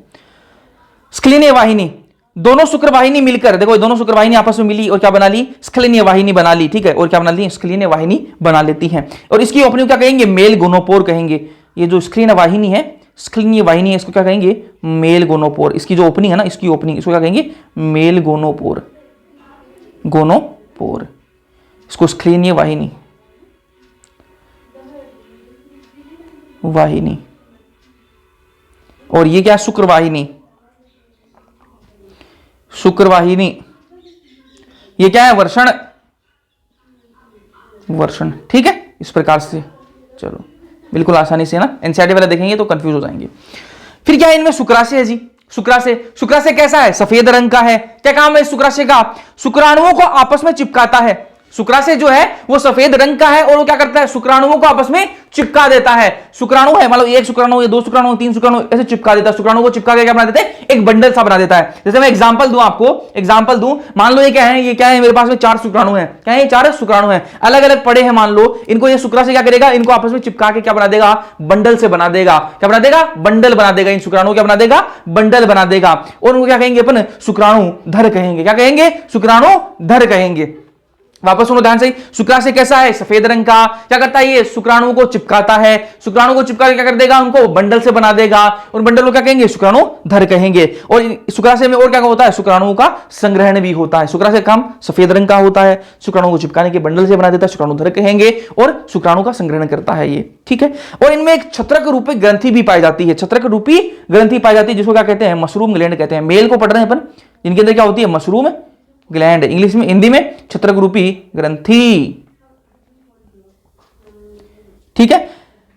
[SPEAKER 1] स्खलनीय वाहिनी, दोनों शुक्रवाहिनी मिलकर, देखो दोनों शुक्रवाहिनी आपस में मिली और क्या बना ली, स्खलनीय वाहिनी बना ली, ठीक है। और क्या बना ली, स्खलनीय वाहिनी बना लेती हैं। और इसकी ओपनिंग क्या कहेंगे, मेल गोनोपोर कहेंगे। ये जो स्खलनीय वाहिनी है, स्खलनीय वाहिनी है, इसको क्या कहेंगे, मेल गोनोपोर। इसकी जो ओपनिंग है ना, इसकी ओपनिंग, इसको क्या कहेंगे, मेल गोनोपोर, गोनोपोर, इसको स्खलनीय वाहिनी, वाहिनी। और ये क्या, शुक्रवाहिनी, शुक्रवाहिनी। ये क्या है, वर्षण, वर्षण, ठीक है। इस प्रकार से चलो बिल्कुल आसानी से ना, एनसीईआरटी वाला देखेंगे तो कंफ्यूज हो जाएंगे। फिर क्या है, इनमें शुक्राशय है जी, शुक्राशय। शुक्राशय कैसा है, सफेद रंग का है। क्या काम है शुक्राशय का, शुक्राणुओं को आपस में चिपकाता है। शुक्राशय जो है वो सफेद रंग का है और वो क्या करता है, शुक्राणुओं को आपस में चिपका देता है। शुक्राणु है, मतलब 1 शुक्राणु, 2 शुक्राणु, 3 शुक्राणु, ऐसे चिपका देता है। शुक्राणु को चिपका के क्या बना देते हैं, एक बंडल सा बना देता है। जैसे मैं एग्जांपल दूं आपको, एग्जांपल दूं, मान लो ये क्या है, ये क्या है, मेरे पास में 4 शुक्राणु हैं। क्या है, 4 शुक्राणु हैं, अलग अलग पड़े हैं, मान लो। इनको ये शुक्राशय क्या करेगा, इनको आपस में चिपका के क्या बना देगा, बंडल से बना देगा। क्या बना देगा, बंडल बना देगा। इन शुक्राणु क्या बना देगा, बंडल बना देगा। और उनको क्या कहेंगे अपन, शुक्राणु धर कहेंगे। क्या कहेंगे, शुक्राणु धर कहेंगे। वापस सुनो ध्यान से, शुक्राशय कैसा है, सफेद रंग का। क्या करता है, ये शुक्राणुओं को चिपकाता है। शुक्राणु को चिपका के क्या कर देगा, उनको बंडल से बना देगा। और बंडल को क्या कहेंगे, शुक्राणु धर कहेंगे। और शुक्राशय में और क्या होता है, शुक्राणुओं का संग्रहण भी होता है। शुक्राशय का काम सफेद रंग का होता है, शुक्राणु को चिपकाने के बंडल से बना देता है, शुक्राणु धर कहेंगे। और शुक्राणु का संग्रहण करता है ये, ठीक है। और इनमें एक छत्रक रूपी ग्रंथि भी पाई जाती है, छत्रक रूपी ग्रंथि पाई जाती है, जिसको क्या कहते हैं, मशरूम ग्लैंड कहते हैं। मेल को पढ़ रहे हैं अपन, इनके अंदर क्या होती है, मशरूम ग्लैंड, इंग्लिश में, हिंदी में छत्रक रूपी ग्रंथि, ठीक है।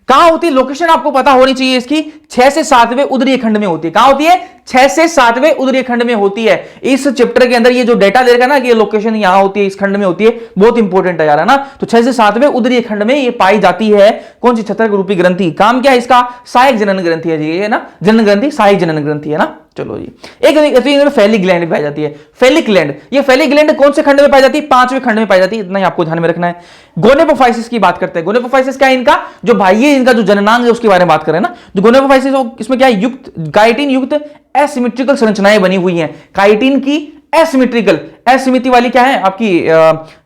[SPEAKER 1] कहां होती है, लोकेशन आपको पता होनी चाहिए इसकी, 6 से 7वें उदरीय खंड में होती है। कहां होती है, 6 से 7वें उदरीय खंड में होती है। इस चैप्टर के अंदर ये जो डेटा देगा ना कि ये लोकेशन यहां होती है, इस खंड में होती है, बहुत इंपॉर्टेंट है यार, है ना। तो 6 से 7वें उदरीय खंड में ये पाई जाती है। कौन सी, छत्रक रूपी ग्रंथि। काम क्या है इसका, सहायक जनन ग्रंथि है जी, ये ना, जनन ग्रंथि, सहायक जनन ग्रंथि है ना। चलो जी, एक फैलिक ग्लैंड पाई जाती है, फैलिक ग्लैंड। ये फैलिक ग्लैंड कौन से खंड में पाई जाती है, 5वें खंड में पाई जाती है, इतना ही आपको ध्यान में रखना है। गोनेपोफाइसिस की बात करते हैं। गोनेपोफाइसिस क्या है, इनका जो भाई है, इनका जो जननांग है उसके बारे में बात करें ना। जो गोनेपोफाइसिस, इसमें क्या है, युक्त, काइटिन युक्त एसिमेट्रिकल संरचनाएं बनी हुई हैं। काइटिन की एसिमेट्रिकल, एसिमिति वाली क्या है आपकी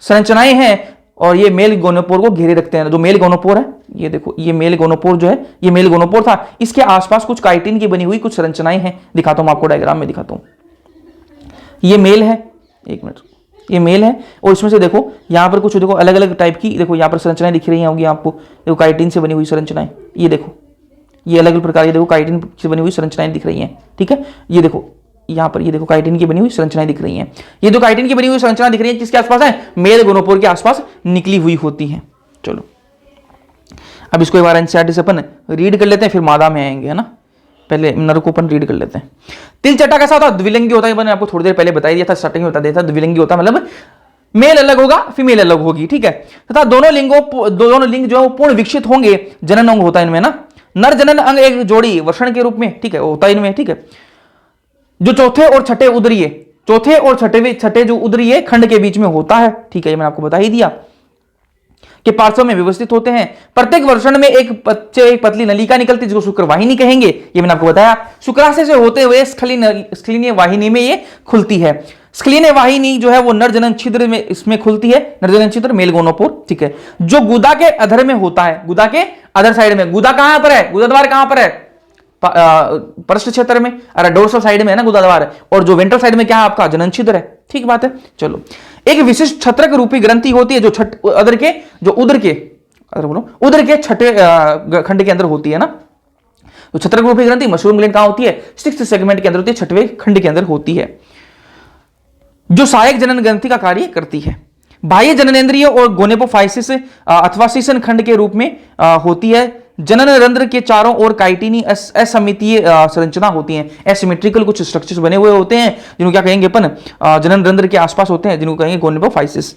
[SPEAKER 1] संरचनाएं हैं। और ये मेल गोनोपोर को घेरे रखते हैं। जो मेल गोनोपोर है, ये देखो, ये मेल गोनोपोर जो है, ये मेल गोनोपोर था, इसके आसपास कुछ काइटिन की बनी हुई कुछ संरचनाएं हैं। दिखाता हूं आपको, डायग्राम में दिखाता हूं। ये मेल है, एक मिनट, ये मेल है। और इसमें से देखो, यहां पर कुछ देखो अलग अलग टाइप की, देखो यहां पर संरचनाएं दिख रही होंगी आपको, देखो काइटिन से बनी हुई संरचनाएं। ये देखो, ये अलग अलग प्रकार, ये देखो काइटिन से बनी हुई संरचनाएं दिख रही हैं, ठीक है। ये देखो यहां पर, ये देखो काइटिन की बनी हुई संरचनाएं दिख रही हैं। ये जो काइटिन की बनी हुई संरचना दिख रही है, किसके आसपास है, मेल गोनोपोर के आसपास निकली हुई होती है। चलो अब इसको एक बार एनसीईआरटी से अपन रीड कर लेते हैं, फिर मादा में आएंगे, है ना। पहले नर को अपन रीड कर लेते हैं। तिल चट्टा कैसा होता है? द्विलिंगी होता है। मैंने आपको थोड़ी देर पहले बता दिया था, स्टार्टिंग में बता दिया था। द्विलिंगी होता है मतलब मेल अलग होगा, फीमेल अलग होगी, ठीक है। तथा दोनों लिंग जो है वो पूर्ण विकसित होंगे। जनन अंग होता है इनमें ना, नर जनन अंग एक जोड़ी वर्ण के रूप में, ठीक है, होता है इनमें, ठीक है। जो चौथे और छठे जो उदरीय खंड के बीच में होता है, ठीक है, ये मैंने आपको बता ही दिया कि पार्श्व में व्यवस्थित होते हैं। प्रत्येक वर्षण में एक पतली नलिका निकलती है जिसको शुक्रवाहिनी कहेंगे, ये मैंने आपको बताया। शुक्राशय से होते हुए स्खलिनीय वाहिनी में ये खुलती है। स्खलिनीय वाहिनी जो है वो नरजनन छिद्र में इसमें खुलती है, नरजनन छिद्र मेल गोनोपोर, ठीक है, जो गुदा के अधर में होता है, गुदा के अधर साइड में। गुदा कहां पर है? गुदा द्वार कहां पर है? पृष्ठ क्षेत्र में, अरे डोर्सल साइड में है ना गुदा द्वार, और जो वेंट्रल साइड में क्या है आपका? जनन छिद्र है, ठीक बात है। चलो, एक विशिष्ट छत्रक रूपी ग्रंथि होती है जो उदर के छठे खंड के अंदर होती है ना। तो छत्रक रूपी ग्रंथि मशरूम ग्लैंड कहां होती है? 6th सेगमेंट के अंदर होती है, छठवें खंड के अंदर होती है, जो सहायक जनन ग्रंथि का कार्य करती है। बाह्य जननेंद्रिय और गोनेपोफाइसिस अथवा सीसन खंड के रूप में होती है। जनन रंध्र के चारों ओर काइटिनी असमितीय संरचना होती है। एसिमेट्रिकल कुछ स्ट्रक्चर्स बने हुए होते हैं जिनको क्या कहेंगे अपन? जनन रंध्र के आसपास होते हैं, जिनको कहेंगे गोनेपोफाइसिस।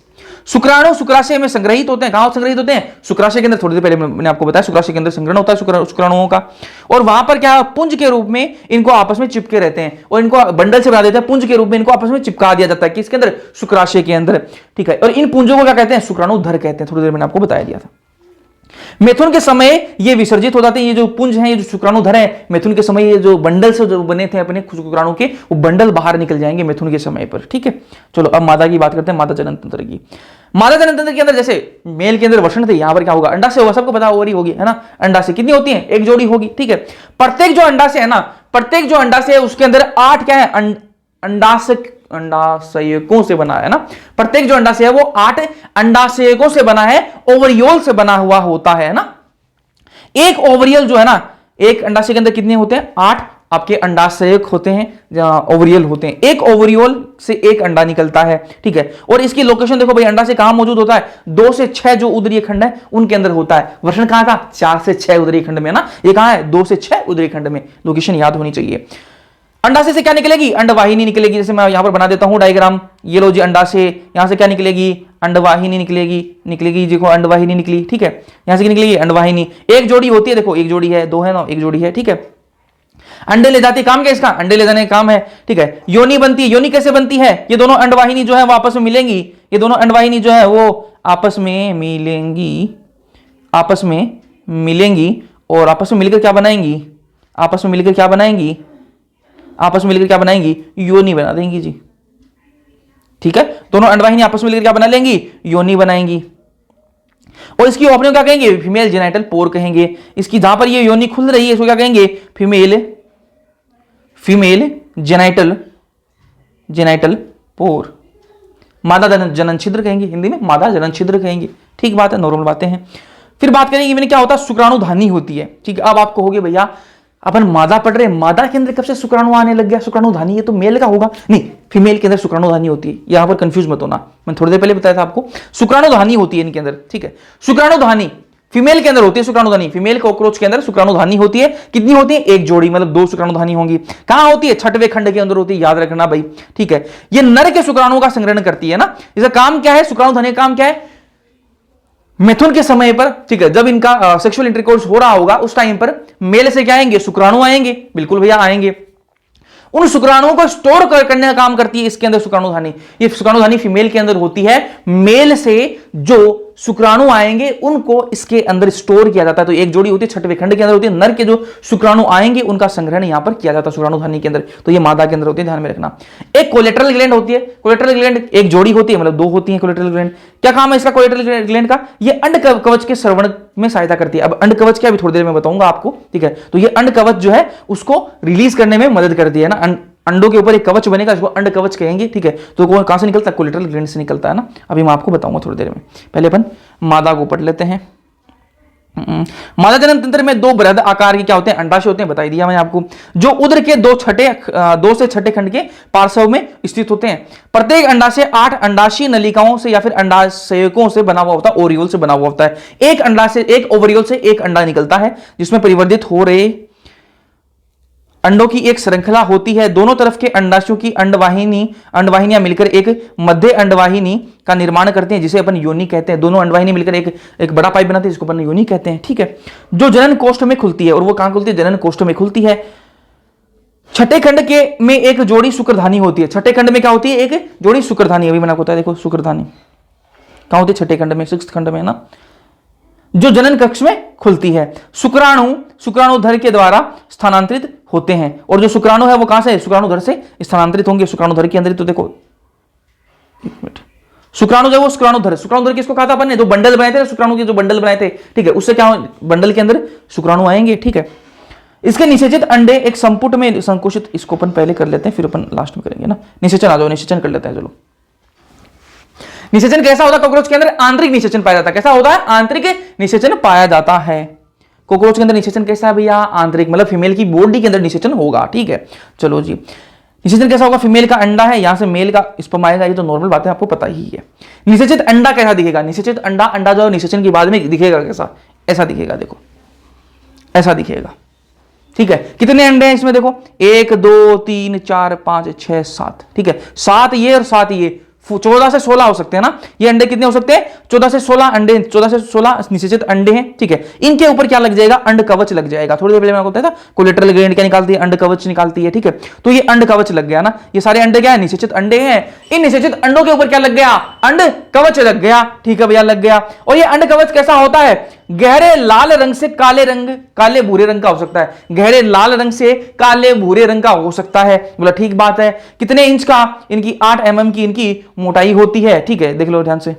[SPEAKER 1] शुक्राणु शुक्राशय में संग्रहित होते हैं। कहां संग्रहित होते हैं? शुक्राशय के अंदर। थोड़ी देर पहले मैंने आपको बताया शुक्राशय के अंदर संग्रहण होता है शुक्राणुओं का, और वहां पर क्या पुंज के रूप में इनको आपस में चिपके रहते हैं, और इनको बंडल से बना देते हैं। पुंज के रूप में इनको आपस में चिपका दिया जाता है किसके अंदर? शुक्राशय के अंदर, ठीक है। और इन पुंजों को क्या कहते हैं? शुक्राणुधर कहते हैं। थोड़ी देर मैंने आपको बताया दिया था। मिथुन के समय ये विसर्जित हो जाते हैं, ये जो पुंज हैं, ये जो शुक्राणुधर हैं, मिथुन के समय ये जो बंडल से जो बने थे अपने शुक्राणु के, वो बंडल बाहर निकल जाएंगे मिथुन के समय पर, ठीक है। चलो अब मादा की बात करते हैं, मादा जनन तंत्र की। मादा जनन तंत्र के अंदर जैसे मेल के अंदर वर्ण थे, यहां पर क्या होगा? अंडा से होगा, सबको पता ओवरी होगी, है ना। अंडा से कितनी होती है? एक जोड़ी होगी, ठीक है। प्रत्येक जो अंडा से है ना, प्रत्येक जो अंडा से है उसके अंदर 8 क्या है? अंडाशयकों से बना है ना। प्रत्येक जो अंडाशय है वो 8 अंडाशयकों से बना है, ओवरियोल से बना हुआ होता है ना। एक ओवरियल जो है ना, एक अंडाशय के अंदर कितने होते हैं? 8 आपके अंडाशयक होते हैं, ओवरियल होते हैं। एक ओवरियोल से एक अंडा निकलता है, ठीक है। और इसकी लोकेशन देखो भाई, अंडा से कहां मौजूद होता है? 2 से 6 जो उदरीय खंड है उनके अंदर होता है। वर्षण कहां था? 4 से 6 उदरीय खंड में ना। ये कहां है? 2 से 6 उदरीय खंड में। लोकेशन याद होनी चाहिए। अंडाशय से क्या निकलेगी? अंडवाहिनी निकलेगी। जैसे मैं यहां पर बना देता हूं डायग्राम, ये लो जी अंडाशय, यहां से क्या निकलेगी? अंडवाहिनी निकलेगी देखो, अंडवाहिनी निकली, ठीक है। यहां से निकलेगी अंडवाहिनी। एक जोड़ी होती है, देखो एक जोड़ी है, 2 है ना, एक जोड़ी है, ठीक है। अंडे ले जाती, काम क्या इसका? अंडे ले जाने का काम है, ठीक है। योनि बनती है। योनि कैसे बनती है? ये दोनों अंडवाहिनी जो है वो आपस में मिलेंगी, ये दोनों अंडवाहिनी जो है वो आपस में मिलेंगी और आपस में मिलकर क्या बनाएंगी? आपस में मिलकर क्या बनाएंगी? योनि बना देंगी जी, ठीक है। दोनों अंडवाहिनी आपस में मिलकर क्या बना लेंगी? योनि बनाएंगी। और इसकी ओपनिंग क्या कहेंगे? फीमेल जेनाइटल पोर कहेंगे। इसकी जहां पर ये योनि खुल रही है इसको क्या कहेंगे? फीमेल जेनाइटल पोर। मादा जनन छिद्र कहेंगे, हिंदी में मादा जनन छिद्र कहेंगे, ठीक बात है, नॉर्मल बातें हैं। फिर बात करेंगे मैंने क्या होता है? शुक्राणुधानी होती है, ठीक है। अब आप कहोगे भैया अपन मादा पढ़ रहे हैं, मादा के अंदर कब से शुक्राणु आने लग गया? शुक्राणुधानी ये तो मेल का होगा, नहीं, फीमेल के अंदर शुक्राणुधानी होती है। यहां पर कंफ्यूज मत होना, मैंने थोड़ी देर पहले बताया था आपको, शुक्राणुधानी होती है इनके अंदर, ठीक है। शुक्राणुधानी फीमेल के अंदर होती है, शुक्राणुधानी फीमेल कॉकरोच के अंदर शुक्राणुधानी होती है। कितनी होती है? एक जोड़ी, मतलब 2 शुक्राणुधानी होंगी। कहां होती है? छठवें खंड के अंदर होती है, याद रखना भाई, ठीक है। ये नर के शुक्राणुओं का संग्रहण करती है ना। इसका काम क्या है? शुक्राणुधानी का काम क्या है? मिथुन के समय पर, ठीक है, जब इनका सेक्सुअल इंटरकोर्स हो रहा होगा उस टाइम पर मेल से क्या आएंगे? शुक्राणु आएंगे, बिल्कुल भैया आएंगे। उन शुक्राणुओं को स्टोर करने का काम करती है इसके अंदर शुक्राणुधानी। ये शुक्राणुधानी फीमेल के अंदर होती है। मेल से जो शुक्राणु आएंगे उनको इसके अंदर स्टोर किया जाता है। तो एक जोड़ी होती है, छठवें खंड के अंदर होती है। नर के जो शुक्राणु आएंगे उनका संग्रहण यहां पर किया जाता है शुक्राणुधानी के अंदर। तो ये मादा के अंदर होती है, ध्यान में रखना। एक कोलेटरल ग्लैंड होती है। कोलेटरल ग्लैंड एक जोड़ी होती है, मतलब 2 होती है कोलेटरल ग्लैंड। क्या काम है इसका कोलेटरल ग्लैंड का? ये अंड कवच के श्रवण में सहायता करती है। अब अंड कवच क्या, अभी थोड़ी देर में बताऊंगा आपको, ठीक है। तो ये अंड कवच जो है उसको रिलीज करने में मदद करती है ना। अंडों के ऊपर एक कवच बनेगा, इसको अंड कवच कहेंगे, ठीक है। तो वो कहां से निकलता है? कोलेटरल ग्लैंड से निकलता है ना। अभी मैं आपको बताऊंगा थोड़ी देर में, पहले अपन मादा को पढ़ लेते हैं। मादा जनन तंत्र में 2 बृहद आकार के क्या होते हैं? अंडाशय होते हैं, बता दिया मैंने आपको, जो उदर के 2 से छठे खंड के पार्श्व में स्थित होते हैं। प्रत्येक अंडाशय 8 अंडाशय नलिकाओं से या फिर अंडाशयों से बना हुआ होता है, ओरियोल से बना हुआ होता है। एक अंडाशय, एक ओवरियोल से एक अंडा निकलता है जिसमें परिवर्धित हो रहे अंडों की एक श्रृंखला होती है, दोनों तरफ के अंडाशयों की अंडवाहिनियां मिलकर एक मध्य अंडवाहिनी का निर्माण करते हैं जिसे अपन योनि कहते हैं। दोनों अंडवाहिनी मिलकर एक बड़ा पाइप बनाते हैं जिसको अपन योनि कहते हैं, ठीक है, जो जनन कोष्ठ में खुलती है। और वो कहां खुलती है? जनन कोष्ठ में खुलती है। छठे खंड के में एक जोड़ी शुक्रधानी होती है। छठे खंड में क्या होती है? एक जोड़ी शुक्रधानी। अभी मैंने बताया, देखो शुक्रधानी कहां होती है? छठे खंड में, 6th खंड में ना, जो जनन कक्ष में खुलती है। शुक्राणुधर के द्वारा स्थानांतरित होते हैं। और जो शुक्राणु है वो कहां से? शुक्राणुधर से स्थानांतरित होंगे। शुक्राणुधर के अंदर, तो देखो एक मिनट, शुक्राणु जो वो शुक्राणुधर किसको कहा था अपन ने? जो बंडल बनाए थे, शुक्राणु के जो बंडल बनाए थे, ठीक है, उससे क्या बंडल के अंदर शुक्राणु आएंगे, ठीक है। इसके निषेचित अंडे एक संपुट में संकुचित, इसको अपन पहले कर लेते हैं फिर अपन लास्ट में करेंगे ना। निषेचन आ जाओ, निषेचन कर लेते हैं, चलो। निषेचन कैसा होता है कॉकरोच के अंदर? आंतरिक निषेचन पाया जाता है। कैसा होता है? आंतरिक निषेचन पाया जाता है। कॉकरोच के अंदर निषेचन कैसा है भैया? आंतरिक, मतलब फीमेल की बॉडी के अंदर निषेचन होगा, ठीक है। चलो जी, निषेचन कैसा होगा? फीमेल का अंडा है, यहां से मेल का स्पर्म आएगा, ये तो नॉर्मल बात है, आपको पता ही है। निषेचित अंडा कैसा दिखेगा? निषेचित अंडा जो निषेचन के बाद में दिखेगा कैसा? ऐसा दिखेगा, देखो ऐसा दिखेगा, ठीक है। कितने अंडे हैं इसमें? देखो 1 2 3 4 5 6 7, ठीक है, 7 ये और 7 ये, 14 से 16 हो सकते हैं ना। ये अंडे कितने हो सकते हैं? 14 से 16 अंडे, 14 से 16 निषेचित अंडे हैं, ठीक है। इनके ऊपर क्या लग जाएगा? अंड कवच लग जाएगा। थोड़ी देर पहले मैं आपको बताया था कोलेटरल ग्लैंड क्या निकालती है? अंड कवच निकालती है, ठीक है। तो ये अंड कवच लग गया ना। ये सारे अंडे क्या है? निषेचित अंडे हैं। इन निषेचित अंडों के ऊपर क्या लग गया? अंड कवच लग गया, ठीक है भैया, लग गया। और ये अंड कवच कैसा होता है? गहरे लाल रंग से काले भूरे रंग का हो सकता है। गहरे लाल रंग से काले भूरे रंग का हो सकता है। बोला ठीक बात है। कितने इंच का? इनकी 8 mm की इनकी मोटाई होती है, ठीक है, देख लो ध्यान से,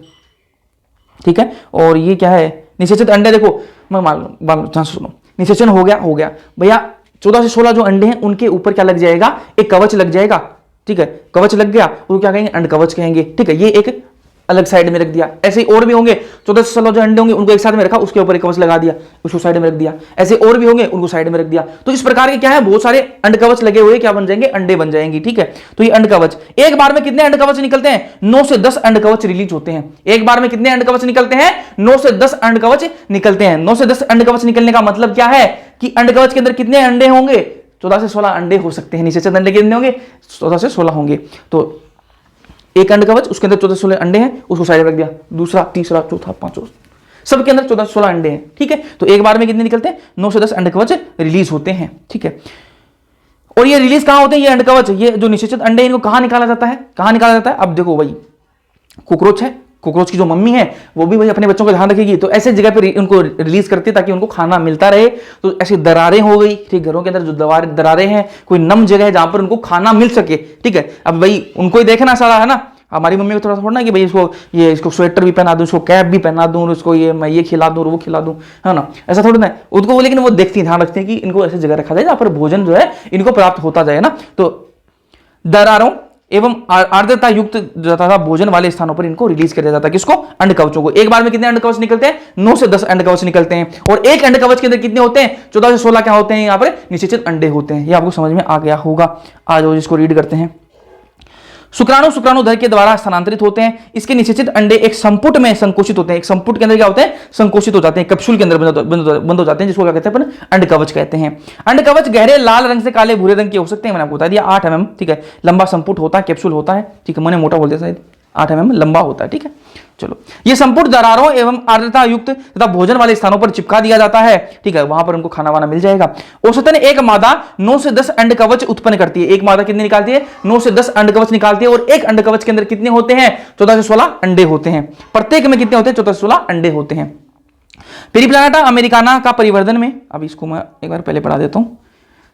[SPEAKER 1] ठीक है। और ये क्या है? निषेचित अंडे, देखो मैं ध्यान से सुनो, निषेचन हो गया भैया। 14 से 16 जो अंडे हैं उनके ऊपर क्या लग जाएगा? एक कवच लग जाएगा, ठीक है। कवच लग गया, वो क्या कहेंगे? अंड कवच कहेंगे, ठीक है। ये एक अलग साइड में रख दिया। ऐसे ही और भी होंगे, 14 से 16 जो अंडे होंगे उनको एक साथ में रखा, उसके ऊपर एक कवच लगा दिया, उसको साइड में रख दिया। ऐसे और भी होंगे, उनको साइड में रख दिया। तो इस प्रकार के क्या है? बहुत सारे अंड कवच लगे हुए क्या बन जाएंगे? अंडे बन जाएंगे, ठीक है। तो ये अंड कवच, एक बार में कितने अंड कवच निकलते हैं? 9 से 10 अंड कवच रिलीज होते हैं। एक बार में कितने अंड कवच निकलते हैं? 9 से 10 अंड कवच निकलते हैं। 9 से 10 अंड कवच निकलने का मतलब क्या है? कि अंड कवच के अंदर कितने अंडे होंगे? 14 से 16 अंडे हो सकते हैं। निषेचित अंडे कितने होंगे? 14 से 16 होंगे। तो एक अंड कवच, उसके अंदर 14 से 16 अंडे हैं, उसको साइड में रख दिया। दूसरा, तीसरा, चौथा, पांचवा, सबके अंदर 14 से 16 अंडे हैं, ठीक है। तो एक बार में कितने निकलते हैं? 9 से 10 अंड कवच रिलीज होते हैं, ठीक है। और ये रिलीज कहां होते हैं? ये अंड कवच, ये जो निषेचित अंडे, इनको कहां निकाला जाता है? कहां निकाला जाता है? अब देखो भाई, कॉकरोच है, कॉकरोच की जो मम्मी है वो भी भाई अपने बच्चों का ध्यान रखेगी, तो ऐसे जगह पे उनको रिलीज करती है ताकि उनको खाना मिलता रहे। तो ऐसी दरारें हो गई, ठीक, घरों के अंदर जो दरारें हैं, कोई नम जगह है जहां पर उनको खाना मिल सके, ठीक है। अब भाई उनको ही देखना सारा है ना। हमारी मम्मी को थोड़ा थोड़ा ना कि भाई इसको स्वेटर भी पहना दूं, इसको कैप भी पहना दूं, इसको मैं ये खिला दूं और वो खिला दूं, है ना, ऐसा थोड़ा ना उनको। लेकिन वो देखती ध्यान रखते हैं कि इनको ऐसी जगह रखा जाए जहां पर भोजन जो है इनको प्राप्त होता जाए ना। तो दरारों एवं आर्द्रता युक्त तथा भोजन वाले स्थानों पर इनको रिलीज किया जाता है। किसको? अंड कवचों को। एक बार में कितने अंड कवच निकलते हैं? 9 से 10 अंड कवच निकलते हैं। और एक अंड कवच के अंदर कितने होते हैं? 14 से 16 क्या होते हैं? यहाँ पर निषेचित अंडे होते हैं। ये आपको समझ में आ गया होगा। आज इसको रीड करते हैं। शुक्राणुधर के द्वारा स्थानांतरित होते हैं। इसके निषेचित अंडे एक संपुट में संकोचित होते हैं। एक संपुट के अंदर क्या होते हैं? संकोचित हो जाते हैं, कैप्सूल के अंदर बंद हो जाते हैं, जिसको क्या कहते हैं अपन? अंड कवच कहते हैं। अंड कवच गहरे लाल रंग से काले भूरे रंग के हो सकते हैं। मैंने आपको बता दिया 8 mm, ठीक है, लंबा संपुट होता है, कैप्सूल होता है, ठीक है। मैंने मोटा बोल दिया शायद, 8 mm लंबा होता है, ठीक है। चलो, ये संपुट दरारों एवं आर्द्रता युक्त तथा भोजन वाले स्थानों पर चिपका दिया जाता है, ठीक है, वहां पर उनको खाना वाना मिल जाएगा। औसतन एक मादा 9 से 10 अंड कवच उत्पन्न करती है। एक मादा कितने निकालती है? 9 से 10 अंड कवच निकालती है। और एक अंड कवच के अंदर कितने होते हैं? 14 से 16 अंडे होते हैं। प्रत्येक में कितने होते हैं? 14 से 16 अंडे होते हैं। पेरिप्लानेटा अमेरिकाना का परिवर्धन में, अब इसको मैं एक बार पहले पढ़ा देता हूं।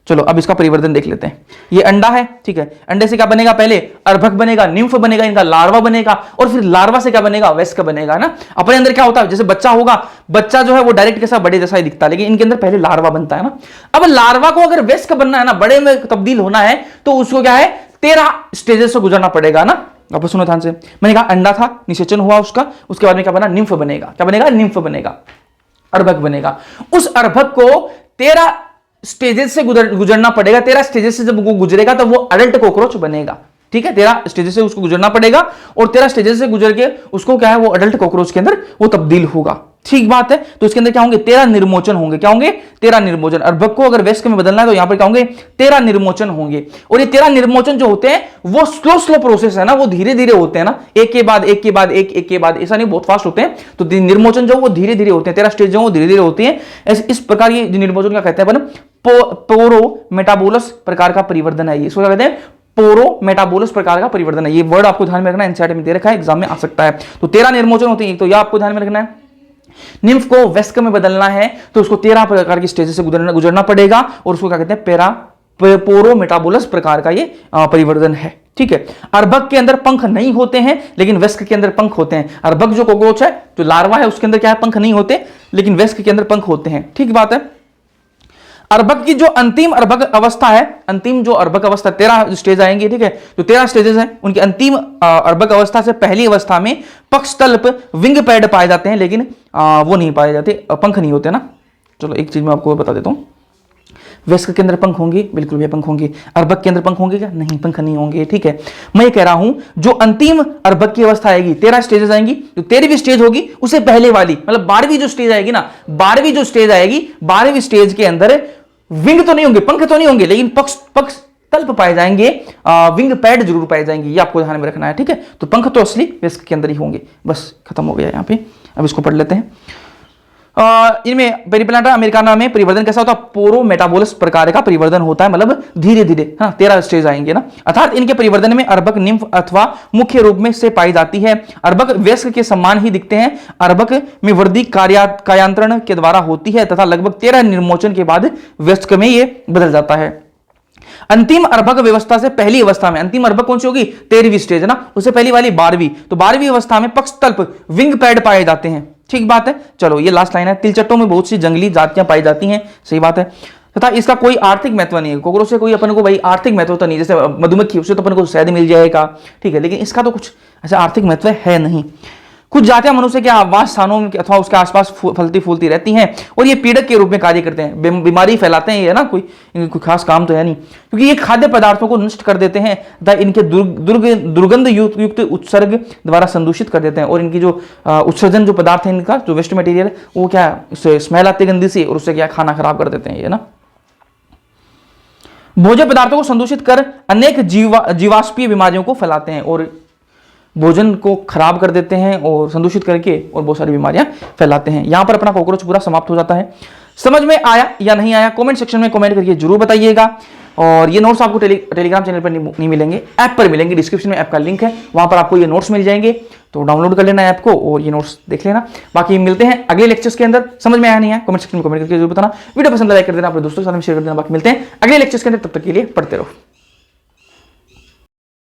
[SPEAKER 1] चलो अब इसका परिवर्तन देख लेते हैं। ये अंडा है, ठीक है, अंडे से क्या बनेगा? पहले अर्भक बनेगा, निम्फ बनेगा, इनका लार्वा बनेगा, और फिर लार्वा से क्या बनेगा? वयस्क बनेगा ना। अपने अंदर क्या होता है? जैसे बच्चा होगा, बच्चा जो है वो डायरेक्ट कैसा? बड़े जैसा ही दिखता है, लेकिन इनके अंदर पहले लार्वा बनता है ना। अब लार्वा को अगर वयस्क बनना है ना, बड़े में तब्दील होना है, तो उसको क्या है? 13 स्टेजेस से गुजरना पड़ेगा ना। अब सुनो ध्यान से, मैंने कहा अंडा था, निषेचन हुआ उसका, उसके बाद में क्या बना? निम्फ बनेगा। क्या बनेगा? निम्फ बनेगा, अर्भक बनेगा। उस अर्भक को 13 स्टेजेस से गुजरना पड़ेगा। 13 स्टेजेस से जब वो गुजरेगा तो वो अडल्ट कॉकरोच बनेगा, ठीक है। 13 स्टेजेस से उसको गुजरना पड़ेगा और 13 स्टेजेस से गुजर के उसको क्या है? वो अडल्ट कॉकरोच के अंदर वो तब्दील होगा, ठीक बात है। तो इसके अंदर क्या होंगे? 13 निर्मोचन होंगे। क्या होंगे? 13 निर्मोचन। अर्भक को अगर वयस्क में बदलना है तो यहां पर क्या होंगे? 13 निर्मोचन होंगे। और ये 13 निर्मोचन जो होते हैं वो स्लो प्रोसेस है ना, वो धीरे धीरे होते हैं ना, एक के बाद एक के बाद एक के बाद, ऐसा नहीं बहुत फास्ट होते हैं। तो निर्मोचन जो वो धीरे धीरे होते हैं, 13 स्टेज जो वो धीरे धीरे होती है। इस प्रकार ये निर्मोचन क्या कहते हैं अपन? पोरो मेटाबोलस प्रकार का परिवर्तन है ये। इसको क्या कहते हैं? पोरो मेटाबोलस प्रकार का परिवर्तन है। ये वर्ड आपको ध्यान में रखना है, एनसीईआरटी में दे रखा है, एग्जाम में आ सकता है। तो 13 निर्मोचन होते हैं, तो यह आपको ध्यान में रखना है। निम्फ को वयस्क में बदलना है तो उसको 13 प्रकार की स्टेजेस से गुजरना पड़ेगा, और उसको क्या कहते हैं? पोरो मेटाबोलस प्रकार का ये परिवर्तन है। ठीक है। अर्भक के अंदर पंख नहीं होते हैं, लेकिन वयस्क के अंदर पंख होते हैं। अर्भक जो कॉकरोच है, जो लार्वा है, उसके अंदर क्या है? पंख नहीं होते, लेकिन वयस्क के अंदर पंख होते हैं। ठीक बात है। अर्भक की जो अंतिम अर्भक अवस्था है, अंतिम जो अर्भक अवस्था 13 स्टेज आएंगे, ठीक है, जो 13 स्टेजेस हैं उनकी अंतिम अर्भक अवस्था से पहली अवस्था में पक्षतल्प विंग पैड पाए जाते हैं, लेकिन वो नहीं पाए जाते, पंख नहीं होते ना। चलो एक चीज मैं आपको बता देता हूं, वयस्क के अंदर पंख होंगे, बिल्कुल भी पंख होंगे। अर्भक के अंदर पंख होंगे क्या? नहीं, पंख नहीं होंगे। ठीक है। मैं ये कह रहा हूं जो अंतिम अर्भक की अवस्था आएगी, 13 स्टेजेस आएंगी, जो 13वीं स्टेज होगी उससे पहले वाली, मतलब 12वीं जो स्टेज आएगी ना, 12वीं जो स्टेज आएगी, 12वीं स्टेज के अंदर विंग तो नहीं होंगे, पंख तो नहीं होंगे, लेकिन पक्ष तल्प पाए जाएंगे, विंग पैड जरूर पाए जाएंगे। ये आपको ध्यान में रखना है। ठीक है। तो पंख तो असली वयस्क के अंदर ही होंगे। बस खत्म हो गया यहां पे। अब इसको पढ़ लेते हैं। इनमें पेरिप्लांटा अमेरिकाना में परिवर्तन कैसा होता है? पोरो मेटाबोलस प्रकार का परिवर्तन होता है, मतलब धीरे धीरे, है ना, 13 स्टेज आएंगे ना। अर्थात इनके परिवर्तन में अर्भक निम्फ अथवा मुख्य रूप में से पाई जाती है। अर्भक वयस्क के समान ही दिखते हैं। अर्भक में वृद्धि कार्यांतरण के द्वारा होती है तथा लगभग 13 निर्मोचन के बाद वयस्क में ये बदल जाता है। अंतिम अर्भक व्यवस्था से पहली अवस्था में, अंतिम अर्भक कौन सी होगी? 13वीं स्टेज है ना, उससे पहली वाली 12वीं। तो 12वीं अवस्था में पक्षतल्प विंग पैड पाए जाते हैं। ठीक बात है। चलो ये लास्ट लाइन है। तिलचट्टों में बहुत सी जंगली जातियां पाई जाती हैं। सही बात है। तथा इसका कोई आर्थिक महत्व नहीं है। कॉकरोच से कोई अपन को भाई आर्थिक महत्व तो नहीं, जैसे मधुमक्खी, उससे तो अपन को शहद मिल जाएगा, ठीक है, लेकिन इसका तो कुछ ऐसा आर्थिक महत्व है नहीं। कुछ जातियां मनुष्य के आवास स्थानों में अथवा उसके आसपास फलती फूलती रहती हैं, और ये पीड़क के रूप में कार्य करते हैं, बीमारी फैलाते हैं। ये ना कोई खास काम तो है नहीं, क्योंकि ये खाद्य पदार्थों को नष्ट कर देते हैं तथा इनके दुर्गंध युक्त उत्सर्ग द्वारा संदूषित कर देते हैं। और इनकी जो उत्सर्जन जो पदार्थ है, इनका जो वेस्ट मटेरियल, वो क्या स्मेल आती है गंदी सी, और उससे क्या खाना खराब कर देते हैं ये ना। भोज्य पदार्थों को संदूषित कर अनेक जीवाश्मीय बीमारियों को फैलाते हैं, और भोजन को खराब कर देते हैं और संदूषित करके और बहुत सारी बीमारियां फैलाते हैं। यहां पर अपना कॉकरोच पूरा समाप्त हो जाता है। समझ में आया या नहीं आया कमेंट सेक्शन में कमेंट करके जरूर बताइएगा। और ये नोट्स आपको टेलीग्राम चैनल पर नहीं मिलेंगे, ऐप पर मिलेंगे। डिस्क्रिप्शन में ऐप का लिंक है, वहां पर आपको ये नोट्स मिल जाएंगे, तो डाउनलोड कर लेना ऐप को और ये नोट्स देख लेना। बाकी मिलते हैं अगले लेक्चर्स के अंदर। समझ में आया नहीं है कमेंट सेक्शन में कमेंट करके जरूर बताना। वीडियो पसंद लाइक कर देना, अपने दोस्तों के साथ में शेयर कर देना। बाकी मिलते हैं अगले लेक्चर्स के अंदर, तब तक के लिए पढ़ते रहो।